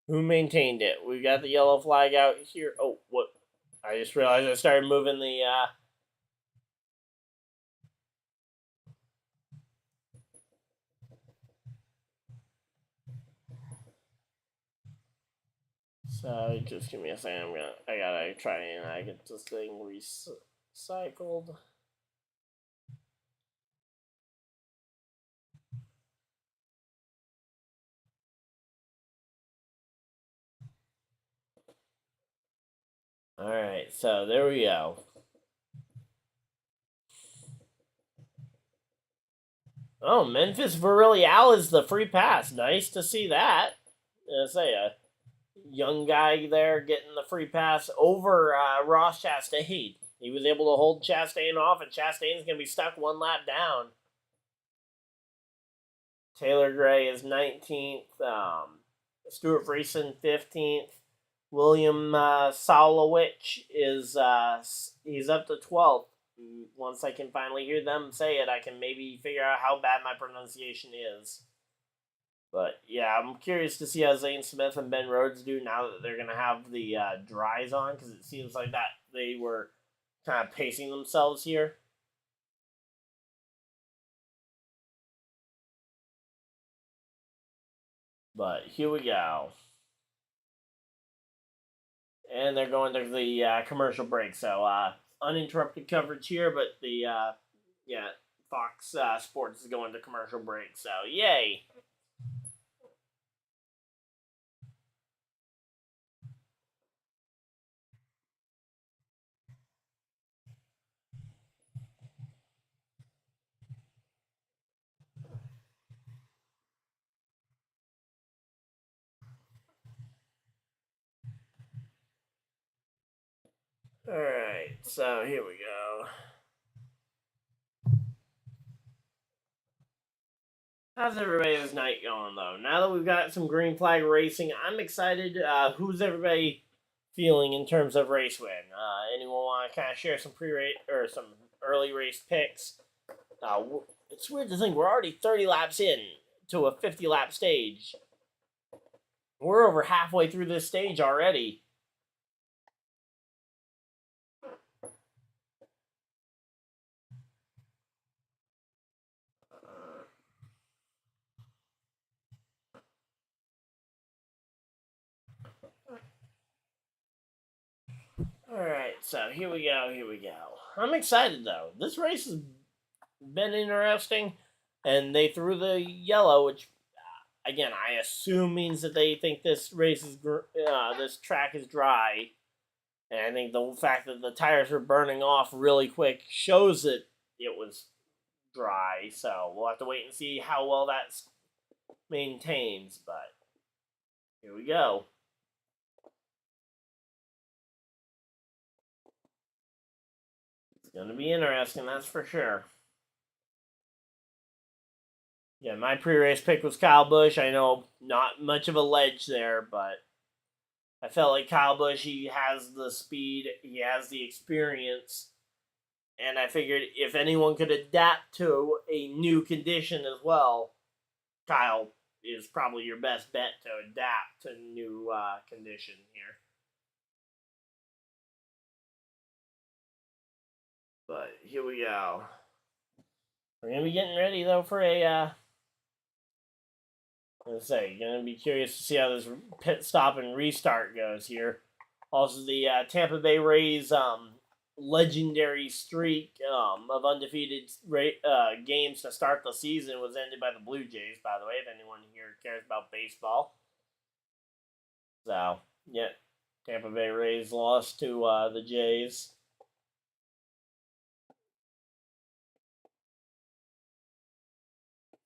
S1: who maintained it? We got the yellow flag out here. Oh, what? I just realized I started moving the So just give me a second. I gotta try and get this thing recycled. All right, so there we go. Oh, Memphis Virillial is the free pass. Nice to see that. I say a young guy there getting the free pass over Ross Chastain. He was able to hold Chastain off, and Chastain's going to be stuck one lap down. Taylor Gray is 19th. Stuart Friesen, 15th. William Solowich is he's up to 12th. Once I can finally hear them say it, I can maybe figure out how bad my pronunciation is. But yeah, I'm curious to see how Zane Smith and Ben Rhodes do now that they're going to have the dries on, because it seems like that they were kind of pacing themselves here. But here we go. And they're going to the commercial break, so uninterrupted coverage here, but the Fox Sports is going to commercial break, so yay! Alright, so here we go. How's everybody's night going, though? Now that we've got some green flag racing, I'm excited. Who's everybody feeling in terms of race win? Anyone want to kind of share some pre-race or some early race picks? It's weird to think we're already 30 laps in to a 50-lap stage. We're over halfway through this stage already. Alright, so here we go. I'm excited, though. This race has been interesting, and they threw the yellow, which, again, I assume means that they think this race is, this track is dry. And I think the fact that the tires were burning off really quick shows that it was dry. So we'll have to wait and see how well that maintains. But here we go. It's going to be interesting, that's for sure. Yeah, my pre-race pick was Kyle Busch. I know not much of a ledge there, but I felt like Kyle Busch, he has the speed, he has the experience, and I figured if anyone could adapt to a new condition as well, Kyle is probably your best bet to adapt to new condition here. But here we go. We're gonna be getting ready though for a. Let's say, gonna be curious to see how this pit stop and restart goes here. Also, the Tampa Bay Rays legendary streak of undefeated games to start the season was ended by the Blue Jays, by the way, if anyone here cares about baseball. So, yeah, Tampa Bay Rays lost to the Jays.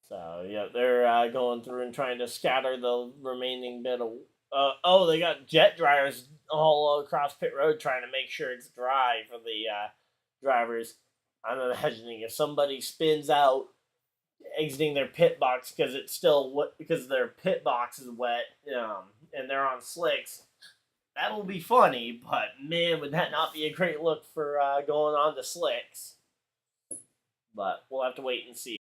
S1: So, yeah, they're going through and trying to scatter the remaining bit of... they got jet dryers all across pit road trying to make sure it's dry for the drivers. I'm imagining if somebody spins out exiting their pit box because it's still wet, because their pit box is wet, and they're on slicks, that will be funny, but man, would that not be a great look for going on to slicks. But we'll have to wait and see.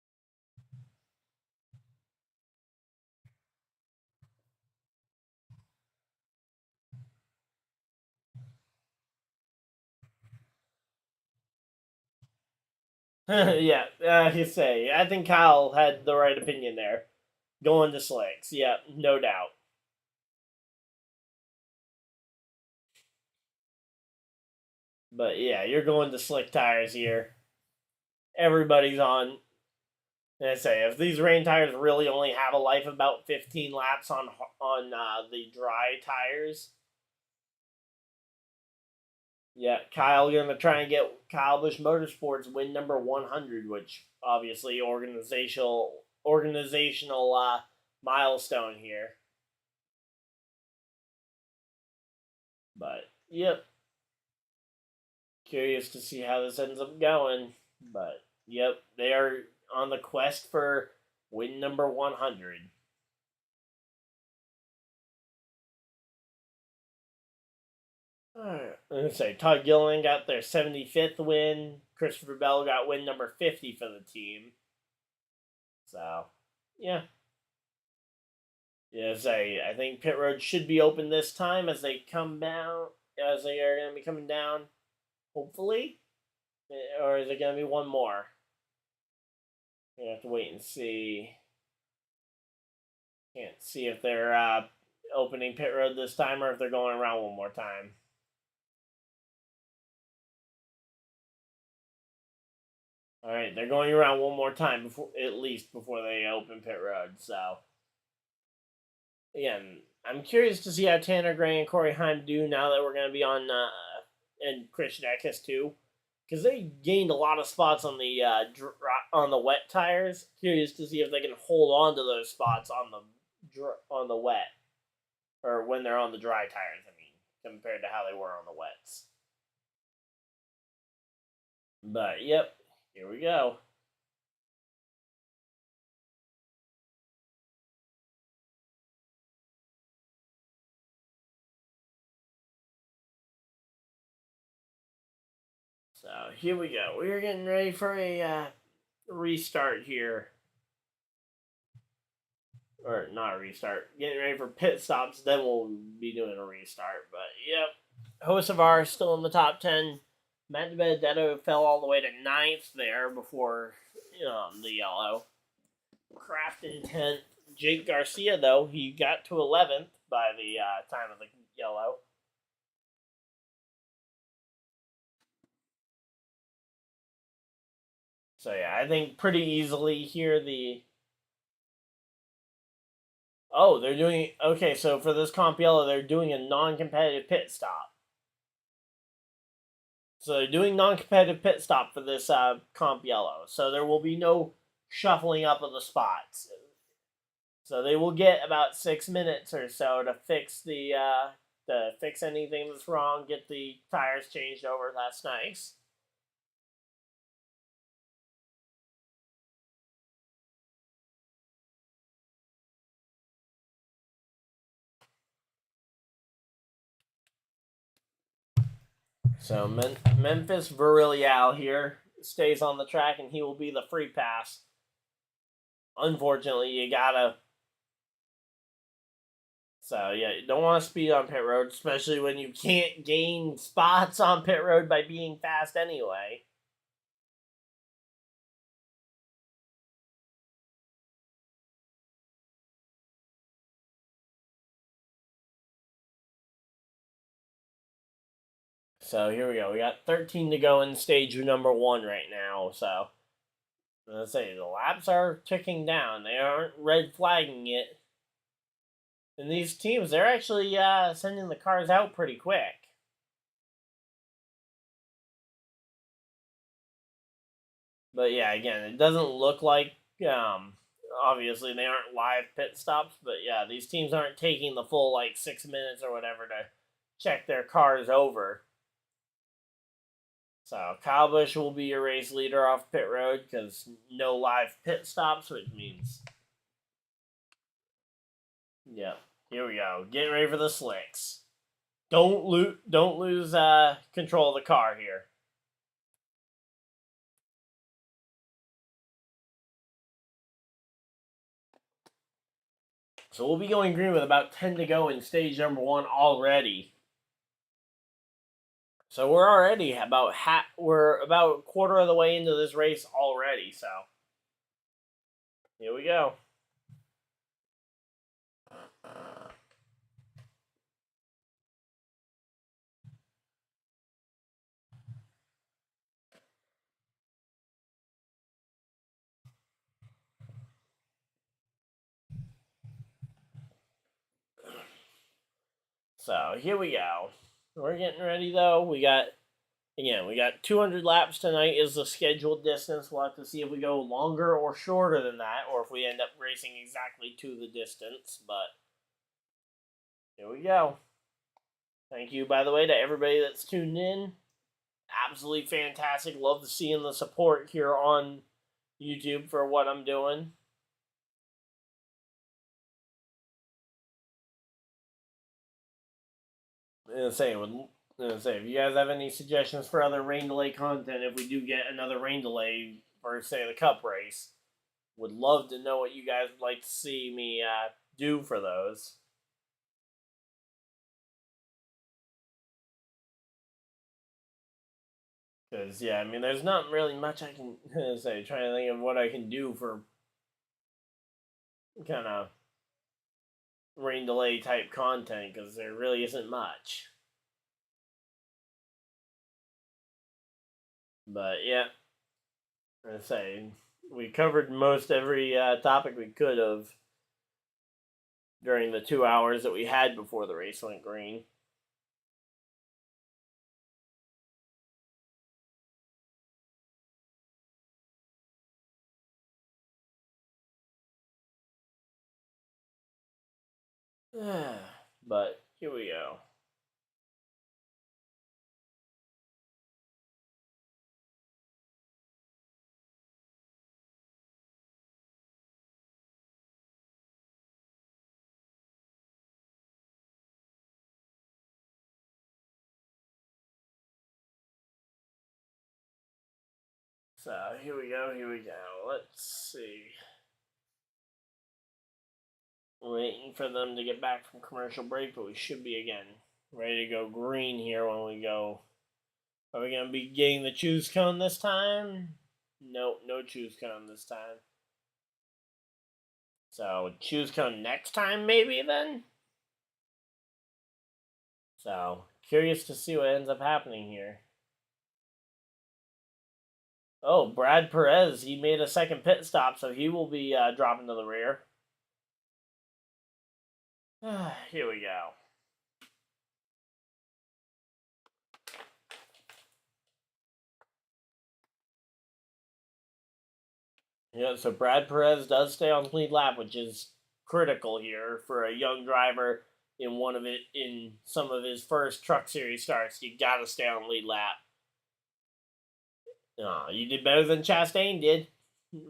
S1: Yeah, you say. I think Kyle had the right opinion there. Going to slicks, yeah, no doubt. But yeah, you're going to slick tires here. Everybody's on. I say, if these rain tires really only have a life of about 15 laps on the dry tires, yeah, Kyle gonna try and get Kyle Busch Motorsports win number 100, which obviously organizational milestone here. But yep, curious to see how this ends up going. But yep, they are on the quest for win number 100. Alright, I'm gonna say Todd Gilliland got their 75th win. Christopher Bell got win number 50 for the team. So, yeah. Yeah, say I think pit road should be open this time as they come down, as they are gonna be coming down. Hopefully, or is it gonna be one more? We have to wait and see. Can't see if they're opening pit road this time or if they're going around one more time. All right, they're going around one more time before, at least before they open pit road. So, again, I'm curious to see how Tanner Gray and Corey Heim do now that we're going to be on, and Christian Eckes too, because they gained a lot of spots on the wet tires. Curious to see if they can hold on to those spots on the wet, or when they're on the dry tires. I mean, compared to how they were on the wets. But yep, here we go. So here we go. We're getting ready for a restart here. Or not a restart. Getting ready for pit stops. Then we'll be doing a restart. But yep. Hocevar still in the top 10. Matt Benedetto fell all the way to ninth there before the yellow. Kraft in 10th. Jake Garcia, though, he got to 11th by the time of the yellow. So yeah, I think pretty easily here they're doing okay. So for this comp yellow, they're doing a non-competitive pit stop. So they're doing non-competitive pit stop for this comp yellow. So there will be no shuffling up of the spots. So they will get about 6 minutes or so to fix to fix anything that's wrong, get the tires changed over. That's nice. So Memphis Virillial here stays on the track, and he will be the free pass. Unfortunately, you gotta. So yeah, you don't want to speed on pit road, especially when you can't gain spots on pit road by being fast anyway. So here we go. We got 13 to go in stage number 1 right now. So let's say the laps are ticking down. They aren't red flagging it. And these teams, they're actually sending the cars out pretty quick. But yeah, again, it doesn't look like obviously they aren't live pit stops, but yeah, these teams aren't taking the full like 6 minutes or whatever to check their cars over. So Kyle Busch will be your race leader off pit road because no live pit stops, which means yeah. Here we go, getting ready for the slicks. Don't lose control of the car here. So we'll be going green with about 10 to go in stage number 1 already. So we're already we're about a quarter of the way into this race already. So here we go. So here we go. We're getting ready though. We got 200 laps tonight is the scheduled distance. We'll have to see if we go longer or shorter than that, or if we end up racing exactly to the distance. But here we go. Thank you, by the way, to everybody that's tuned in. Absolutely fantastic. Love to seeing the support here on YouTube for what I'm doing. If you guys have any suggestions for other rain delay content, if we do get another rain delay for say the Cup race, would love to know what you guys would like to see me do for those. Because yeah, I mean, there's not really much I can say. Trying to think of what I can do for kind of rain delay type content because there really isn't much. But yeah, I say we covered most every topic we could have during the 2 hours that we had before the race went green. But here we go. So here we go. Let's see. Waiting for them to get back from commercial break, but we should be again ready to go green here when we go. Are we going to be getting the choose cone this time? Nope, no choose cone this time. So choose cone next time maybe then? So curious to see what ends up happening here. Oh, Brad Perez, he made a second pit stop, so he will be dropping to the rear. Here we go. Yeah, so Brad Perez does stay on the lead lap, which is critical here for a young driver in some of his first Truck Series starts. You got to stay on the lead lap. You did better than Chastain did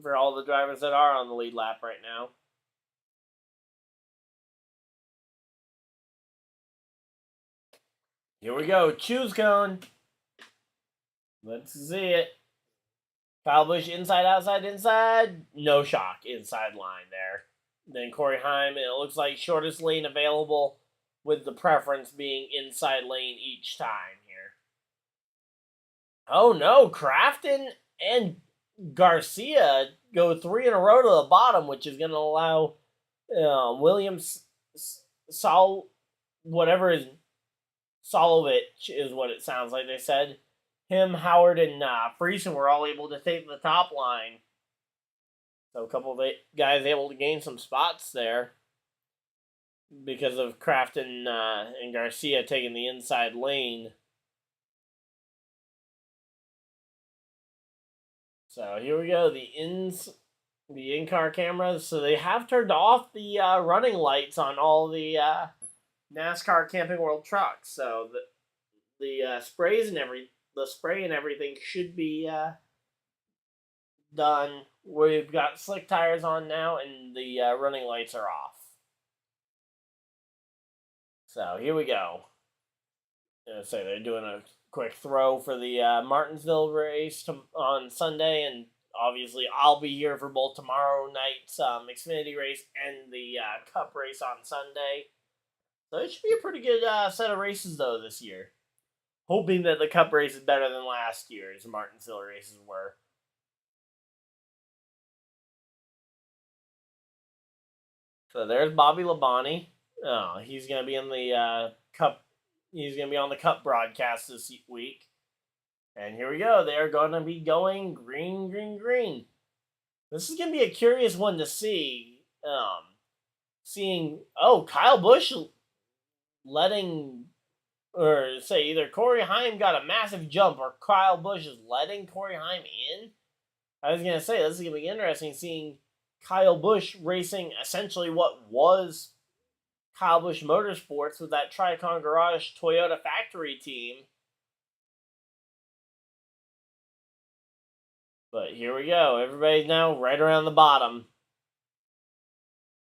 S1: for all the drivers that are on the lead lap right now. Here we go. Choose cone. Let's see it. Kyle Busch inside, outside, inside. No shock. Inside line there. Then Corey Heim. It looks like shortest lane available with the preference being inside lane each time here. Oh no. Crafton and Garcia go 3 in a row to the bottom, which is going to allow Williams whatever is Solovich is what it sounds like they said. Him, Howard, and Friesen were all able to take the top line. So a couple of guys able to gain some spots there because of Crafton and Garcia taking the inside lane. So here we go. The in-car cameras. So they have turned off the running lights on all the NASCAR Camping World trucks. So the sprays and the spray and everything should be done. We've got slick tires on now, and the running lights are off. So here we go. So they're doing a quick throw for the Martinsville race on Sunday, and obviously I'll be here for both tomorrow night's Xfinity race and the Cup race on Sunday. So it should be a pretty good set of races though this year. Hoping that the Cup race is better than last year's Martinsville races were. So there's Bobby Labonte. Oh, he's going to be in the Cup. He's going to be on the Cup broadcast this week. And here we go. They're going to be going green, green, green. This is going to be a curious one to see. Seeing, Kyle Busch letting, or say either Corey Heim got a massive jump or Kyle Busch is letting Corey Heim in. I was going to say, this is going to be interesting seeing Kyle Busch racing essentially what was Kyle Busch Motorsports with that Tricon Garage Toyota factory team. But here we go. Everybody's now right around the bottom.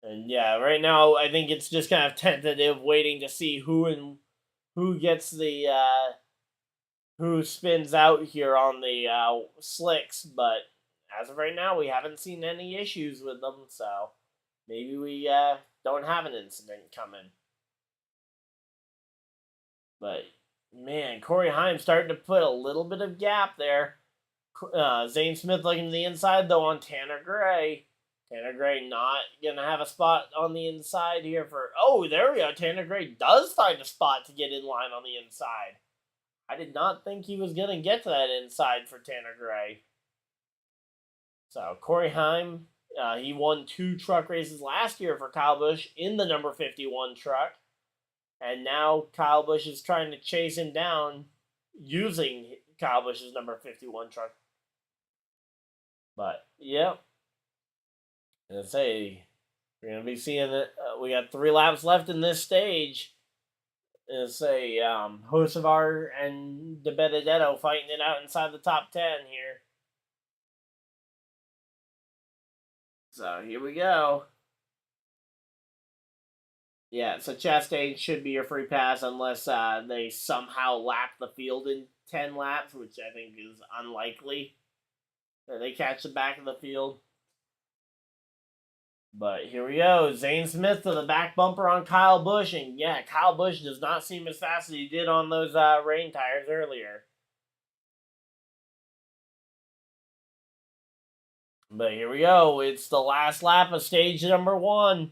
S1: And yeah, right now I think it's just kind of tentative, waiting to see who gets the who spins out here on the slicks. But as of right now, we haven't seen any issues with them, so maybe we don't have an incident coming. But man, Corey Heim starting to put a little bit of gap there. Zane Smith looking to the inside though on Tanner Gray. Tanner Gray not going to have a spot on the inside here for... Oh, there we go. Tanner Gray does find a spot to get in line on the inside. I did not think he was going to get to that inside for Tanner Gray. So, Corey Heim, he won 2 truck races last year for Kyle Busch in the number 51 truck. And now Kyle Busch is trying to chase him down using Kyle Busch's number 51 truck. But, yep. And say we're gonna be seeing that we got 3 laps left in this stage. And say Hocevar and De Benedetto fighting it out inside the top 10 here. So here we go. Yeah, so Chastain should be your free pass unless they somehow lap the field in 10 laps, which I think is unlikely. And they catch the back of the field. But here we go. Zane Smith to the back bumper on Kyle Busch. And yeah, Kyle Busch does not seem as fast as he did on those rain tires earlier. But here we go. It's the last lap of stage number 1.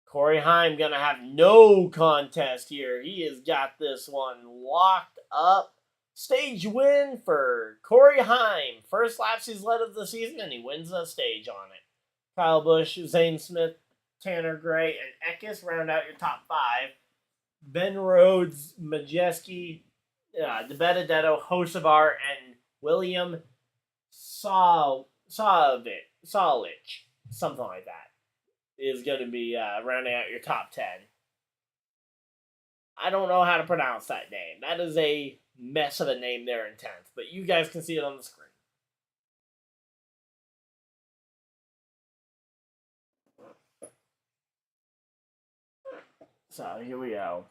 S1: Corey Heim going to have no contest here. He has got this one locked up. Stage win for Corey Heim. First laps he's led of the season, and he wins the stage on it. Kyle Busch, Zane Smith, Tanner Gray, and Eckes round out your top 5. Ben Rhodes, Majeski, DeBenedetto, Hocevar, and William Solich, something like that, is going to be rounding out your top 10. I don't know how to pronounce that name. That is a mess of a name there in 10th, but you guys can see it on the screen. So here we go.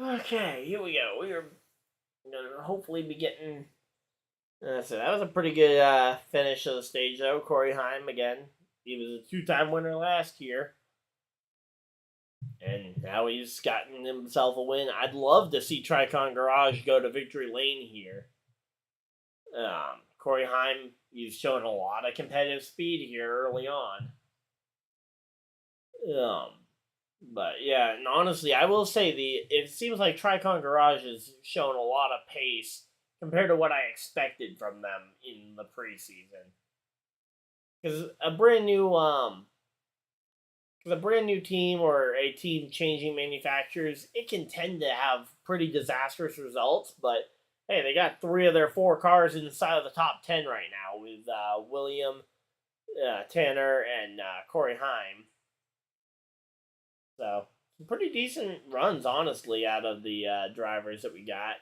S1: Okay, here we go. We're gonna hopefully be getting. So that was a pretty good finish of the stage, though. Corey Heim again. He was a 2-time winner last year, and now he's gotten himself a win. I'd love to see Tricon Garage go to victory lane here. Corey Heim, he's shown a lot of competitive speed here early on. But yeah, and honestly, I will say it seems like Tricon Garage has shown a lot of pace compared to what I expected from them in the preseason. Because a brand new team or a team changing manufacturers, it can tend to have pretty disastrous results. But hey, they got 3 of their 4 cars inside of the top 10 right now with William, Tanner, and Corey Heim. So, some pretty decent runs, honestly, out of the drivers that we got.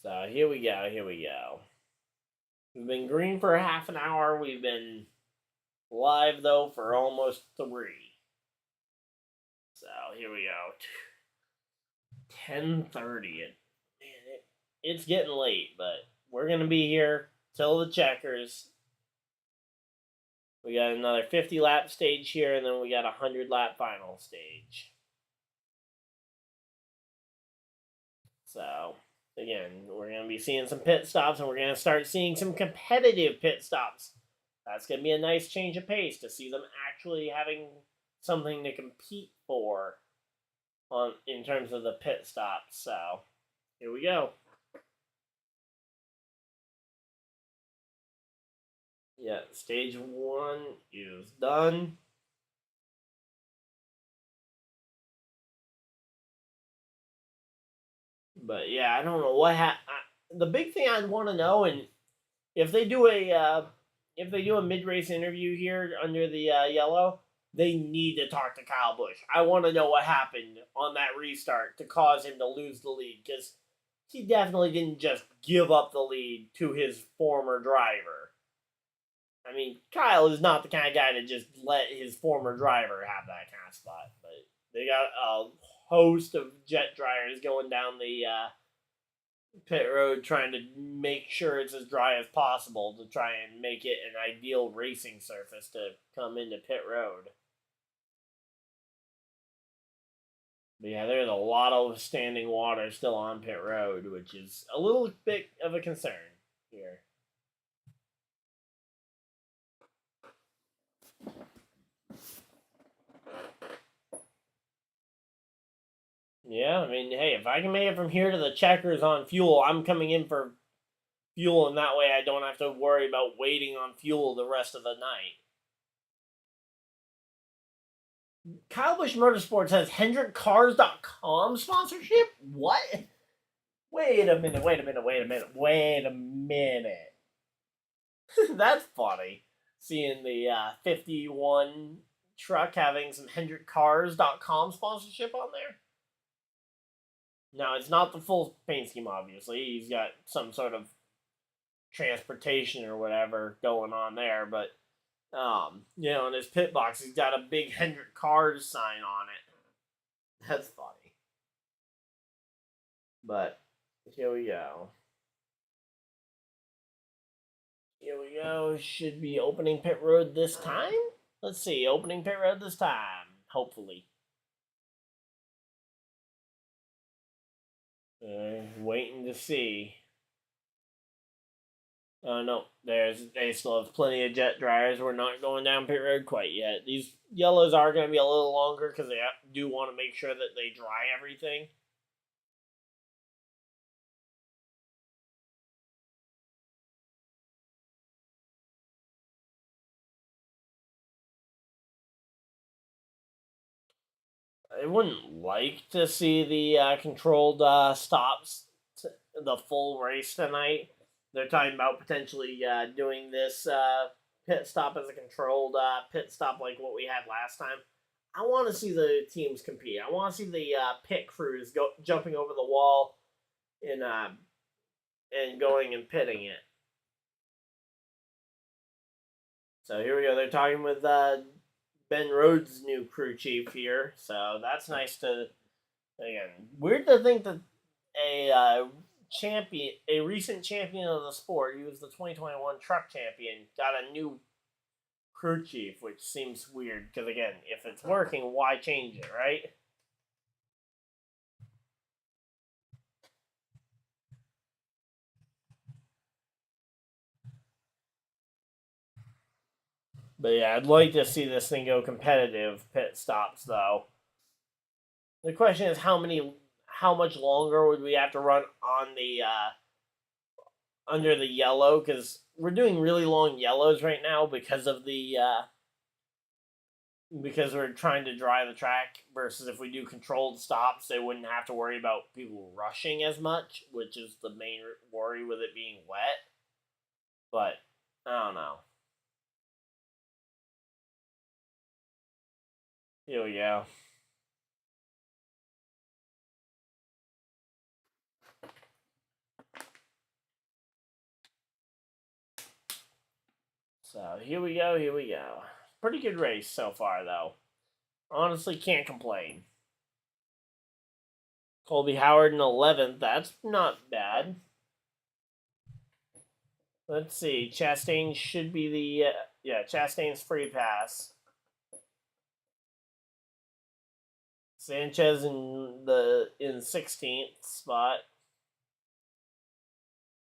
S1: So, here we go. We've been green for a half an hour. We've been live, though, for almost 3. So, here we go. 10:30. It's getting late, but we're going to be here till the checkers. We got another 50-lap stage here, and then we got a 100-lap final stage. So, again, we're going to be seeing some pit stops, and we're going to start seeing some competitive pit stops. That's going to be a nice change of pace to see them actually having something to compete for in terms of the pit stops. So, here we go. Yeah, stage 1 is done. But yeah, I don't know what the big thing I'd want to know, and if they do a mid-race interview here under the yellow, they need to talk to Kyle Busch. I want to know what happened on that restart to cause him to lose the lead, because he definitely didn't just give up the lead to his former driver. I mean, Kyle is not the kind of guy to just let his former driver have that kind of spot. But they got a host of jet dryers going down the pit road trying to make sure it's as dry as possible to try and make it an ideal racing surface to come into pit road. But yeah, there's a lot of standing water still on pit road, which is a little bit of a concern here. Yeah, I mean, hey, if I can make it from here to the checkers on fuel, I'm coming in for fuel, and that way I don't have to worry about waiting on fuel the rest of the night. Kyle Busch Motorsports has HendrickCars.com sponsorship? What? Wait a minute. That's funny. Seeing the 51 truck having some HendrickCars.com sponsorship on there. Now, it's not the full paint scheme, obviously. He's got some sort of transportation or whatever going on there, but, in his pit box, he's got a big Hendrick Cars sign on it. That's funny. But, here we go. Here we go. Should be opening pit road this time? Let's see. Opening pit road this time. Hopefully. Waiting to see. No. They still have plenty of jet dryers. We're not going down pit road quite yet. These yellows are going to be a little longer because they do want to make sure that they dry everything. I wouldn't like to see the controlled stops, the full race tonight. They're talking about potentially doing this pit stop as a controlled pit stop like what we had last time. I want to see the teams compete. I want to see the pit crews jumping over the wall and going and pitting it. So here we go. They're talking with Ben Rhodes' new crew chief here, so that's nice to. Again, weird to think that a recent champion of the sport, he was the 2021 truck champion, got a new crew chief, which seems weird because again, if it's working, why change it, right? But yeah, I'd like to see this thing go competitive pit stops though. The question is how much longer would we have to run on the under the yellow, because we're doing really long yellows right now because of the because we're trying to dry the track, versus if we do controlled stops, they wouldn't have to worry about people rushing as much, which is the main worry with it being wet. But I don't know. Here we go. So here we go. Pretty good race so far, though. Honestly, can't complain. Colby Howard in 11th. That's not bad. Let's see. Chastain should be the Chastain's free pass. Sanchez in 16th spot.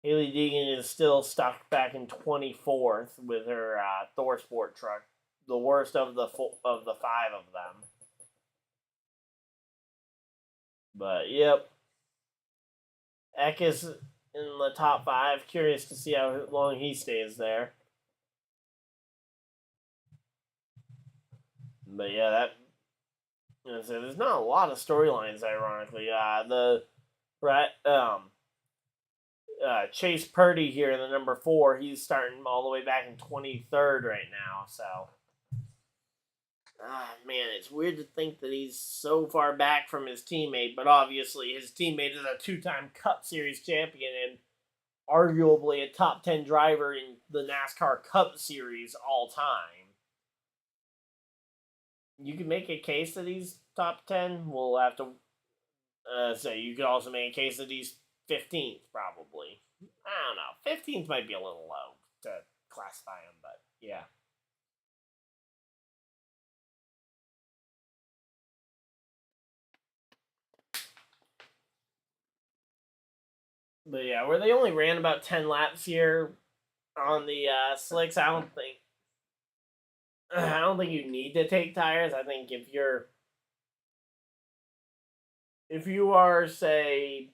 S1: Haley Deegan is still stuck back in 24th with her Thor Sport truck, the worst of the five of them. But yep, Eck is in the top 5. Curious to see how long he stays there. But yeah, there's not a lot of storylines. Ironically, Chase Purdy here in the number 4. He's starting all the way back in 23rd right now. So, man, it's weird to think that he's so far back from his teammate. But obviously, his teammate is a 2-time Cup Series champion and arguably a top 10 driver in the NASCAR Cup Series all time. You can make a case that he's top 10. We'll have to say you could also make a case that he's 15th, probably. I don't know. 15th might be a little low to classify him, but yeah. But yeah, where they only ran about 10 laps here on the slicks, I don't think you need to take tires. I think if you are, say,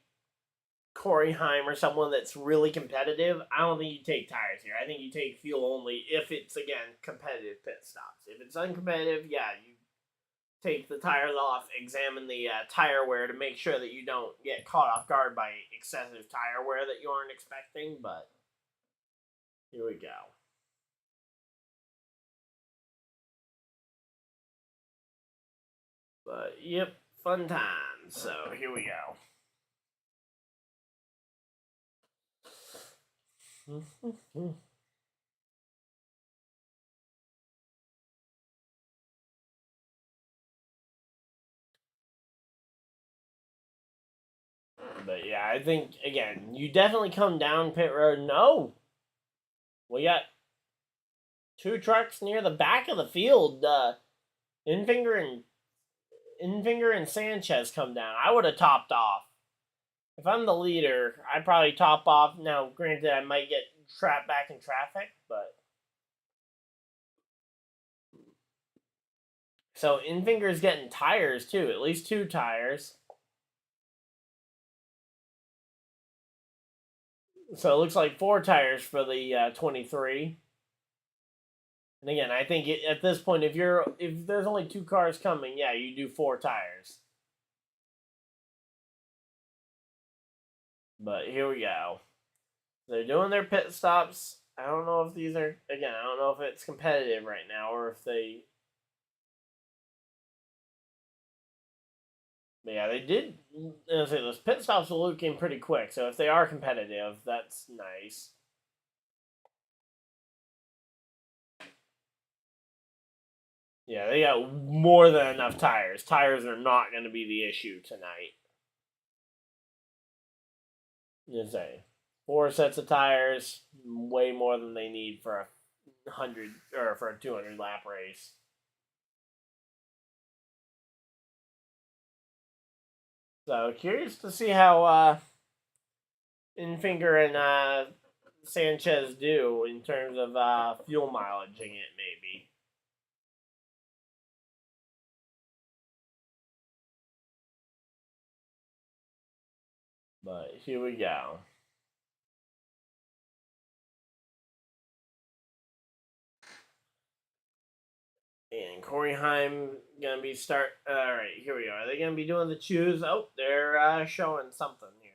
S1: Corey Heim or someone that's really competitive, I don't think you take tires here. I think you take fuel only if it's, again, competitive pit stops. If it's uncompetitive, yeah, you take the tires off, examine the tire wear to make sure that you don't get caught off guard by excessive tire wear that you aren't expecting, but here we go. But, yep, fun times. So, here we go. But yeah, I think again, you definitely come down pit road. No, we got two trucks near the back of the field. Infinger and Sanchez come down. I would have topped off. If I'm the leader, I'd probably top off. Now, granted, I might get trapped back in traffic, but so Infinger's getting tires too, at least 2 tires. So it looks like 4 tires for the 23. And again, I think at this point, if there's only 2 cars coming, yeah, you do 4 tires. But here we go. They're doing their pit stops. I don't know if these are, again, I don't know if it's competitive right now or if they. But yeah, they did. Say those pit stops are looking pretty quick. So if they are competitive, that's nice. Yeah, they got more than enough tires. Tires are not going to be the issue tonight. You say 4 sets of tires, way more than they need for a 100 or for a 200 lap race. So curious to see how Infinger and Sanchez do in terms of fuel mileaging it, maybe. But here we go. And Corey Heim gonna be start. All right, here we go. Are they gonna be doing the choose? Oh, they're showing something here.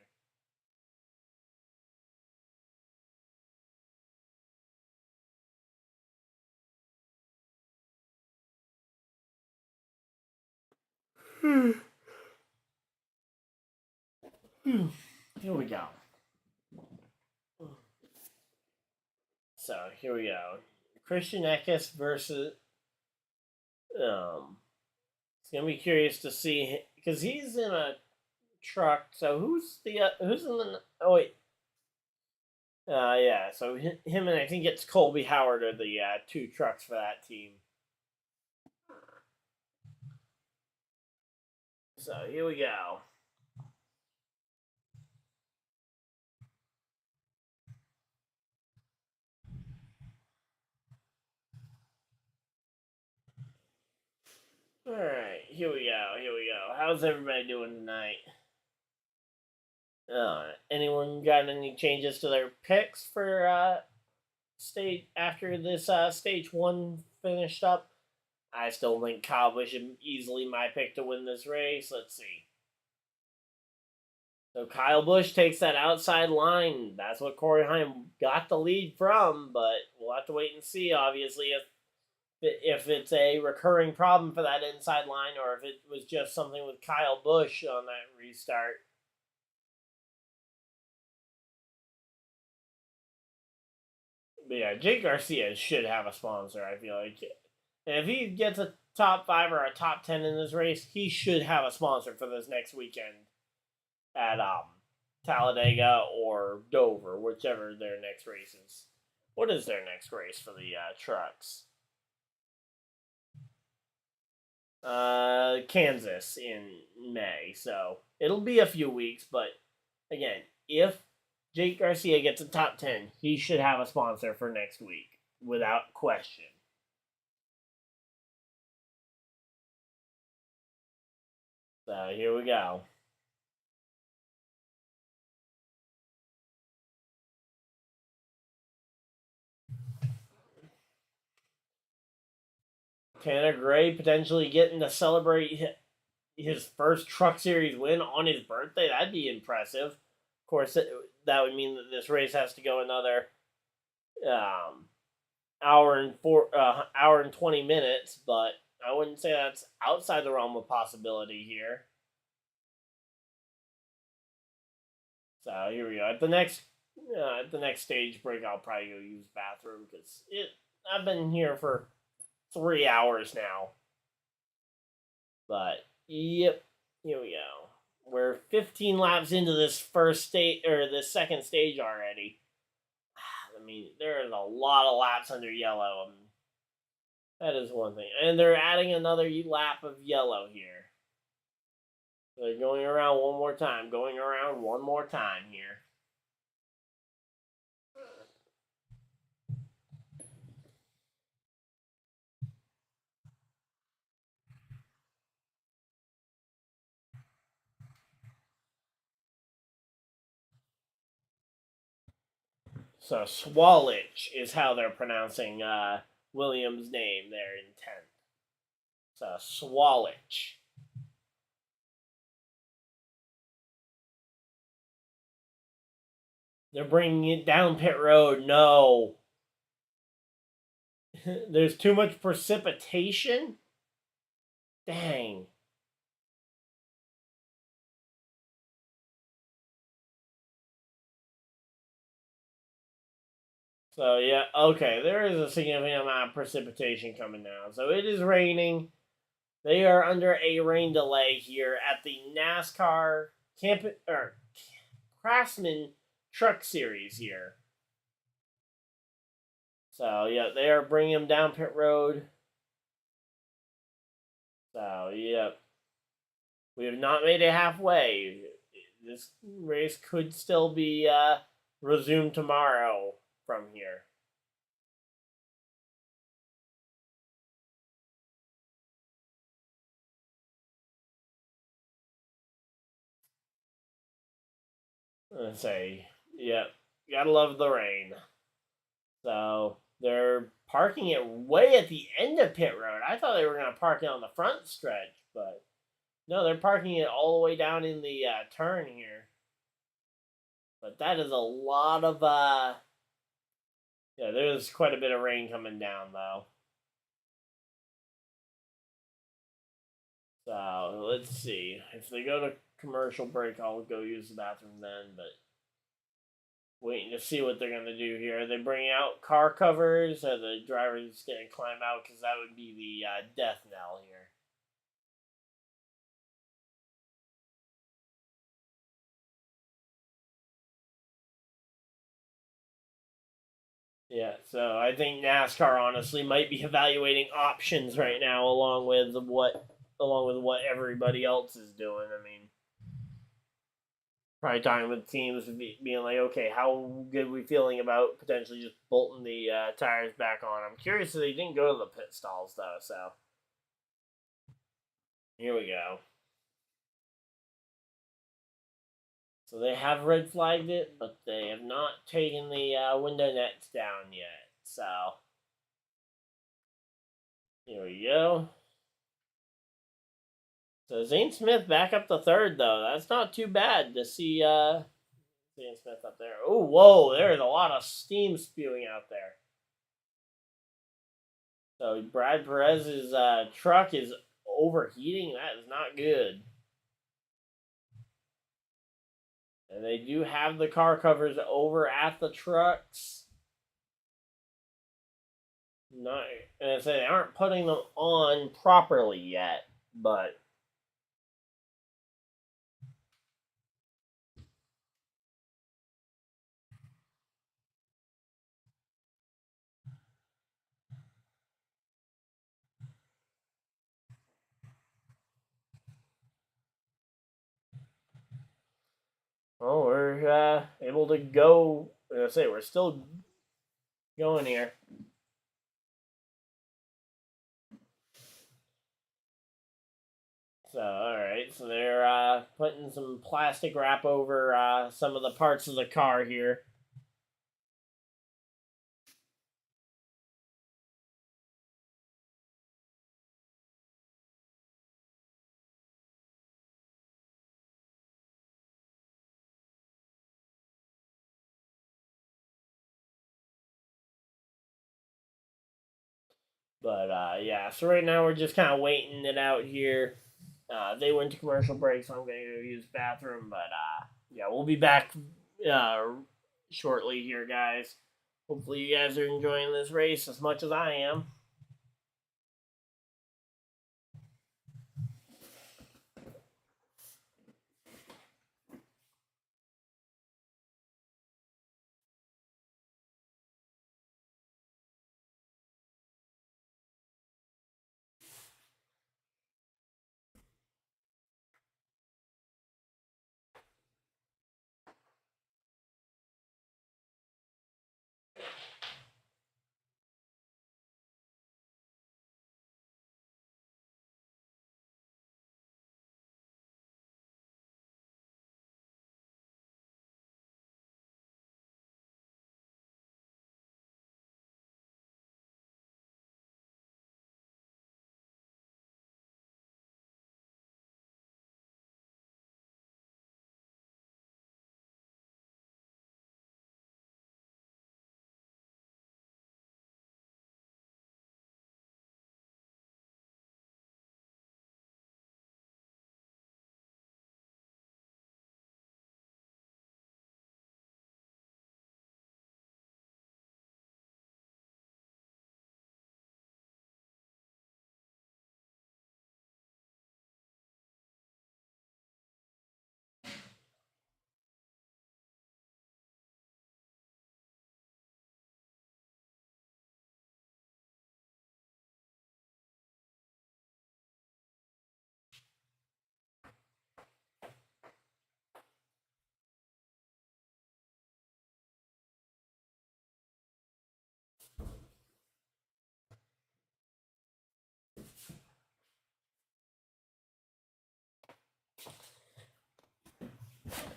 S1: Here we go. So here we go. Christian Eckes versus. It's gonna be curious to see because he's in a truck. So who's in the? Oh wait. Yeah. So him and I think it's Colby Howard are the 2 trucks for that team. So here we go. All right, here we go. Here we go. How's everybody doing tonight? Anyone got any changes to their picks for stage after this stage 1 finished up? I still think Kyle Busch is easily my pick to win this race. Let's see. So Kyle Busch takes that outside line. That's what Corey Heim got the lead from, but we'll have to wait and see, obviously, if it's a recurring problem for that inside line or if it was just something with Kyle Busch on that restart. But yeah, Jake Garcia should have a sponsor, I feel like. And if he gets a top 5 or a top 10 in this race, he should have a sponsor for this next weekend at Talladega or Dover, whichever their next race is. What is their next race for the trucks? Kansas in May. So it'll be a few weeks, but again, if Jake Garcia gets a top 10, he should have a sponsor for next week, without question. So here we go. Tanner Gray potentially getting to celebrate his first Truck Series win on his birthday. That'd be impressive. Of course, that would mean that this race has to go another um, hour and 20 minutes, but I wouldn't say that's outside the realm of possibility here. So here we go. At the next stage break, I'll probably go use bathroom because I've been here for 3 hours now. But yep, here we go. We're 15 laps into this first stage or this second stage already. I mean, there is a lot of laps under yellow. That is one thing, and they're adding another lap of yellow here. So they're going around one more time. Going around one more time here. So Swallich is how they're pronouncing Williams' name there in 10th. So Swallich. They're bringing it down pit road. No. There's too much precipitation? Dang. So, yeah, okay. There is a significant amount of precipitation coming down. So, it is raining. They are under a rain delay here at the NASCAR Craftsman Truck Series here. So, yeah, they are bringing him down pit road. So, yeah. We have not made it halfway. This race could still be resumed tomorrow from here. Let's say, yeah, gotta love the rain. So they're parking it way at the end of pit road. I thought they were gonna park it on the front stretch, but no, they're parking it all the way down in the turn here. But that is a lot of yeah, there's quite a bit of rain coming down though. So let's see. If they go to commercial break, I'll go use the bathroom then. But waiting to see what they're gonna do here. Are they bringing out car covers? Are the drivers gonna climb out? Because that would be the death knell here. Yeah, so I think NASCAR honestly might be evaluating options right now, along with what everybody else is doing. I mean, probably talking with teams, being like, okay, how good are we feeling about potentially just bolting the tires back on? I'm curious if they didn't go to the pit stalls though. So here we go. So they have red flagged it, but they have not taken the window nets down yet. So here we go. So Zane Smith back up to third, though. That's not too bad to see Zane Smith up there. Oh, whoa, there's a lot of steam spewing out there. So Brad Perez's truck is overheating. That is not good. And they do have the car covers over at the trucks. Not, and I say they aren't putting them on properly yet, but well, we're able to go. I say we're still going here. So, alright, so they're putting some plastic wrap over some of the parts of the car here. But yeah, so right now we're just kind of waiting it out here. They went to commercial break, so I'm going to go use the bathroom. But yeah, we'll be back uh, shortly here, guys. Hopefully, you guys are enjoying this race as much as I am.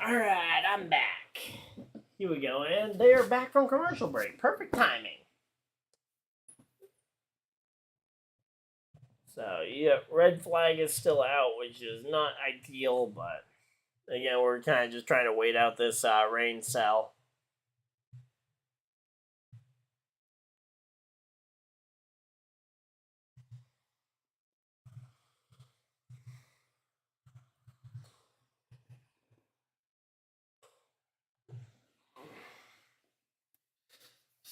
S1: All right, I'm back. Here we go, and they are back from commercial break. Perfect timing. So, yeah, red flag is still out, which is not ideal, but again, we're kind of just trying to wait out this rain cell.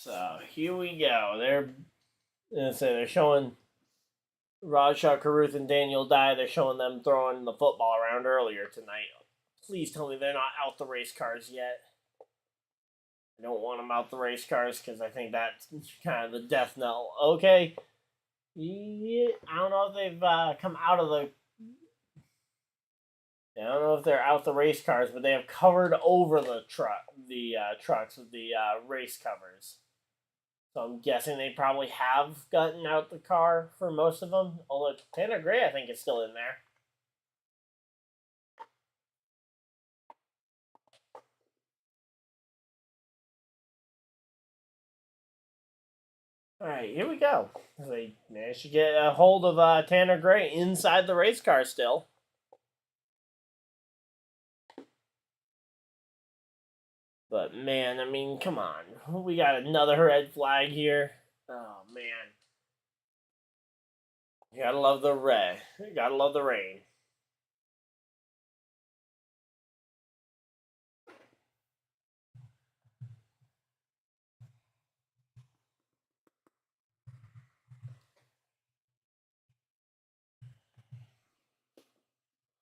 S1: So, here we go. They're showing Rajah Caruth and Daniel Dye. They're showing them throwing the football around earlier tonight. Please tell me they're not out the race cars yet. I don't want them out the race cars because I think that's kind of the death knell. Okay. Yeah, I don't know if they've come out of the. I don't know if they're out the race cars, but they have covered over the trucks with the race covers. So I'm guessing they probably have gotten out the car for most of them. Although Tanner Gray, I think, is still in there. All right, here we go. They managed to get a hold of Tanner Gray inside the race car still. But man, I mean, come on. We got another red flag here. Oh man. You gotta love the red. You gotta love the rain.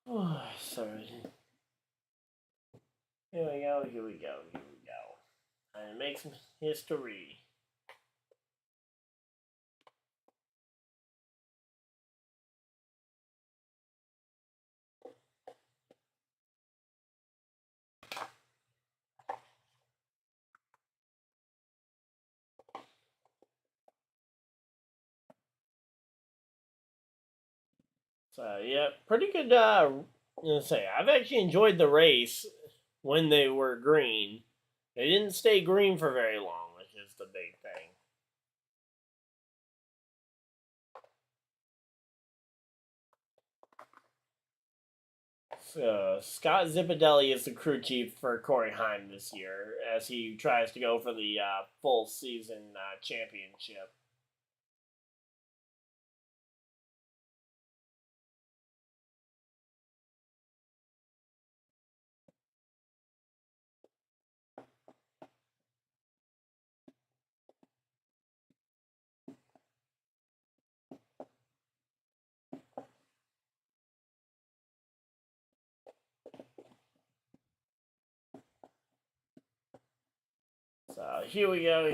S1: Oh, sorry. Here we go, here we go, here we go. And it makes history. So yeah, pretty good. Say I've actually enjoyed the race when they were green. They didn't stay green for very long, which is the big thing. So Scott Zipadelli is the crew chief for Corey Heim this year as he tries to go for the full season championship. here we go.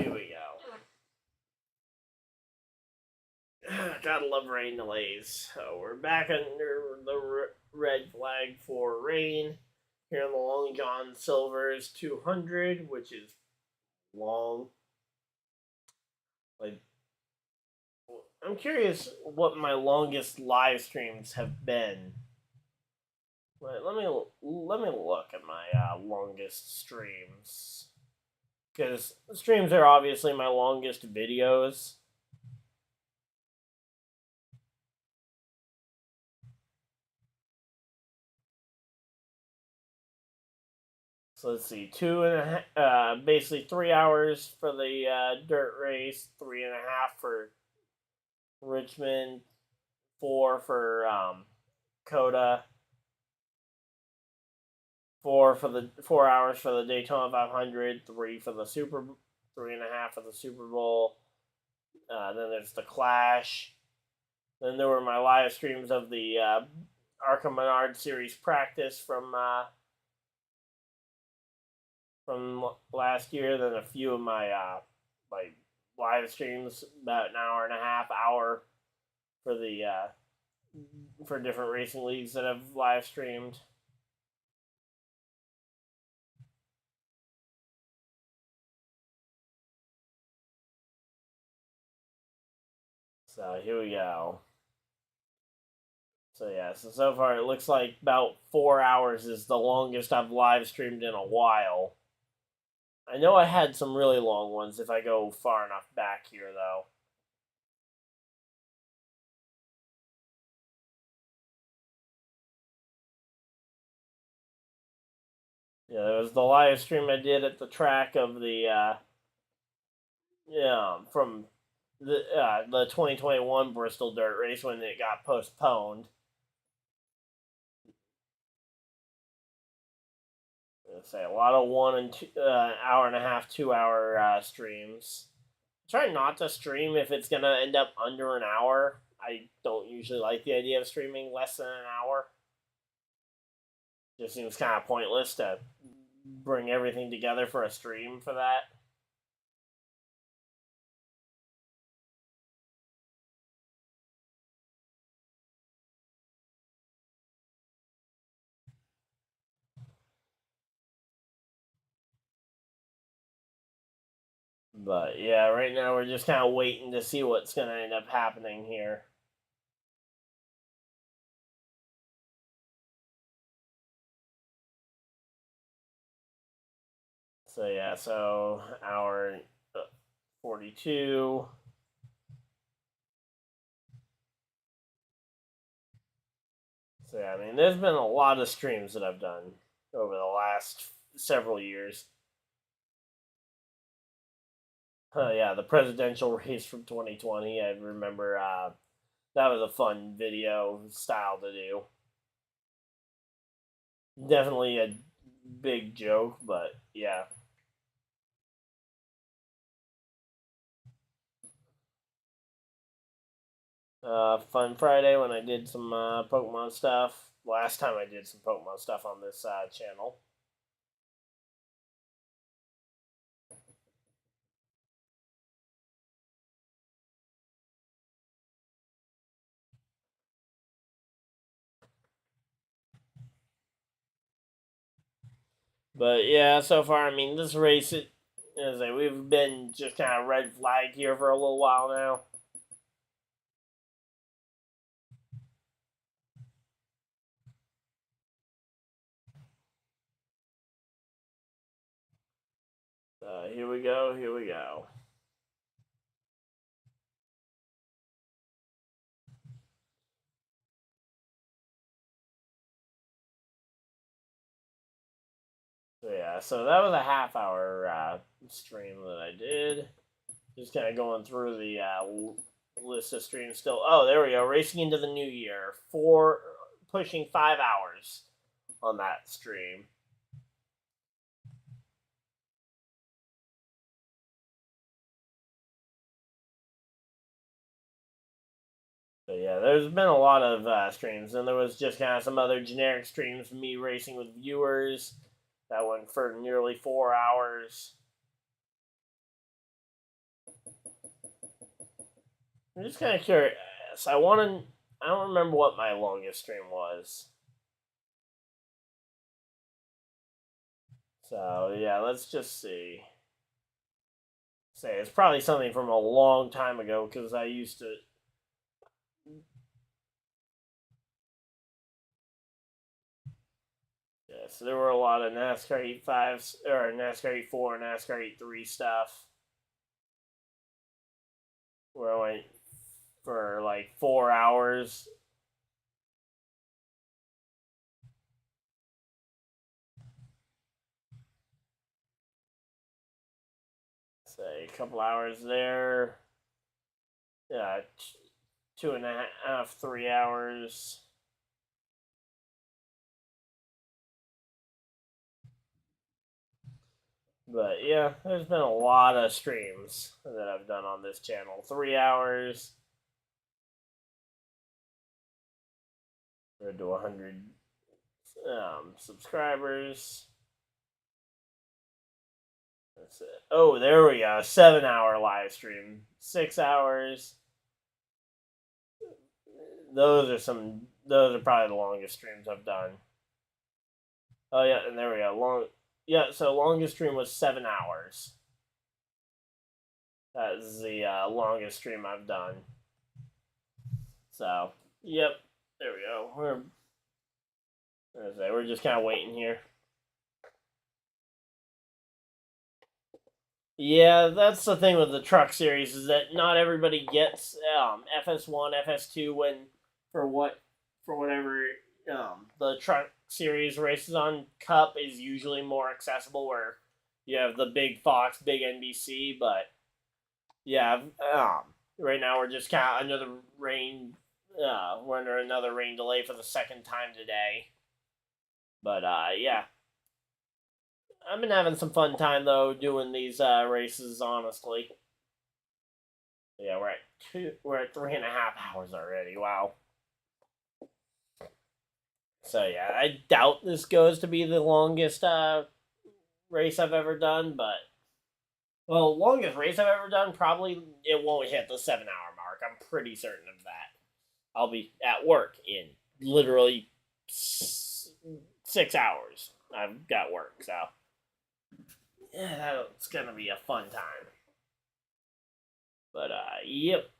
S1: Gotta love rain delays. So we're back under the red flag for rain here on the Long John Silver's 200, which is long. Like, I'm curious what my longest live streams have been. Let me look at my longest streams, because streams are obviously my longest videos. So let's see, basically 3 hours for the dirt race, 3.5 for Richmond, 4 for Coda, 4 hours for the Daytona 500, 3 for the 3.5 for the Super Bowl. Then there's the Clash. Then there were my live streams of the Arca Menard Series practice from last year. Then a few of my live streams, about an hour and a half, hour for the for different racing leagues that I've live streamed. So here we go. So yeah, so far it looks like about 4 hours is the longest I've live streamed in a while. I know I had some really long ones if I go far enough back here, though. Yeah, there was the live stream I did at the track of the from the 2021 Bristol Dirt Race when it got postponed. Say a lot of 1 and 2 hour and a half, 2 hour streams. Try not to stream if it's gonna end up under an hour. I don't usually like the idea of streaming less than an hour. Just seems kind of pointless to bring everything together for a stream for that. But yeah, right now we're just kind of waiting to see what's going to end up happening here. So yeah, so hour 42. So yeah, I mean, there's been a lot of streams that I've done over the last several years. Yeah, the presidential race from 2020. I remember that was a fun video style to do. Definitely a big joke, but yeah. Fun Friday when I did some Pokemon stuff. Last time I did some Pokemon stuff on this channel. But yeah, so far, I mean, this race, we've been just kind of red flag here for a little while now. Here we go. So yeah, so that was a half-hour stream that I did. Just kind of going through the list of streams still. Oh, there we go. Racing into the new year. Pushing 5 hours on that stream. So yeah, there's been a lot of streams, and there was just kind of some other generic streams, me racing with viewers. That went for nearly 4 hours. I'm just kind of curious. I don't remember what my longest stream was. So yeah, let's just see. Say it's probably something from a long time ago because I used to. Yeah, so there were a lot of NASCAR Heat 5s or NASCAR Heat 4, NASCAR Heat 3 stuff where I went for like 4 hours. Say a couple hours there. Yeah, 2.5, 3 hours. But yeah, there's been a lot of streams that I've done on this channel. 3 hours. We're to 100 subscribers. That's it. Oh, there we go. 7 hour live stream. 6 hours. Those are probably the longest streams I've done. Oh yeah, and there we go. So longest stream was 7 hours. That is the longest stream I've done. So, yep, there we go. We're just kind of waiting here. Yeah, that's the thing with the truck series is that not everybody gets FS1, FS2 for whatever the truck series races on. Cup is usually more accessible where you have the big Fox, big NBC, but yeah, right now we're just kind of under the rain. We're under another rain delay for the second time today. But yeah, I've been having some fun time though doing these races. Honestly, yeah, we're at 3.5 hours already. Wow. So yeah, I doubt this goes to be the longest race I've ever done, but longest race I've ever done probably it won't hit the 7 hour mark. I'm pretty certain of that. I'll be at work in literally 6 hours. I've got work, so yeah, that's gonna be a fun time. But yep.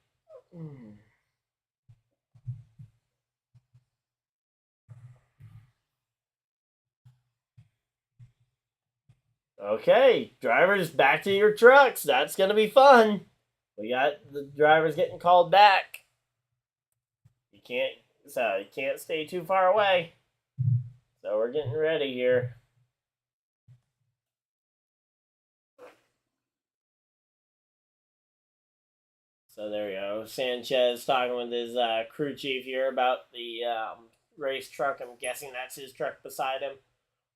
S1: Okay, drivers, back to your trucks. That's gonna be fun. We got the drivers getting called back. You can't stay too far away. So we're getting ready here. So there we go. Sanchez talking with his crew chief here about the race truck. I'm guessing that's his truck beside him.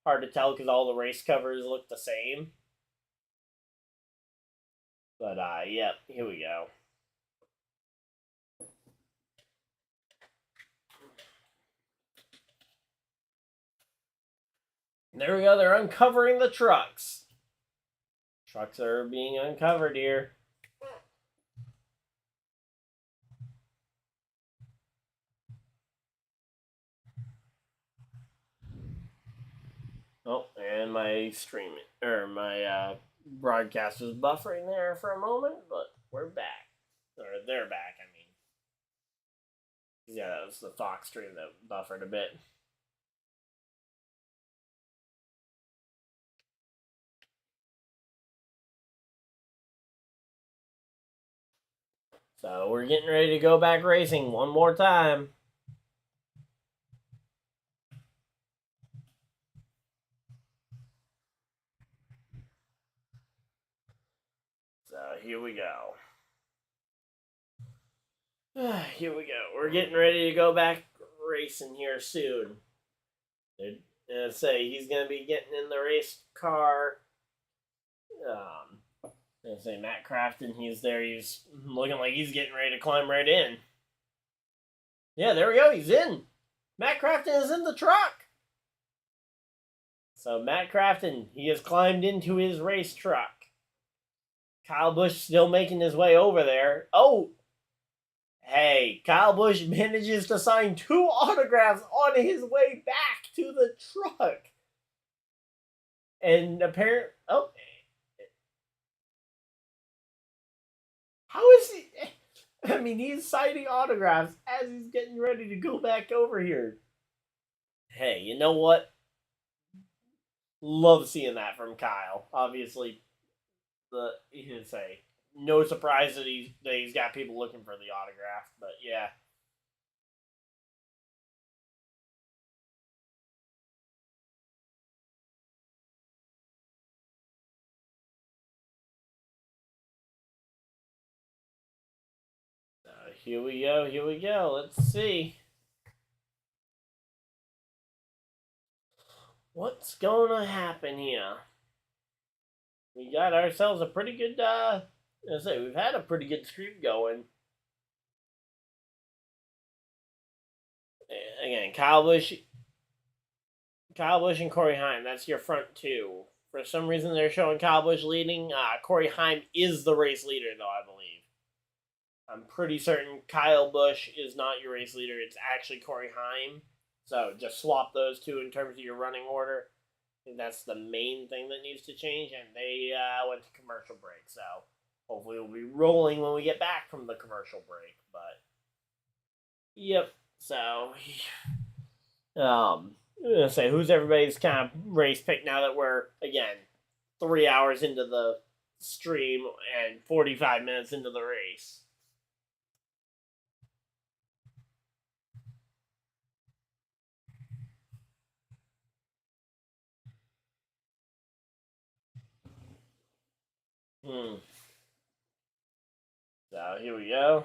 S1: Hard to tell because all the race covers look the same. But yep, here we go. There we go. They're uncovering the trucks. Trucks are being uncovered here. Oh, and my broadcast was buffering there for a moment, but we're back. Or they're back, I mean. Yeah, that was the Fox stream that buffered a bit. So we're getting ready to go back racing one more time. So here we go. Here we go. We're getting ready to go back racing here soon. They're say he's gonna be getting in the race car. They say Matt Crafton, he's there. He's looking like he's getting ready to climb right in. Yeah, there we go. He's in. Matt Crafton is in the truck. So Matt Crafton, he has climbed into his race truck. Kyle Busch still making his way over there. Oh, hey, Kyle Busch manages to sign 2 autographs on his way back to the truck. And apparently, how is he? I mean, he's signing autographs as he's getting ready to go back over here. Hey, you know what? Love seeing that from Kyle. Obviously, you say no surprise that he's got people looking for the autograph, but yeah. Here we go. Here we go. Let's see. What's going to happen here? We got ourselves a pretty good, we've had a pretty good streak going. Again, Kyle Busch and Corey Heim, that's your front two. For some reason, they're showing Kyle Busch leading. Corey Heim is the race leader, though, I believe. I'm pretty certain Kyle Busch is not your race leader. It's actually Corey Heim. So just swap those two in terms of your running order. I think that's the main thing that needs to change. And they went to commercial break. So hopefully we'll be rolling when we get back from the commercial break. But, yep. So, I'm going to say, who's everybody's kind of race pick now that we're, again, 3 hours into the stream and 45 minutes into the race? So here we go.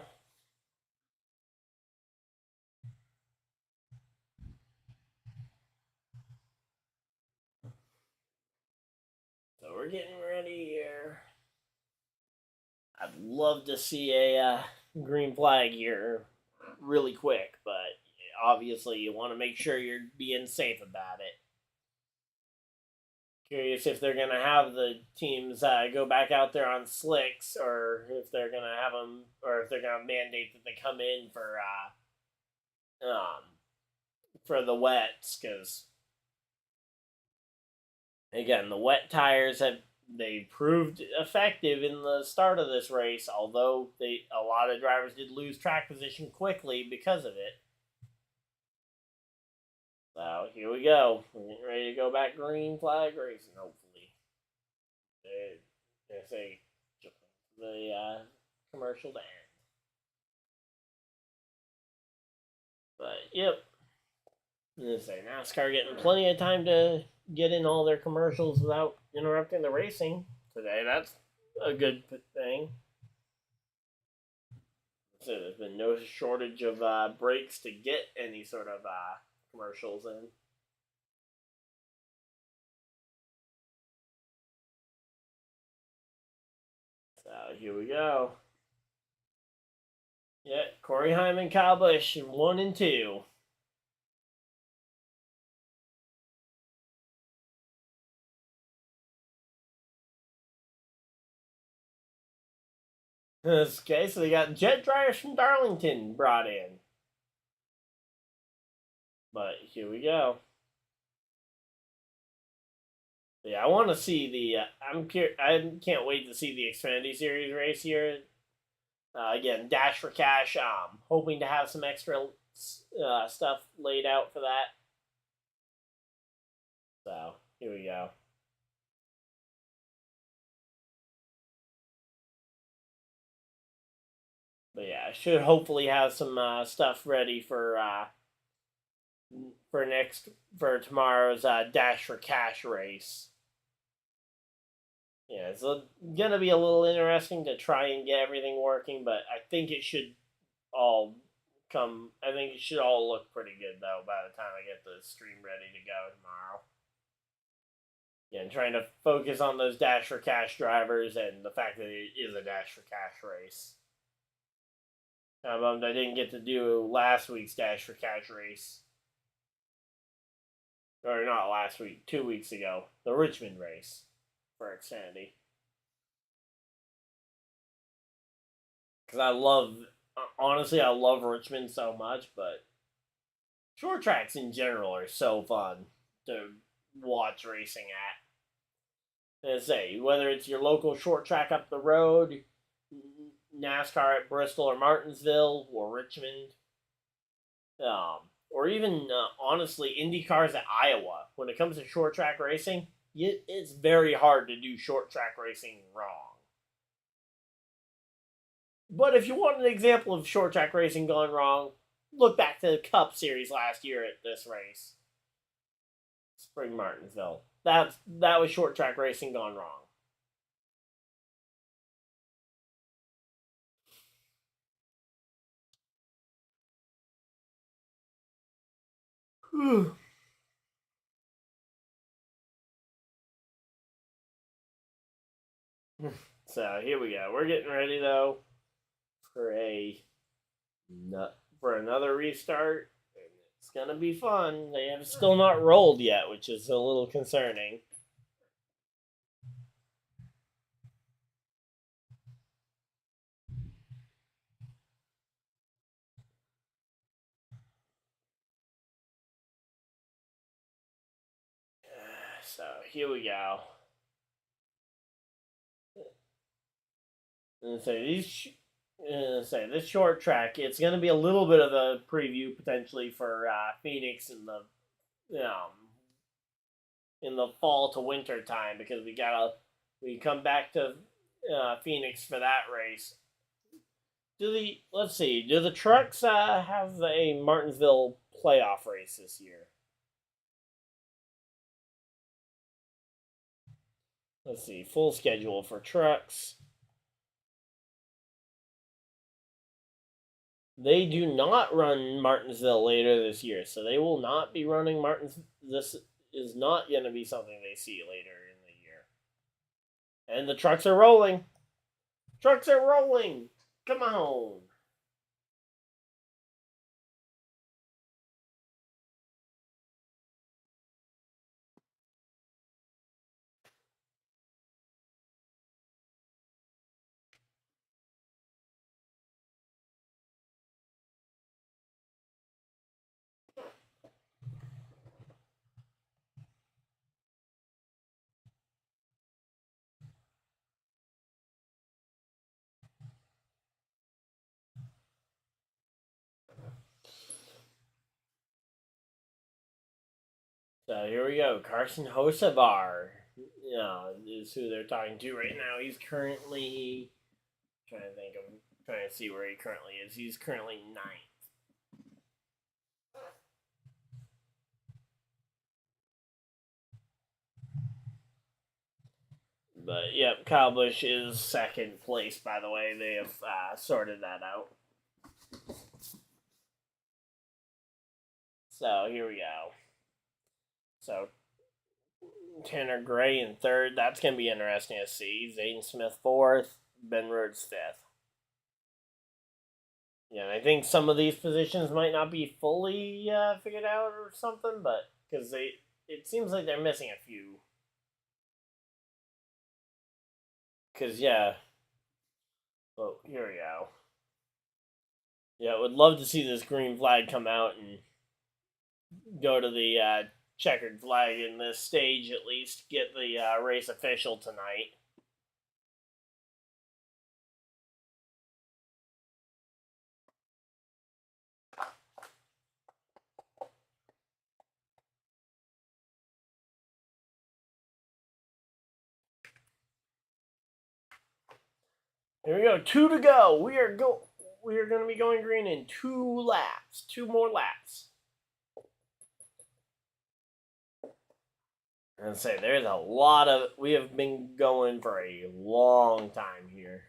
S1: So we're getting ready here. I'd love to see a green flag here really quick, but obviously you want to make sure you're being safe about it. Curious if they're going to have the teams go back out there on slicks, or if they're going to have them, or if they're going to mandate that they come in for the wets, because again, the wet tires they proved effective in the start of this race, although a lot of drivers did lose track position quickly because of it. So here we go. We're getting ready to go back green flag racing, hopefully. They say the commercial to end. But yep. They say NASCAR getting plenty of time to get in all their commercials without interrupting the racing today. That's a good thing. So there's been no shortage of breaks to get any sort of commercials in. So here we go. Yeah, Corey Heim and Kyle Busch, 1 and 2. Okay, so they got jet dryers from Darlington brought in. But here we go. Yeah, I want to see the. I can't wait to see the Xfinity Series race here. Again, Dash for Cash. Hoping to have some extra stuff laid out for that. So here we go. But yeah, I should hopefully have some stuff ready for tomorrow's Dash for Cash race. Yeah, it's gonna be a little interesting to try and get everything working, but I think it should all come. I think it should all look pretty good though by the time I get the stream ready to go tomorrow. Again, trying to focus on those Dash for Cash drivers and the fact that it is a Dash for Cash race. I'm bummed I didn't get to do last week's Dash for Cash race. Or not last week, 2 weeks ago. The Richmond race for Xfinity. Because I love honestly, I love Richmond so much, but short tracks in general are so fun to watch racing at. And say, whether it's your local short track up the road, NASCAR at Bristol or Martinsville or Richmond, or even honestly Indy cars at Iowa. When it comes to short track racing, it's very hard to do short track racing wrong. But if you want an example of short track racing gone wrong, look back to the Cup Series last year at this race, Spring Martinsville. That was short track racing gone wrong. So here we go. We're getting ready though for for another restart. It's gonna be fun. They have still not rolled yet, which is a little concerning. So here we go. And so this short track, it's going to be a little bit of a preview potentially for Phoenix in the fall to winter time because we come back to Phoenix for that race. Do the trucks have a Martinsville playoff race this year? Let's see, full schedule for trucks. They do not run Martinsville later this year, so they will not be running Martinsville. This is not going to be something they see later in the year. And the trucks are rolling. Trucks are rolling. Come on. So here we go. Carson Hocevar is who they're talking to right now. He's currently trying to see where he currently is. He's currently ninth. But yep, Kyle Busch is second place. By the way, they have sorted that out. So here we go. So Tanner Gray in third. That's going to be interesting to see. Zayden Smith fourth. Ben Rhodes fifth. Yeah, and I think some of these positions might not be fully figured out or something, but because it seems like they're missing a few. Because yeah, well here we go. Yeah, would love to see this green flag come out and go to the checkered flag in this stage at least. Get the race official tonight. Here we go. 2 to go. We are going to be going green in 2 laps. 2 more laps. And say there's a lot of we have been going for a long time here.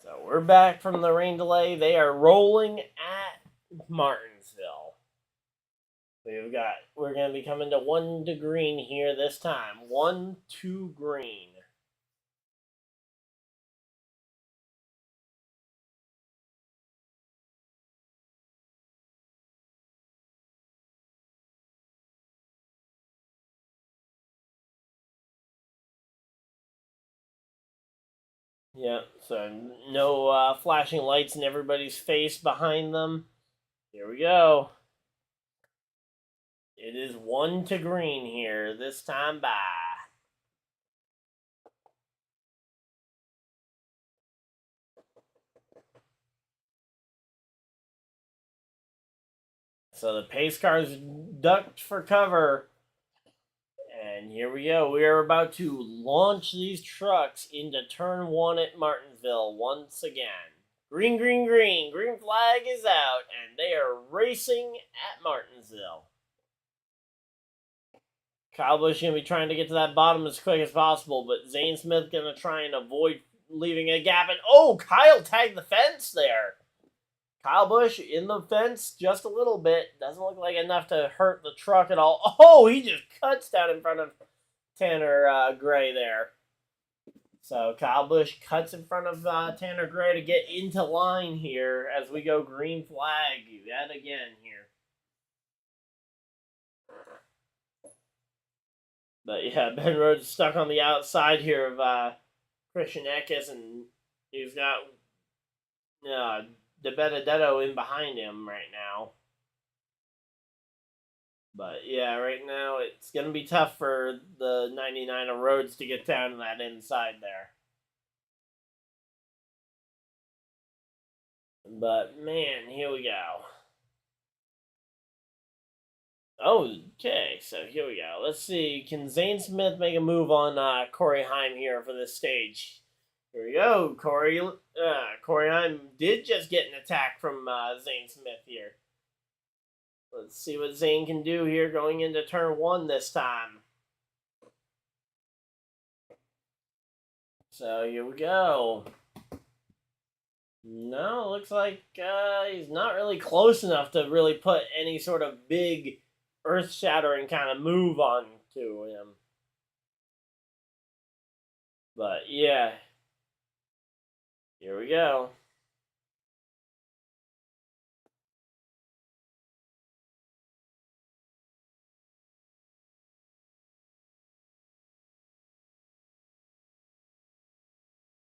S1: So we're back from the rain delay. They are rolling at Martinsville. We're going to be coming to 1 to green here this time. 1 to green. Yeah, so no flashing lights in everybody's face behind them. Here we go. It is 1 to green here, this time by. So the pace cars ducked for cover. And here we go. We are about to launch these trucks into turn 1 at Martinsville once again. Green, green, green. Green flag is out, and they are racing at Martinsville. Kyle Busch going to be trying to get to that bottom as quick as possible, but Zane Smith going to try and avoid leaving a gap. And oh, Kyle tagged the fence there. Kyle Busch in the fence just a little bit. Doesn't look like enough to hurt the truck at all. Oh, he just cuts down in front of Tanner Gray there. So Kyle Busch cuts in front of Tanner Gray to get into line here as we go green flag yet again here. But yeah, Ben Rhodes stuck on the outside here of Christian Eckes, and he's got De Benedetto in behind him right now. But yeah, right now it's going to be tough for the 99 of Rhodes to get down to that inside there. But man, here we go. Okay, so here we go. Let's see. Can Zane Smith make a move on Corey Heim here for this stage? Here we go. Corey Heim did just get an attack from Zane Smith here. Let's see what Zane can do here going into turn 1 this time. So here we go. No, looks like he's not really close enough to really put any sort of big earth-shattering kind of move on to him. But yeah, here we go.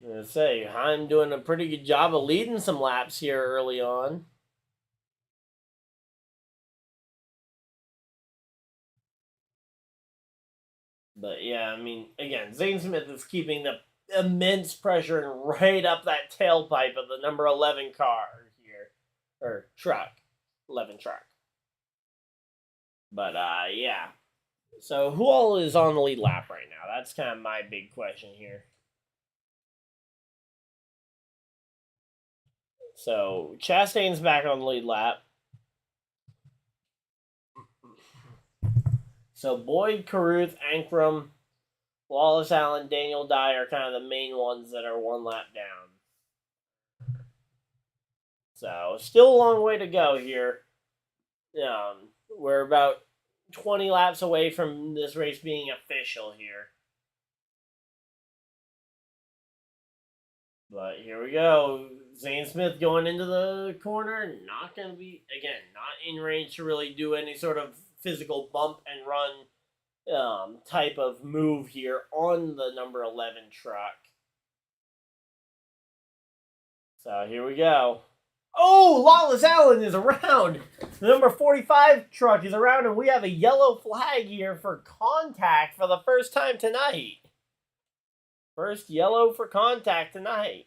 S1: I'm going to say, Heim doing a pretty good job of leading some laps here early on. But yeah, I mean, again, Zane Smith is keeping the immense pressure and right up that tailpipe of the number 11 car here. Or truck. 11 truck. But yeah. So who all is on the lead lap right now? That's kind of my big question here. So Chastain's back on the lead lap. So Boyd, Carruth, Ankrum, Wallace Allen, Daniel Dye are kind of the main ones that are 1 lap down. So still a long way to go here. We're about 20 laps away from this race being official here. But here we go. Zane Smith going into the corner. Not going to be, again, not in range to really do any sort of physical bump and run type of move here on the number 11 truck. So here we go. Oh, Wallace Allen is around. The number 45 truck is around, and we have a yellow flag here for contact for the first time tonight. First yellow for contact tonight.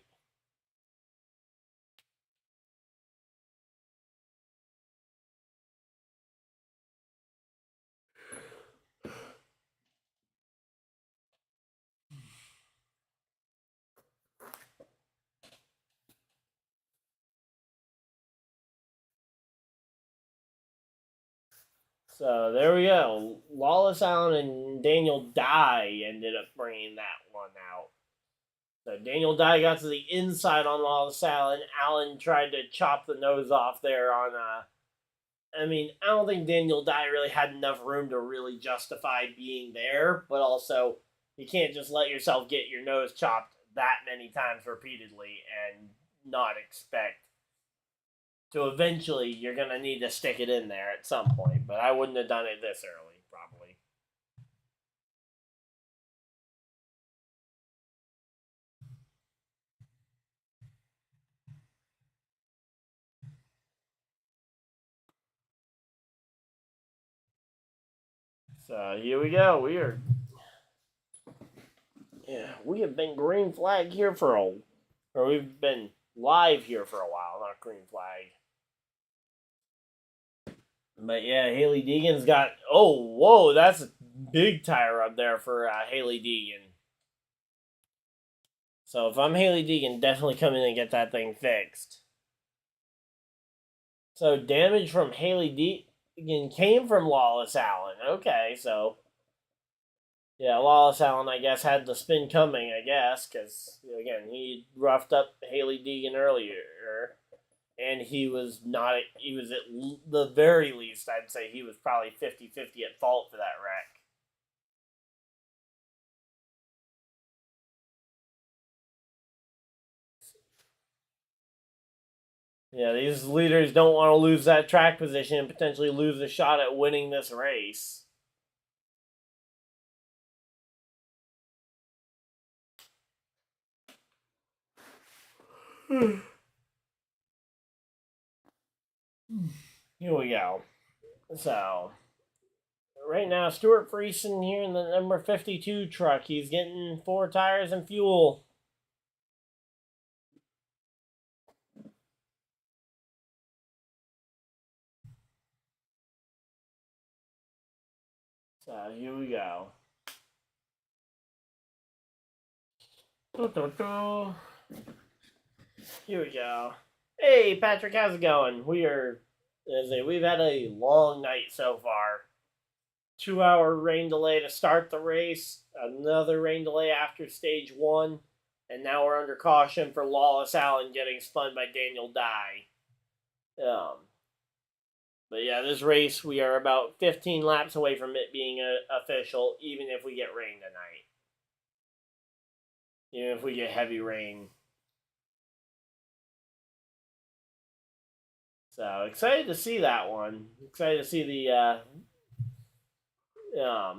S1: So there we go. Wallace Allen and Daniel Dye ended up bringing that one out. So Daniel Dye got to the inside on Wallace Allen. Allen tried to chop the nose off there on I mean, I don't think Daniel Dye really had enough room to really justify being there, but also you can't just let yourself get your nose chopped that many times repeatedly and not expect to eventually you're going to need to stick it in there at some point. But I wouldn't have done it this early, probably. So here we go. We have been green flag here or we've been live here for a while, not green flag. But yeah, Haley Deegan's got. Oh, whoa, that's a big tire up there for Haley Deegan. So if I'm Haley Deegan, definitely come in and get that thing fixed. So damage from Haley Deegan came from Lawless Allen. Okay, so yeah, Lawless Allen, I guess, had the spin coming, I guess, because, again, he roughed up Haley Deegan earlier, and he was not, he was at the very least, I'd say he was probably 50-50 at fault for that wreck. Yeah, these leaders don't want to lose that track position and potentially lose a shot at winning this race. Here we go. So, right now, Stuart Friesen here in the number 52 truck. He's getting 4 tires and fuel. So, here we go. Here we go. Hey, Patrick, how's it going? We've had a long night so far. 2-hour rain delay to start the race, another rain delay after stage 1, and now we're under caution for Lawless Allen getting spun by Daniel Dye. But yeah, this race, we are about 15 laps away from it being official, even if we get rain tonight. Even if we get heavy rain. So excited to see that one. Excited to see the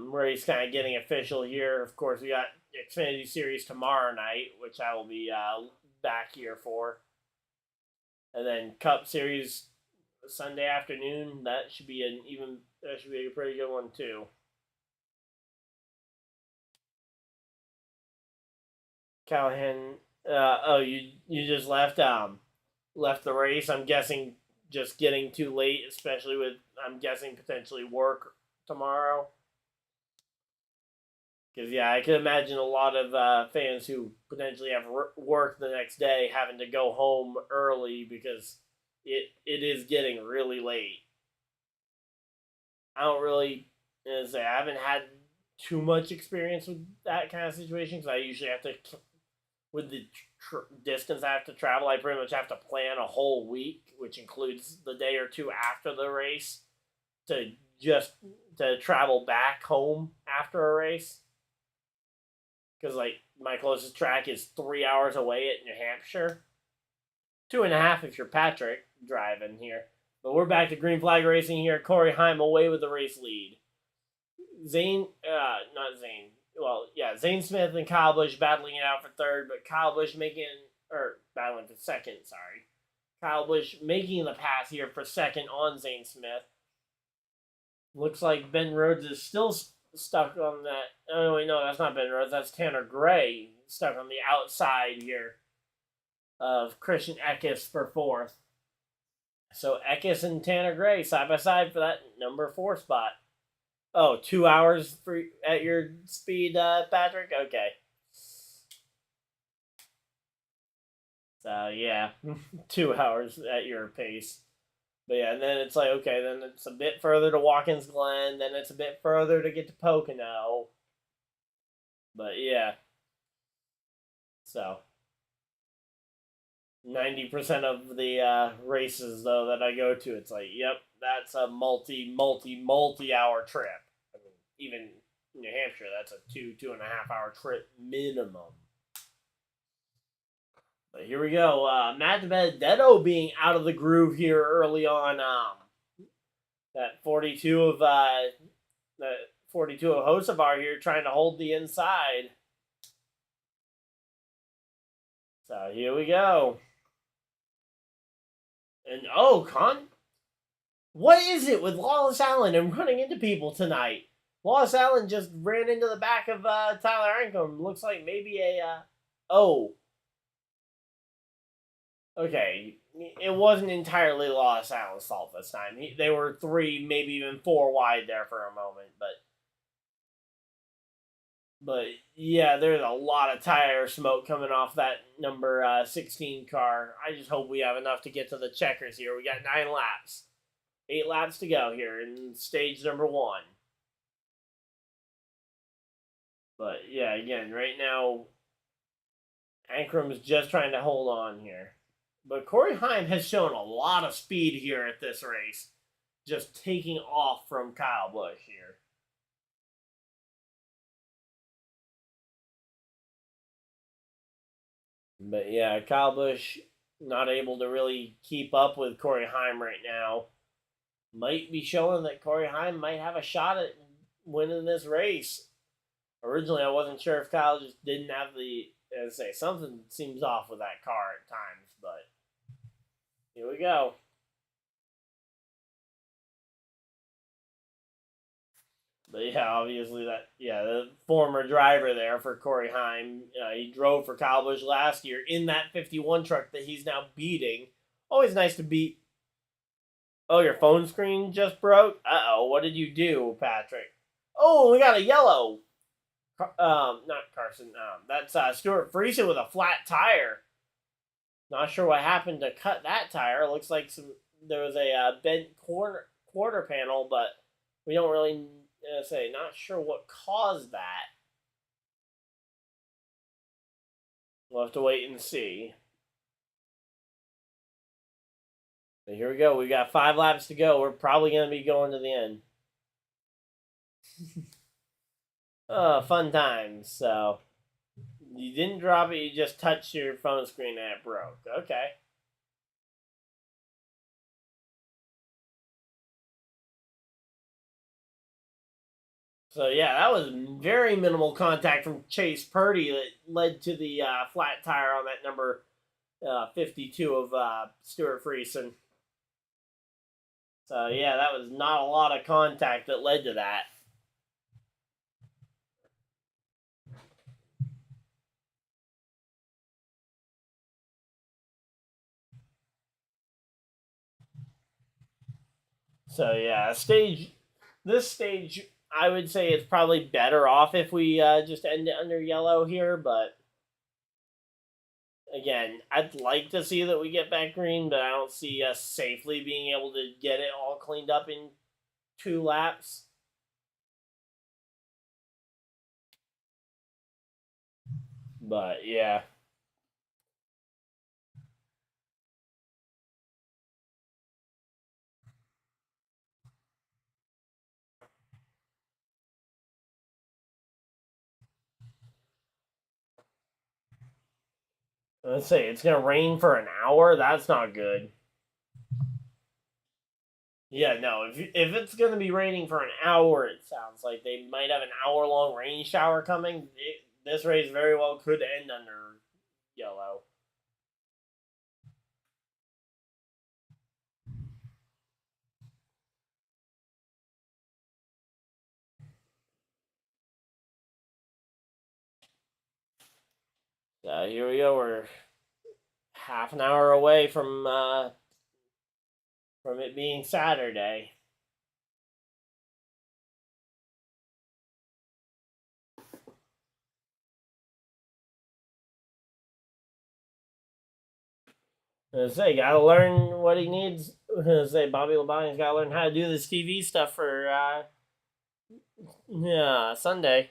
S1: race kind of getting official here. Of course, we got Xfinity Series tomorrow night, which I will be back here for, and then Cup Series Sunday afternoon. That should be a pretty good one too. Callahan, you just left the race. I'm guessing just getting too late, especially with, I'm guessing, potentially work tomorrow. Because yeah, I can imagine a lot of fans who potentially have work the next day having to go home early because it is getting really late. I haven't had too much experience with that kind of situation because I usually have to, with the distance I have to travel, I pretty much have to plan a whole week, which includes the day or two after the race, to travel back home after a race. Because, like, my closest track is 3 hours away at New Hampshire. 2.5 if you're Patrick driving here. But we're back to green flag racing here. Corey Heim away with the race lead. Zane Smith and Kyle Busch battling it out for third, but Kyle Busch battling for second, sorry. Kyle Busch making the pass here for second on Zane Smith. Looks like Ben Rhodes is still stuck on that. Oh, wait, no, that's not Ben Rhodes. That's Tanner Gray stuck on the outside here of Christian Eckes for fourth. So Eckes and Tanner Gray side by side for that number 4 spot. Oh, 2 hours at your speed, Patrick? Okay. So, yeah, 2 hours at your pace. But yeah, and then it's like, okay, then it's a bit further to Watkins Glen, then it's a bit further to get to Pocono. But yeah. So 90% of the races though that I go to, it's like, yep, that's a multi-hour trip. I mean, even New Hampshire, that's a 2.5 hour trip minimum. But here we go. Matt Benedetto being out of the groove here early on. That 42 of Hocevar here trying to hold the inside. So here we go. And what is it with Lawless Allen and running into people tonight? Wallace Allen just ran into the back of Tyler Ankrum. Looks like maybe oh. Okay, it wasn't entirely Wallace Allen's fault this time. They were 3, maybe even 4 wide there for a moment, but yeah, there's a lot of tire smoke coming off that number 16 car. I just hope we have enough to get to the checkers here. We got 9 laps, 8 laps to go here in stage number 1. But yeah, again, right now, Ankrum's just trying to hold on here. But Corey Heim has shown a lot of speed here at this race, just taking off from Kyle Busch here. But yeah, Kyle Busch not able to really keep up with Corey Heim right now. Might be showing that Corey Heim might have a shot at winning this race. Originally, I wasn't sure if Kyle just didn't have the, as I say, something seems off with that car at times, but here we go. But yeah, obviously the former driver there for Corey Heim, he drove for Kyle Busch last year in that 51 truck that he's now beating. Always nice to beat. Oh, your phone screen just broke? Uh-oh, what did you do, Patrick? Oh, we got a yellow. Not Carson. That's Stuart Friesen with a flat tire. Not sure what happened to cut that tire. Looks like there was a bent quarter panel, but we don't really say. Not sure what caused that. We'll have to wait and see. But here we go. We got 5 laps to go. We're probably going to be going to the end. Fun times. So, you didn't drop it. You just touched your phone screen and it broke. Okay. So yeah, that was very minimal contact from Chase Purdy that led to the flat tire on that number 52 of Stuart Friesen. So yeah, that was not a lot of contact that led to that. So yeah, this stage, I would say it's probably better off if we just end it under yellow here, but again, I'd like to see that we get back green, but I don't see us safely being able to get it all cleaned up in 2 laps. But yeah. Let's say it's gonna rain for an hour. That's not good. Yeah, no. If it's gonna be raining for an hour, it sounds like they might have an hour-long rain shower coming. This race very well could end under yellow. So here we go. We're half an hour away from it being Saturday. I say, gotta learn what he needs. I say, Bobby Labonte's gotta learn how to do this TV stuff for Sunday.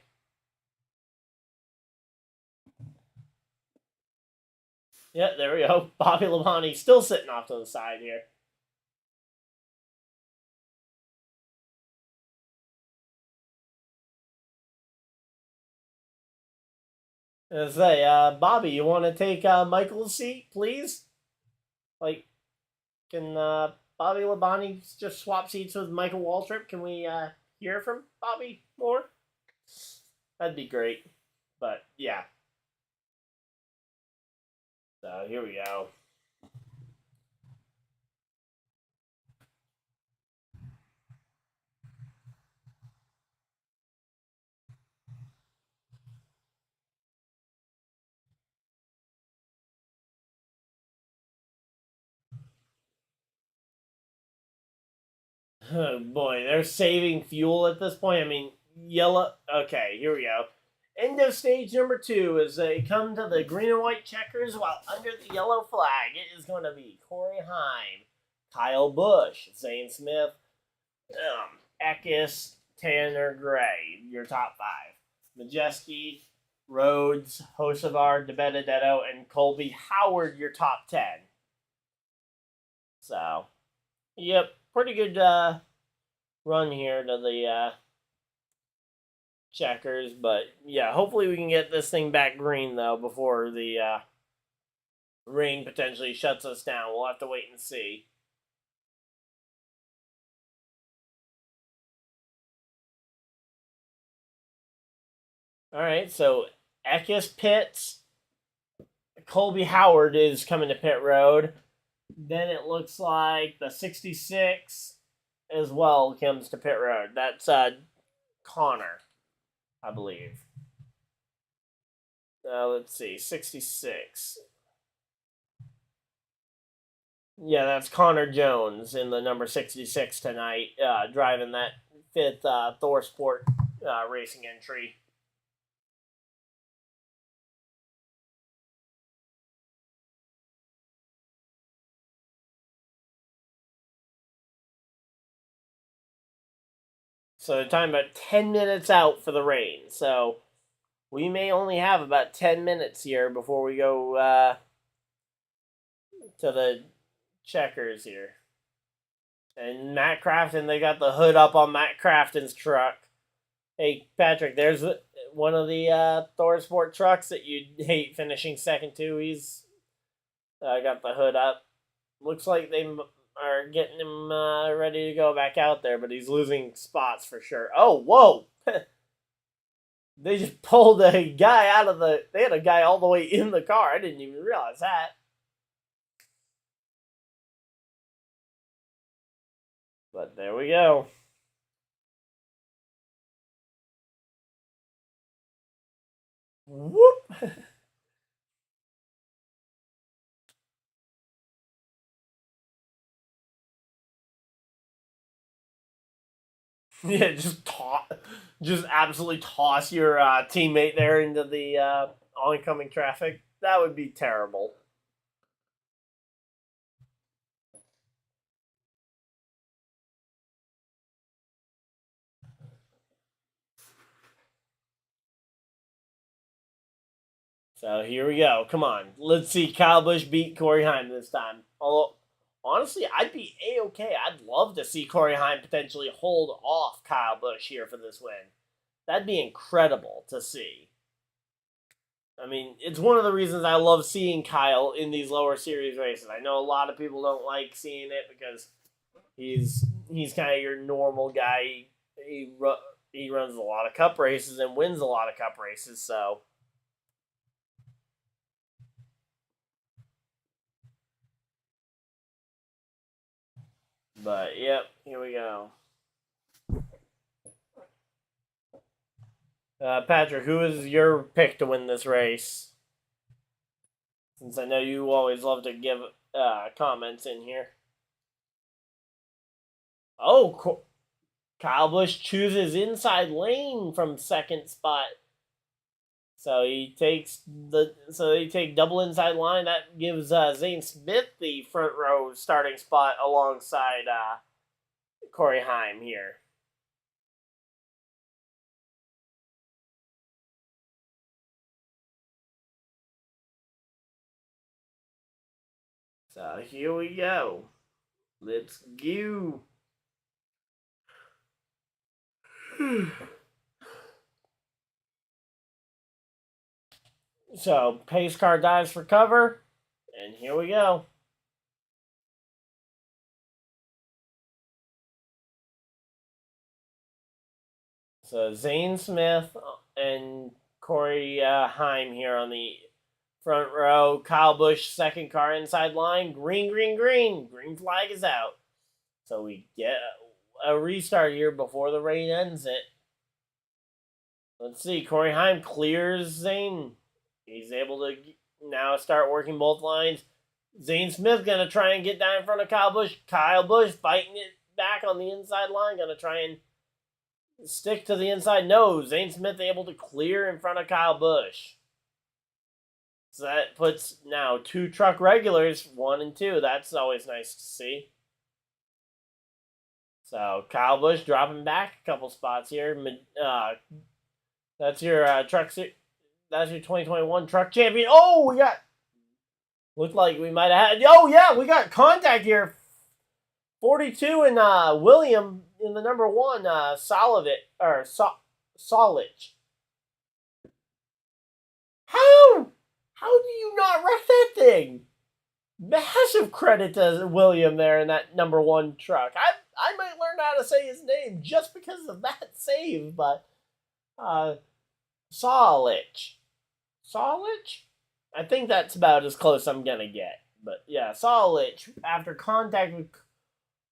S1: Yeah, there we go. Bobby Labonte still sitting off to the side here. I say, Bobby, you want to take Michael's seat, please? Like, can Bobby Labonte just swap seats with Michael Waltrip? Can we hear from Bobby more? That'd be great. But yeah. So here we go. Oh boy, they're saving fuel at this point. I mean, yellow. Okay, here we go. End of stage number 2 as they come to the green and white checkers while under the yellow flag. It is going to be Corey Heim, Kyle Busch, Zane Smith, Eckes, Tanner Gray, your top 5. Majeski, Rhodes, Hocevar, DeBenedetto, and Colby Howard, your top 10. So, yep, pretty good run here to the checkers. But, yeah, hopefully we can get this thing back green, though, before the rain potentially shuts us down. We'll have to wait and see. All right, so Eckes pits. Colby Howard is coming to pit road. Then it looks like the 66 as well comes to pit road. That's Connor, I believe. Let's see, 66. Yeah, that's Connor Jones in the number 66 tonight, driving that 5th Thor Sport racing entry. So they're talking about 10 minutes out for the rain. So we may only have about 10 minutes here before we go to the checkers here. And Matt Crafton, they got the hood up on Matt Crafton's truck. Hey, Patrick, there's one of the Thor Sport trucks that you'd hate finishing second to. He's got the hood up. Looks like they are getting him ready to go back out there, but he's losing spots for sure. Oh, whoa! They just pulled a guy out of the... They had a guy all the way in the car. I didn't even realize that. But there we go. Whoop! Yeah, just absolutely toss your teammate there into the oncoming traffic. That would be terrible. So here we go. Come on. Let's see Kyle Busch beat Corey Heim this time. Although, honestly, I'd be A-okay. I'd love to see Corey Heim potentially hold off Kyle Busch here for this win. That'd be incredible to see. I mean, it's one of the reasons I love seeing Kyle in these lower series races. I know a lot of people don't like seeing it because he's kind of your normal guy. He runs a lot of cup races and wins a lot of cup races, so... But, yep, here we go. Patrick, who is your pick to win this race? Since I know you always love to give comments in here. Oh, Kyle Busch chooses inside lane from second spot. So they take double inside line. That gives Zane Smith the front row starting spot alongside Corey Heim here. So here we go. Let's go. So pace car dives for cover, and here we go. So Zane Smith and Corey Heim here on the front row. Kyle Busch, second car inside line. Green, green, green. Green flag is out. So we get a restart here before the rain ends it. Let's see. Corey Heim clears Zane. He's able to now start working both lines. Zane Smith going to try and get down in front of Kyle Busch. Kyle Busch fighting it back on the inside line, gonna try and stick to the inside. No, Zane Smith able to clear in front of Kyle Busch. So that puts now 2 truck regulars, 1 and 2. That's always nice to see. So Kyle Busch dropping back a couple spots here. That's your truck. That's your 2021 truck champion. Oh, we got. Looked like we might have had. Oh yeah, we got contact here. 42 and William in the number 1. Solich. How do you not wreck that thing? Massive credit to William there in that number 1 truck. I might learn how to say his name just because of that save, but Solich. I think that's about as close I'm gonna get. But yeah, Solich after contact with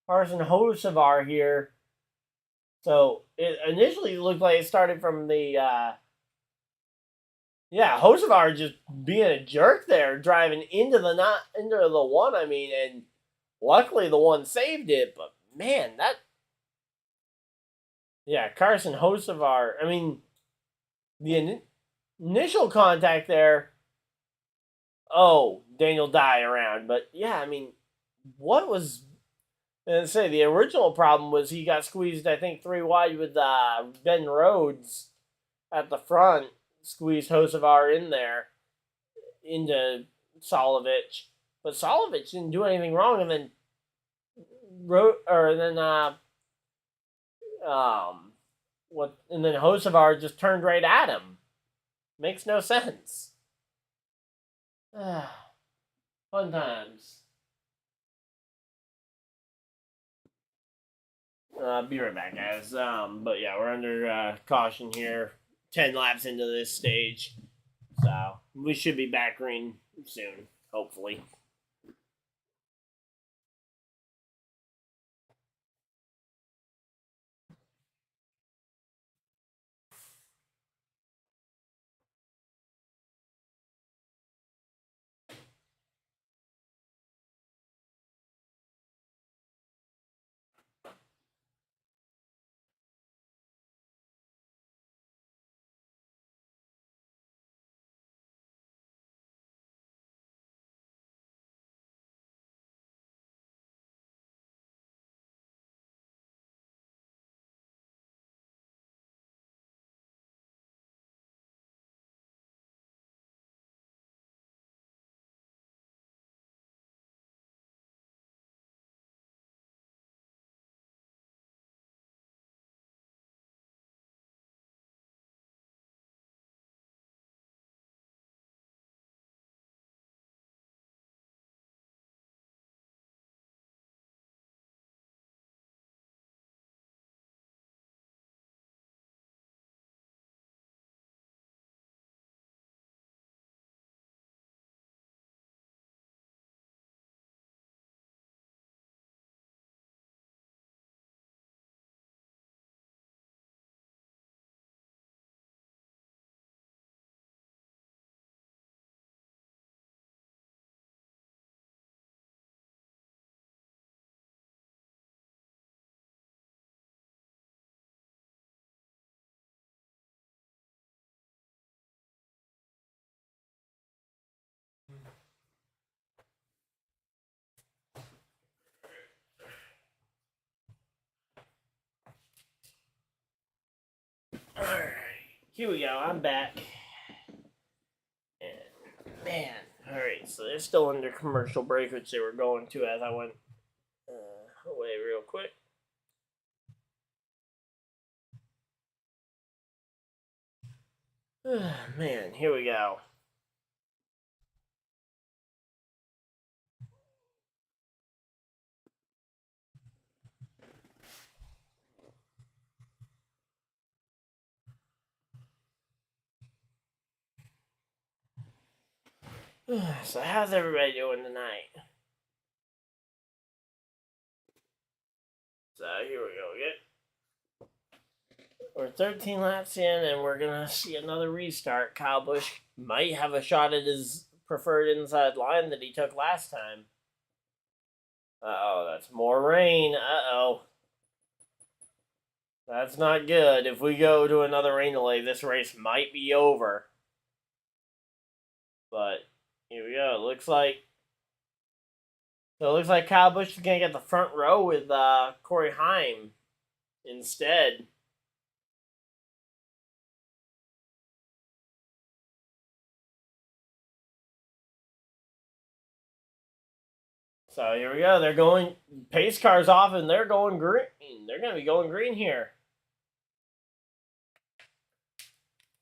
S1: Carson Hocevar here. So it initially looked like it started from the Hocevar just being a jerk there, driving into the 1. I mean, and luckily the 1 saved it. But man, Carson Hocevar. I mean, the initial contact there. Oh, Daniel Dye around, but yeah, I mean, what was? And say the original problem was he got squeezed, I think, 3 wide with Ben Rhodes at the front, squeezed Hocevar in there into Solich, but Solich didn't do anything wrong, and then Hocevar just turned right at him. Makes no sense. Fun times. Be right back, guys. But yeah, we're under caution here. 10 laps into this stage. So we should be back green soon, hopefully. Alright, here we go. I'm back. And man, alright, so they're still under commercial break, which they were going to as I went away real quick. Man, here we go. So how's everybody doing tonight? So here we go again. We're 13 laps in, and we're gonna see another restart. Kyle Busch might have a shot at his preferred inside line that he took last time. Uh-oh, that's more rain. Uh-oh. That's not good. If we go to another rain delay, this race might be over. But here we go. It looks like Kyle Busch is gonna get the front row with Corey Heim instead. So here we go. They're going pace cars off, and they're going green. They're gonna be going green here.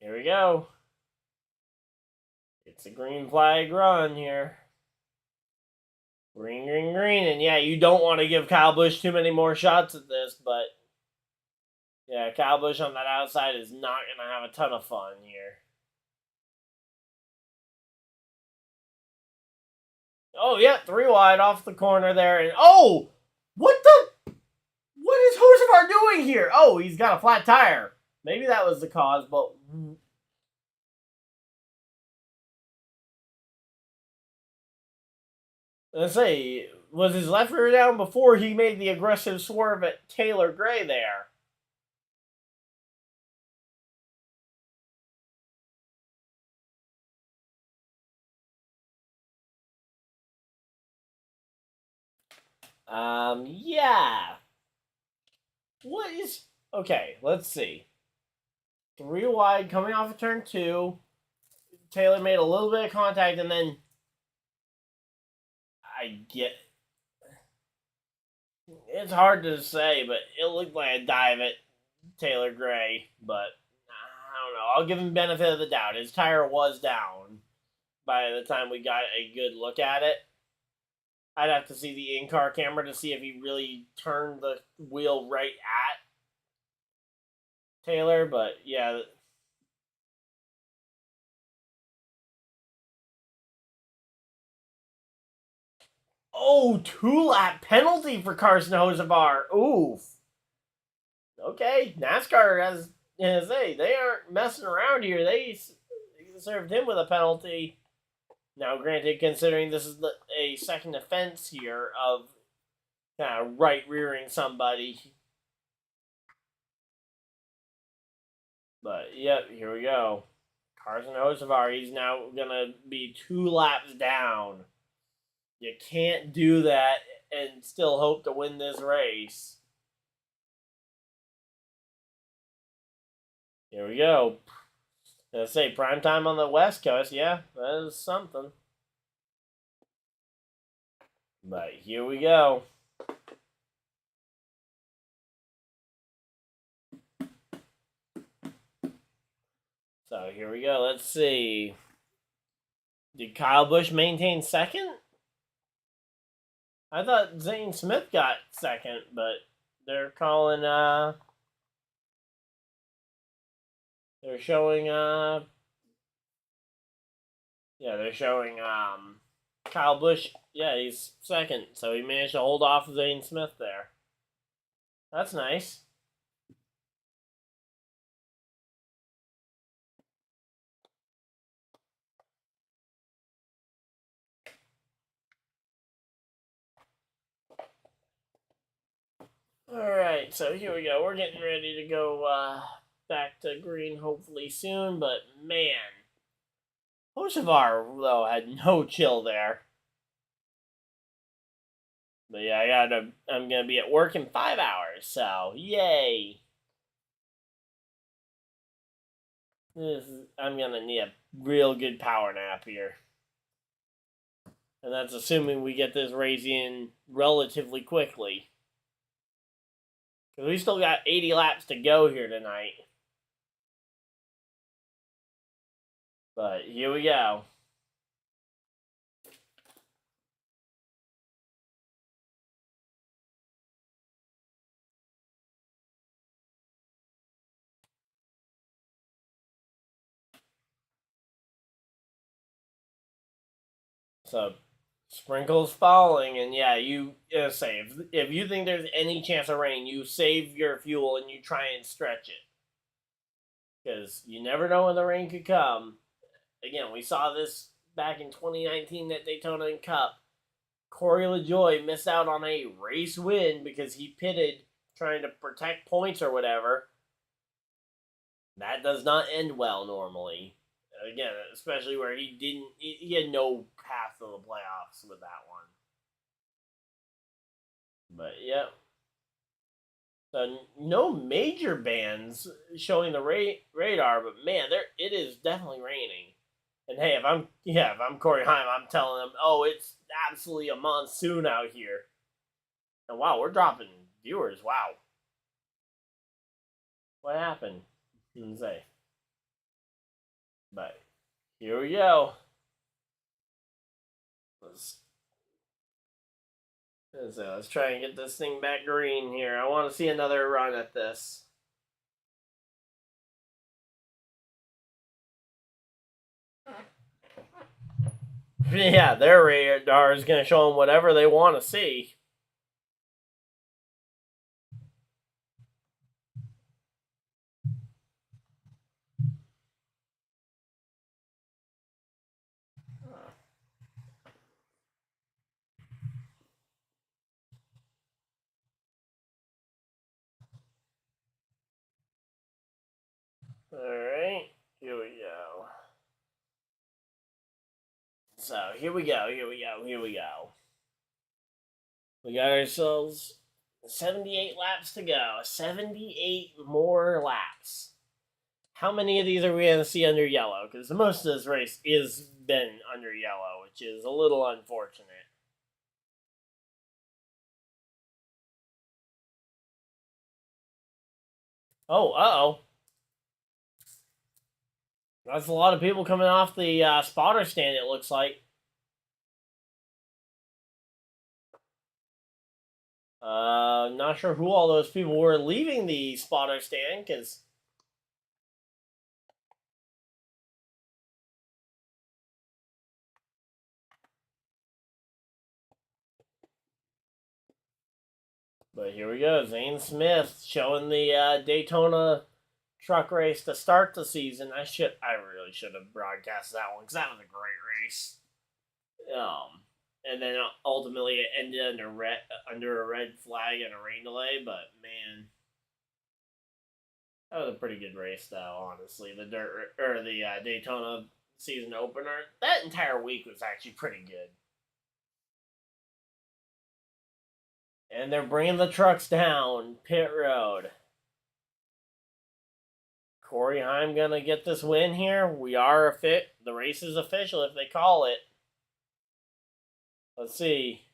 S1: Here we go. It's a green flag run here. Green, green, green. And yeah, you don't want to give Kyle Busch too many more shots at this, but yeah, Kyle Busch on that outside is not going to have a ton of fun here. Oh, yeah, 3 wide off the corner there. And oh, what is Hocevar doing here? Oh, he's got a flat tire. Maybe that was the cause, but let's say, was his left rear down before he made the aggressive swerve at Taylor Gray there? Yeah. What is... Okay, let's see. 3 wide coming off of turn 2. Taylor made a little bit of contact, and then I get... It's hard to say, but it looked like a dive at Taylor Gray, but I don't know. I'll give him benefit of the doubt. His tire was down by the time we got a good look at it. I'd have to see the in-car camera to see if he really turned the wheel right at Taylor, but yeah. Oh, 2-lap penalty for Carson Hocevar. Oof. Okay, NASCAR has they aren't messing around here. They served him with a penalty. Now, granted, considering this is a second offense here of kind of right rearing somebody. But, yep, here we go. Carson Hocevar, he's now going to be 2 laps down. You can't do that and still hope to win this race. Here we go. Let's say prime time on the West Coast. Yeah, that is something. But here we go. So here we go. Let's see. Did Kyle Busch maintain second? I thought Zane Smith got second, but they're calling, they're showing, they're showing, Kyle Busch, yeah, he's second, so he managed to hold off Zane Smith there. That's nice. Alright, so here we go. We're getting ready to go back to green hopefully soon, but man, Hocevar, though, had no chill there. But yeah, I'm gonna be at work in 5 hours, so yay! I'm gonna need a real good power nap here. And that's assuming we get this race in relatively quickly. Because we still got 80 laps to go here tonight. But here we go. So, sprinkles falling, and yeah, you say if you think there's any chance of rain, you save your fuel and you try and stretch it. Because you never know when the rain could come. Again, we saw this back in 2019 at Daytona and Cup. Corey LaJoie missed out on a race win because he pitted trying to protect points or whatever, that does not end well normally. Again, especially where he had no path to the playoffs with that one. But yeah. So no major bans showing the radar, but man, it is definitely raining. And hey, if I'm Corey Heim, I'm telling him, oh, it's absolutely a monsoon out here. And wow, we're dropping viewers. Wow, what happened? Didn't say. But here we go. Let's try and get this thing back green here. I want to see another run at this. Yeah, their radar is going to show them whatever they want to see. Alright, here we go. So, here we go. We got ourselves 78 laps to go. 78 more laps. How many of these are we going to see under yellow? Because most of this race is been under yellow, which is a little unfortunate. Oh, uh-oh. That's a lot of people coming off the spotter stand, it looks like. Not sure who all those people were leaving the spotter stand, because... But here we go. Zane Smith showing the Daytona truck race to start the season. I really should have broadcast that one because that was a great race. And then ultimately it ended under a red flag and a rain delay. But man, that was a pretty good race, though. Honestly, the Daytona season opener, that entire week was actually pretty good. And they're bringing the trucks down pit road. Corey Heim gonna get this win here. The race is official if they call it. Let's see.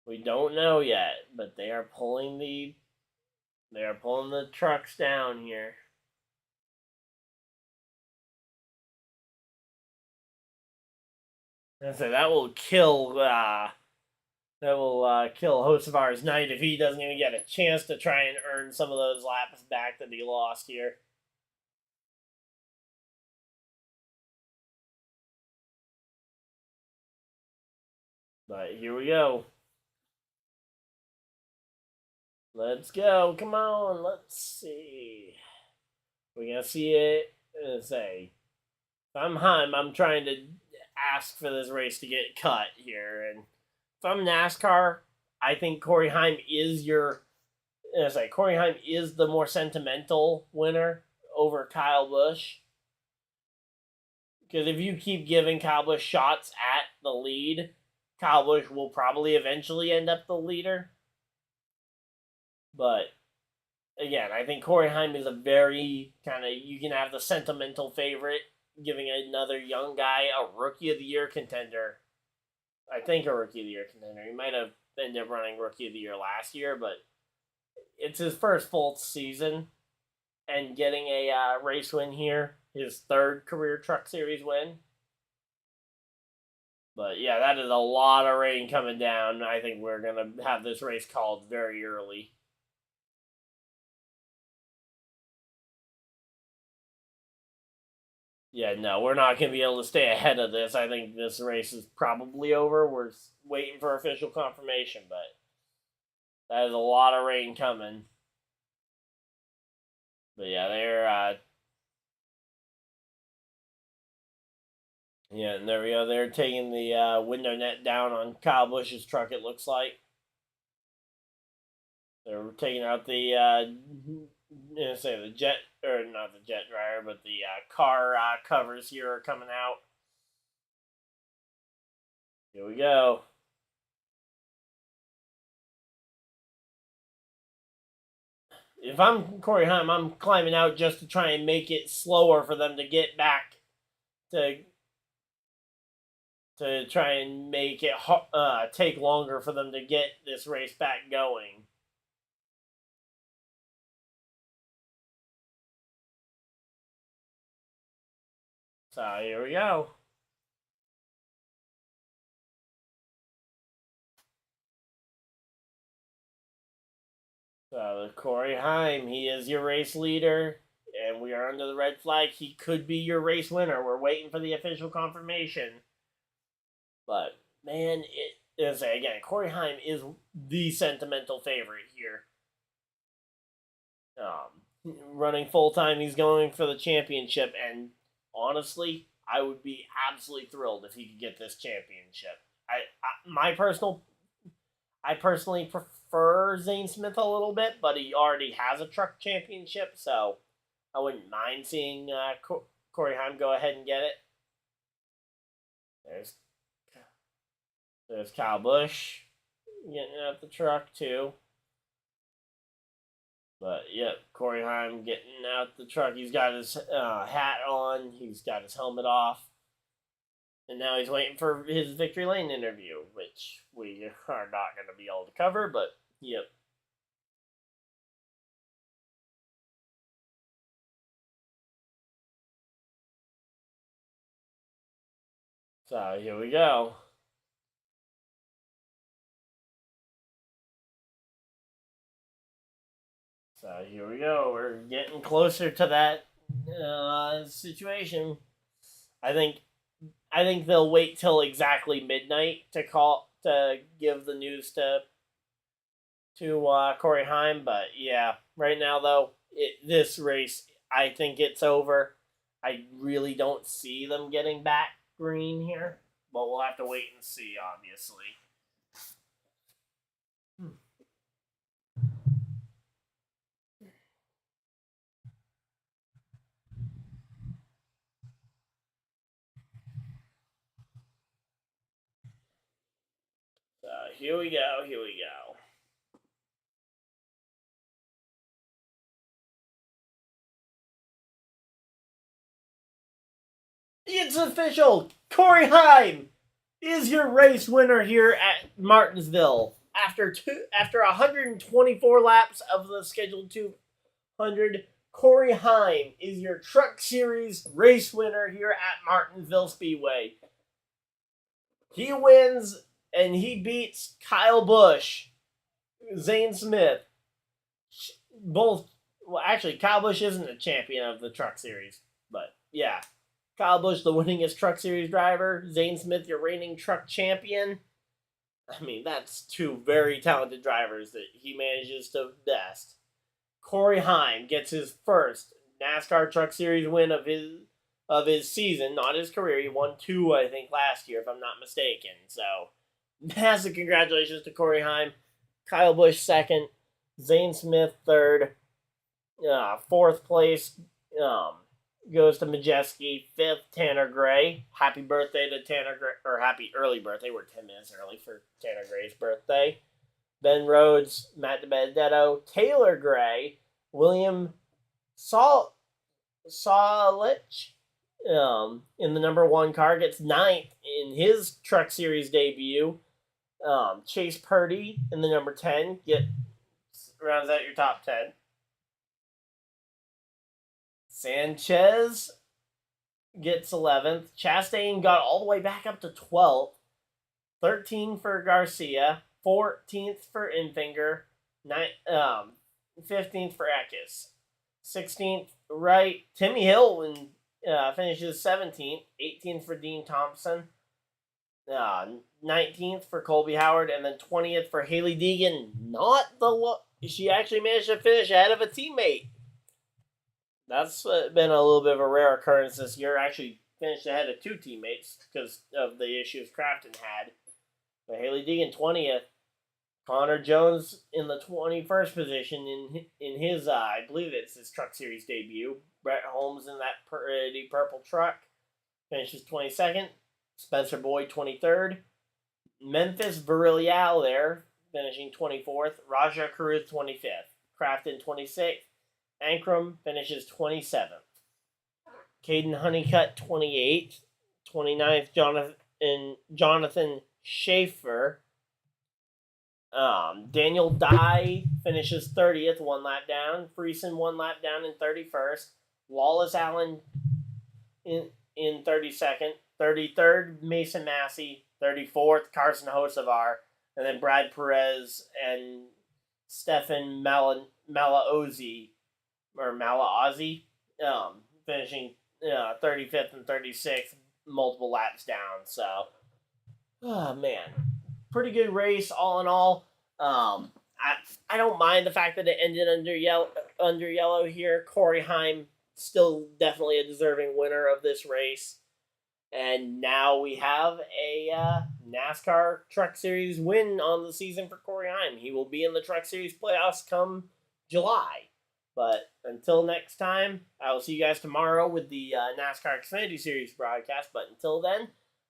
S1: We don't know yet, but they are pulling the trucks down here. And so that will kill Hocevar's night if he doesn't even get a chance to try and earn some of those laps back that he lost here. But here we go. Let's go. Come on. Let's see. We're going to see it. Say, if I'm Heim, I'm trying to ask for this race to get cut here. And if I'm NASCAR, I think Corey Heim is Corey Heim is the more sentimental winner over Kyle Busch. Because if you keep giving Kyle Busch shots at the lead, Kyle Busch will probably eventually end up the leader. But again, I think Corey Heim is a very you can have the sentimental favorite, giving another young guy a Rookie of the Year contender. I think a Rookie of the Year contender. He might have ended up running Rookie of the Year last year, but it's his first full season, and getting a race win here, his third career Truck Series win. But yeah, that is a lot of rain coming down. I think we're going to have this race called very early. Yeah, no, we're not going to be able to stay ahead of this. I think this race is probably over. We're waiting for official confirmation, but that is a lot of rain coming. But yeah, and there we go. They're taking the window net down on Kyle Busch's truck, it looks like. They're taking out the the jet, or not the jet dryer, but the car covers here are coming out. Here we go. If I'm Corey Heim, I'm climbing out just to try and make it slower for them to get back to try and make it take longer for them to get this race back going. So here we go. So Corey Heim, he is your race leader, and we are under the red flag. He could be your race winner. We're waiting for the official confirmation. But man, again, Corey Heim is the sentimental favorite here. Running full time, he's going for the championship, and honestly, I would be absolutely thrilled if he could get this championship. I personally prefer Zane Smith a little bit, but he already has a truck championship, so I wouldn't mind seeing Corey Heim go ahead and get it. There's Kyle Busch getting out the truck too. But yep, Corey Heim getting out the truck. He's got his hat on. He's got his helmet off. And now he's waiting for his Victory Lane interview, which we are not going to be able to cover, but yep. So here we go. So here we go. We're getting closer to that situation. I think they'll wait till exactly midnight to give the news to Corey Heim. But yeah, right now though, this race, I think it's over. I really don't see them getting back green here, but we'll have to wait and see. Obviously. Here we go. Here we go. It's official. Corey Heim is your race winner here at Martinsville after 124 laps of the scheduled 200. Corey Heim is your Truck Series race winner here at Martinsville Speedway. He wins and he beats Kyle Busch, Zane Smith. Actually, Kyle Busch isn't a champion of the Truck Series, but yeah. Kyle Busch, the winningest Truck Series driver. Zane Smith, your reigning truck champion. I mean, that's two very talented drivers that he manages to best. Corey Heim gets his first NASCAR Truck Series win of his season, not his career. He won 2, I think, last year, if I'm not mistaken. So, massive congratulations to Corey Heim. Kyle Busch second. Zane Smith third. Fourth place goes to Majeski. Fifth, Tanner Gray. Happy birthday to Tanner Gray, or happy early birthday. We're 10 minutes early for Tanner Gray's birthday. Ben Rhodes, Matt DiBenedetto, Taylor Gray, William Solich in the number 1 car, gets 9th in his Truck Series debut. Chase Purdy in the number 10 rounds out your top 10. Sanchez gets 11th. Chastain got all the way back up to 12th. 13 for Garcia. 14th for Infinger. 15th for Eckes. 16th, Wright. Timmy Hill finishes 17th. 18th for Dean Thompson. 19th for Colby Howard. And then 20th for Haley Deegan. She actually managed to finish ahead of a teammate. That's been a little bit of a rare occurrence this year. Actually finished ahead of 2 teammates because of the issues Crafton had. But Haley Deegan 20th. Connor Jones in the 21st position in his, I believe it's his Truck Series debut. Brett Holmes in that pretty purple truck finishes 22nd. Spencer Boyd 23rd. Memphis Virillial there finishing 24th. Raja Carruth 25th. Crafton 26th. Ankrum finishes 27th. Caden Honeycutt 28th. 29th Jonathan Schaefer. Daniel Dye finishes 30th, 1 lap down. Friesen 1 lap down in 31st. Wallace Allen in 32nd. 33rd, Mason Massey. 34th, Carson Hocevar. And then Brad Perez and Stefan Malaozzi, finishing 35th and 36th, multiple laps down. So, oh man, pretty good race all in all. I don't mind the fact that it ended under yellow here. Corey Heim still definitely a deserving winner of this race. And now we have a NASCAR Truck Series win on the season for Corey Heim. He will be in the Truck Series playoffs come July. But until next time, I will see you guys tomorrow with the NASCAR Xfinity Series broadcast. But until then,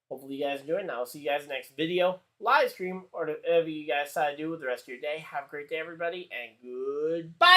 S1: hopefully you guys enjoy it, and I will see you guys next video, live stream, or whatever you guys decide to do with the rest of your day. Have a great day, everybody, and goodbye!